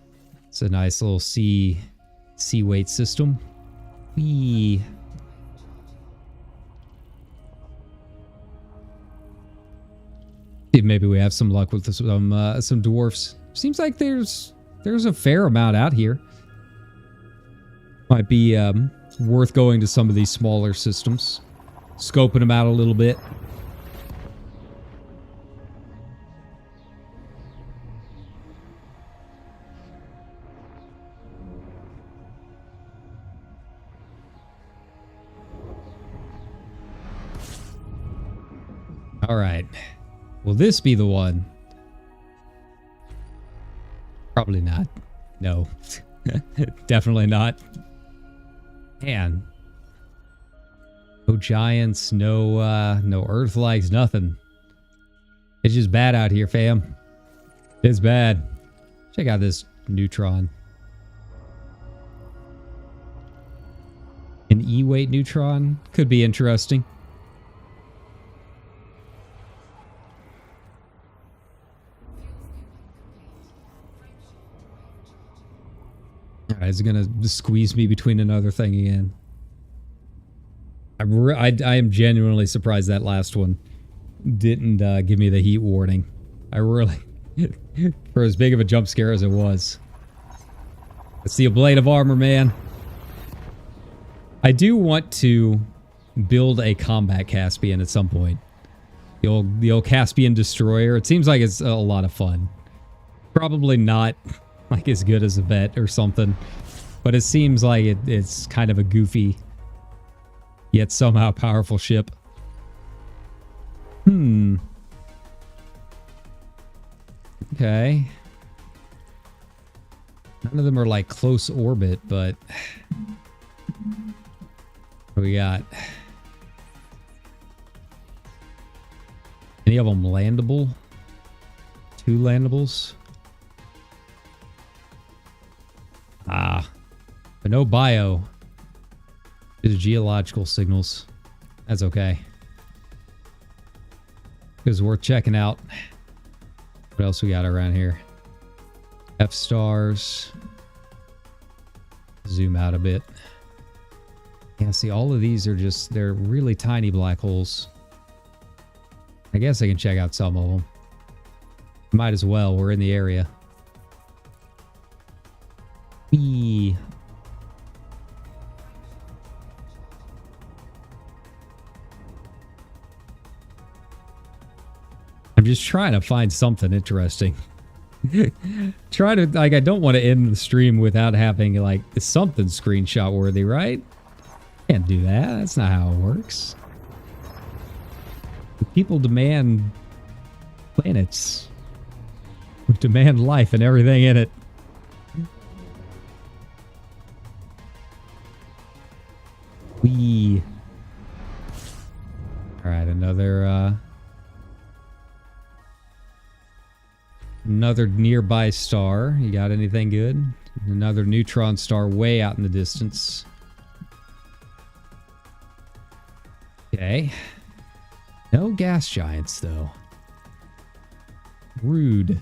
It's a nice little sea weight system. Whee. See if maybe we have some luck with some dwarfs. Seems like there's a fair amount out here. Might be worth going to some of these smaller systems, scoping them out a little bit. All right. Will this be the one? Probably not. No. Definitely not. Man. No giants, no earthlights, nothing. It's just bad out here, fam. It's bad. Check out this neutron. An E-weight neutron could be interesting. Alright, is it gonna squeeze me between another thing again? I am genuinely surprised that last one didn't give me the heat warning. I really... for as big of a jump scare as it was. Let's see a blade of armor, man. I do want to build a combat Caspian at some point. The old Caspian destroyer. It seems like it's a lot of fun. Probably not like as good as a vet or something, but it seems like it's kind of a goofy yet somehow powerful ship. Okay. None of them are like close orbit, but what do we got? Any of them landable? 2 landables? Ah. But no bio. Just geological signals. That's okay. It's worth checking out. What else we got around here? F-stars. Zoom out a bit. Yeah, see, all of these are just, they're really tiny black holes. I guess I can check out some of them. Might as well, we're in the area. Whee. I'm just trying to find something interesting. Try to, like, I don't want to end the stream without having, like, something screenshot worthy, right? Can't do that. That's not how it works. People demand planets. We demand life and everything in it. Whee. Alright, another nearby star. You got anything good? Another neutron star way out in the distance. Okay. No gas giants, though. Rude.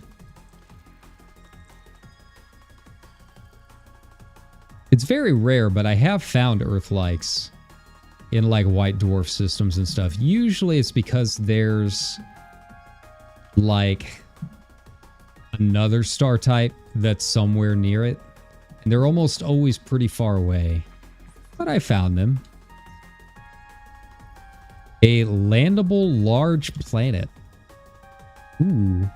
It's very rare, but I have found Earth-likes in, like, white dwarf systems and stuff. Usually it's because there's, like, another star type that's somewhere near it. And they're almost always pretty far away. But I found them. A landable large planet. Ooh.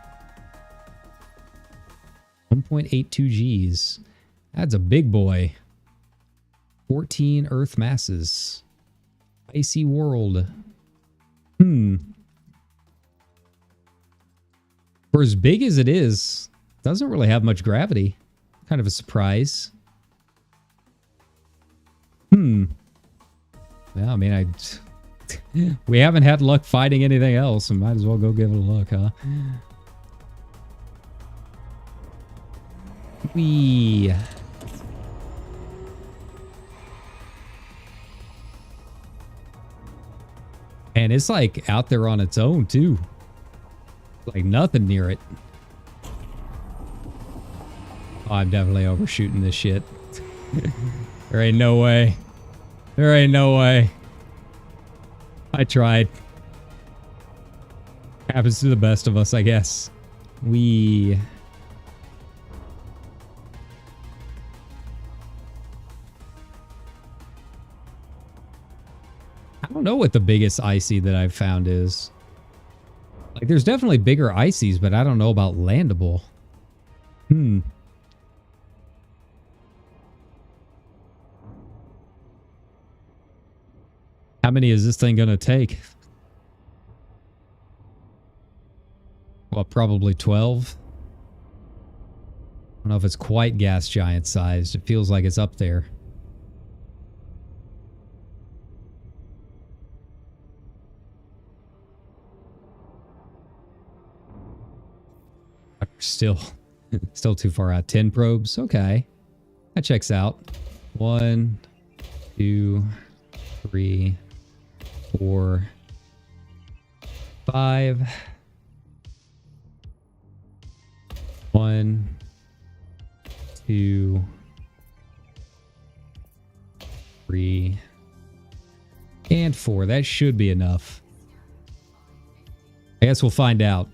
1.82 Gs. That's a big boy. 14 Earth masses. Icy world. For as big as it is, doesn't really have much gravity. Kind of a surprise. Well, I mean, we haven't had luck fighting anything else, and might as well go give it a look, huh? Whee. And it's like out there on its own too. Like nothing near it. Oh, I'm definitely overshooting this shit. There ain't no way. There ain't no way. I tried. Happens to the best of us, I guess. I don't know what the biggest icy that I've found is. Like, there's definitely bigger ices, but I don't know about landable. How many is this thing gonna take? Well, probably 12. I don't know if it's quite gas giant sized. It feels like it's up there. Still too far out. 10 probes. Okay. That checks out. 1, 2, 3, 4, 5. 1, 2, 3, and 4. That should be enough. I guess we'll find out.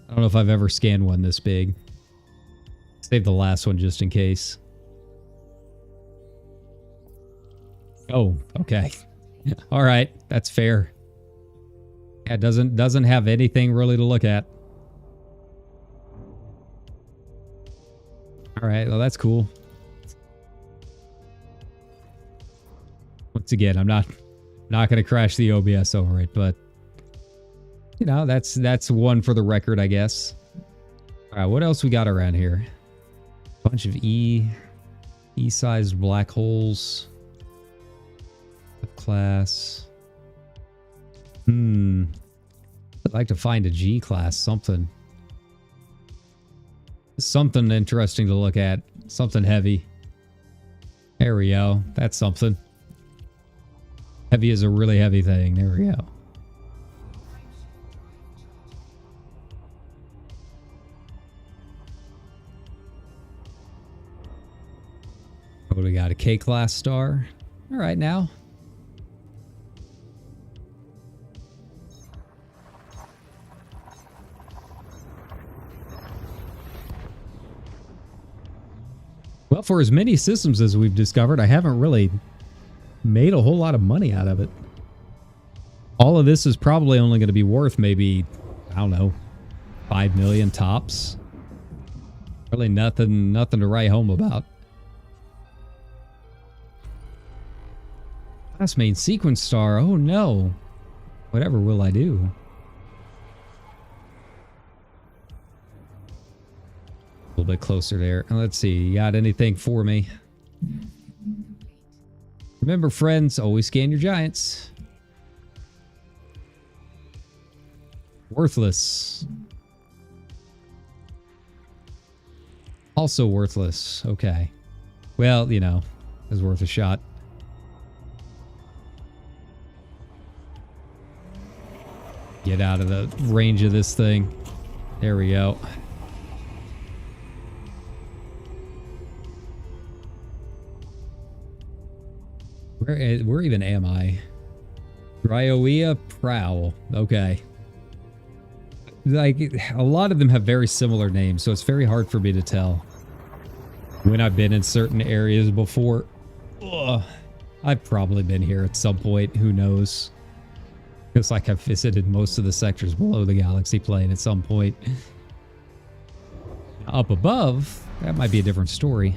I don't know if I've ever scanned one this big. Save the last one just in case. Oh, okay. All right, that's fair. Yeah, it doesn't have anything really to look at. All right, well that's cool. Once again, I'm not going to crash the OBS over it, but you know, that's one for the record, I guess. All right, what else we got around here? Bunch of E-sized black holes. Class. I'd like to find a G class, something interesting to look at, something heavy. There we go. That's something. Heavy is a really heavy thing. There we go. What do we got? A K-class star. All right, now. Well, for as many systems as we've discovered, I haven't really made a whole lot of money out of it. All of this is probably only going to be worth maybe, I don't know, 5 million tops. Really nothing to write home about. Class main sequence star. Oh no. Whatever will I do? A little bit closer there. Let's see. You got anything for me? Remember, friends, always scan your giants. Worthless. Also worthless. Okay. Well, you know, it was worth a shot. Get out of the range of this thing. There we go. Where even am I? Dryoia Prowl. Okay. Like, a lot of them have very similar names, so it's very hard for me to tell when I've been in certain areas before. Ugh. I've probably been here at some point. Who knows? Feels like I've visited most of the sectors below the galaxy plane at some point. Up above, that might be a different story.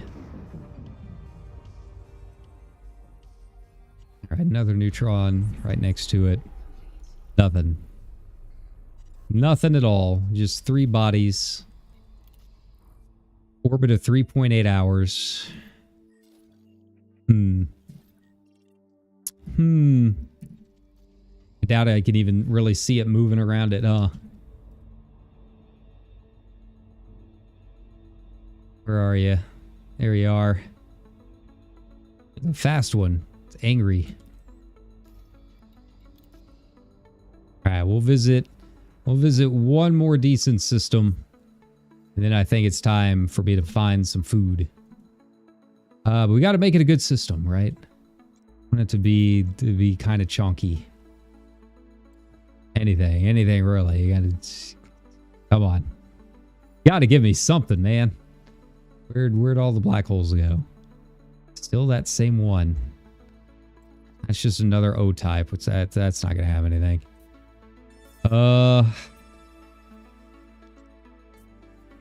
All right, another neutron right next to it. Nothing. Nothing at all. Just 3 bodies. Orbit of 3.8 hours. I doubt I can even really see it moving around it, huh? Where are you? There you are. The fast one. It's angry. Alright, we'll visit one more decent system. And then I think it's time for me to find some food. But we gotta make it a good system, right? I want it to be kind of chunky. Anything really. You gotta, come on. You gotta give me something, man. Where'd all the black holes go? Still that same one. That's just another O-type. What's that? That's not gonna have anything.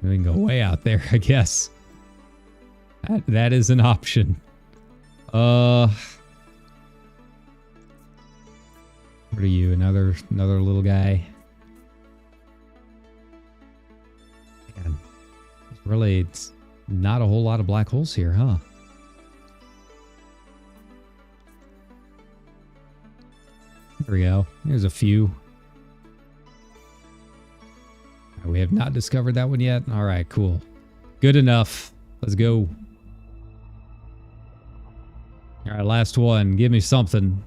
We can go way out there, I guess. That is an option. What are you? Another little guy? Really, it's not a whole lot of black holes here, huh? There we go. There's a few. We have not discovered that one yet. All right, cool. Good enough. Let's go. All right, last one. Give me something.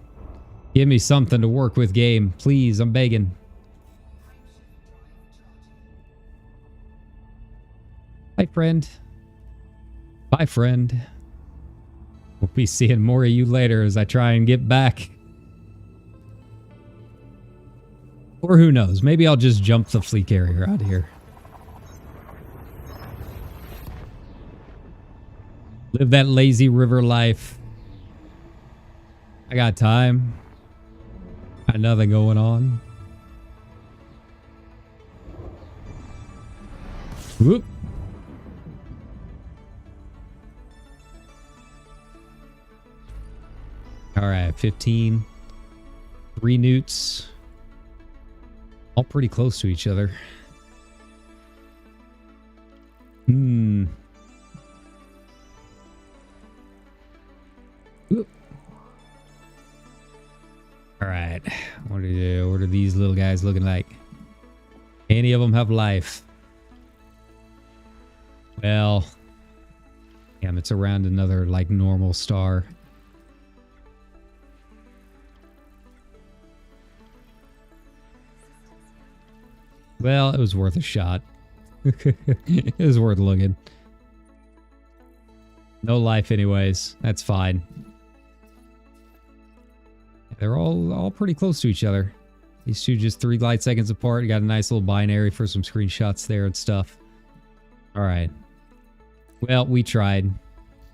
Give me something to work with, game. Please, I'm begging. Hi, friend. Bye, friend. We'll be seeing more of you later as I try and get back. Or who knows? Maybe I'll just jump the fleet carrier out of here. Live that lazy river life. I got time. Got nothing going on. Whoop. All right, 15. 3 newts. All pretty close to each other. Hmm. Oop. All right. What are these little guys looking like? Any of them have life? Well, damn, it's around another like normal star. Well, it was worth a shot. It was worth looking. No life anyways. That's fine. They're all pretty close to each other. These two just 3 light seconds apart. You got a nice little binary for some screenshots there and stuff. All right. Well, we tried.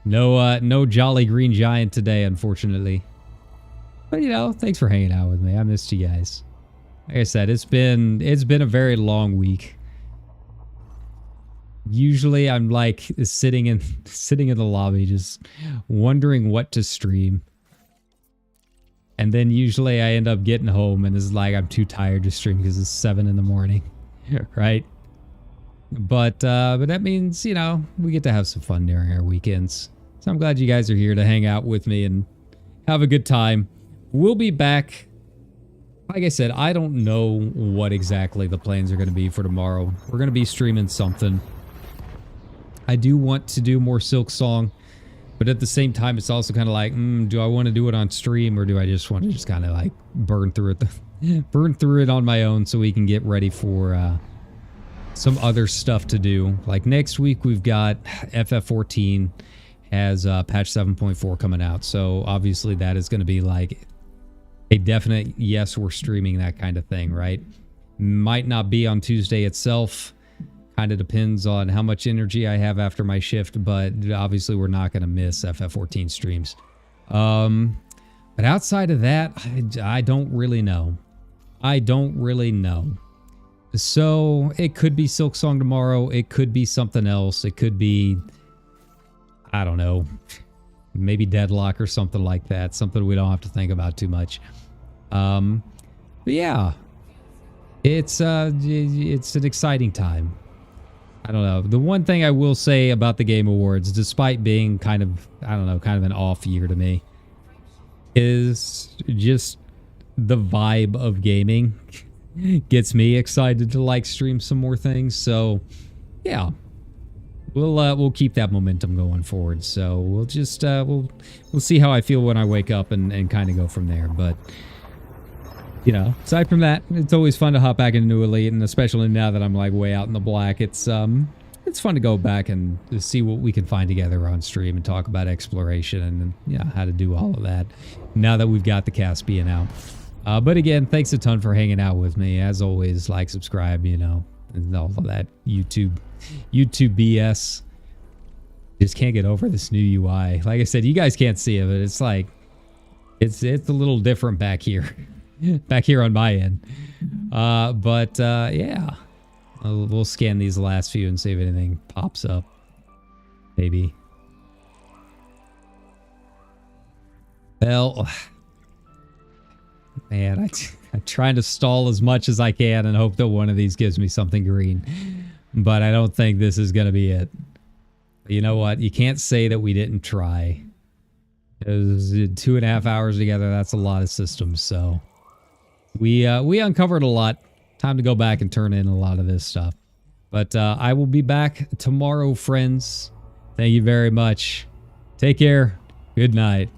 No jolly green giant today, unfortunately. But you know, thanks for hanging out with me. I missed you guys. Like I said, it's been a very long week. Usually I'm like sitting in the lobby just wondering what to stream. And then usually I end up getting home and it's like I'm too tired to stream because it's 7 in the morning. Right? But that means, you know, we get to have some fun during our weekends. So I'm glad you guys are here to hang out with me and have a good time. We'll be back. Like I said, I don't know what exactly the plans are going to be for tomorrow. We're going to be streaming something. I do want to do more Silk Song, but at the same time, it's also kind of like, do I want to do it on stream or do I just want to just kind of like burn through it on my own so we can get ready for some other stuff to do. Like next week, we've got FF14 has patch 7.4 coming out. So obviously that is going to be like a definite yes, we're streaming that kind of thing, right? Might not be on Tuesday itself. Kind of depends on how much energy I have after my shift, but obviously we're not going to miss FF14 streams. But outside of that, I don't really know. I don't really know. So it could be Silk Song tomorrow. It could be something else. It could be, I don't know, maybe Deadlock or something like that. Something we don't have to think about too much. But yeah, it's an exciting time. I don't know. The one thing I will say about the Game Awards, despite being kind of, I don't know, kind of an off year to me, is just the vibe of gaming gets me excited to like stream some more things. So yeah, we'll keep that momentum going forward. So we'll just we'll see how I feel when I wake up and kind of go from there. But you know, aside from that, it's always fun to hop back into Elite, and especially now that I'm like way out in the black, it's fun to go back and see what we can find together on stream and talk about exploration and yeah, how to do all of that now that we've got the Caspian out. But again, thanks a ton for hanging out with me. As always, like, subscribe, you know, and all of that YouTube BS. Just can't get over this new UI. Like I said, you guys can't see it, but it's like it's a little different back here. Back here on my end. Yeah. We'll scan these last few and see if anything pops up. Maybe. Well, man, I'm trying to stall as much as I can and hope that one of these gives me something green. but I don't think this is going to be it. You know what? You can't say that we didn't try. It was 2.5 hours together. That's a lot of systems. So we uncovered a lot. Time to go back and turn in a lot of this stuff. But I will be back tomorrow, friends. Thank you very much. Take care. Good night.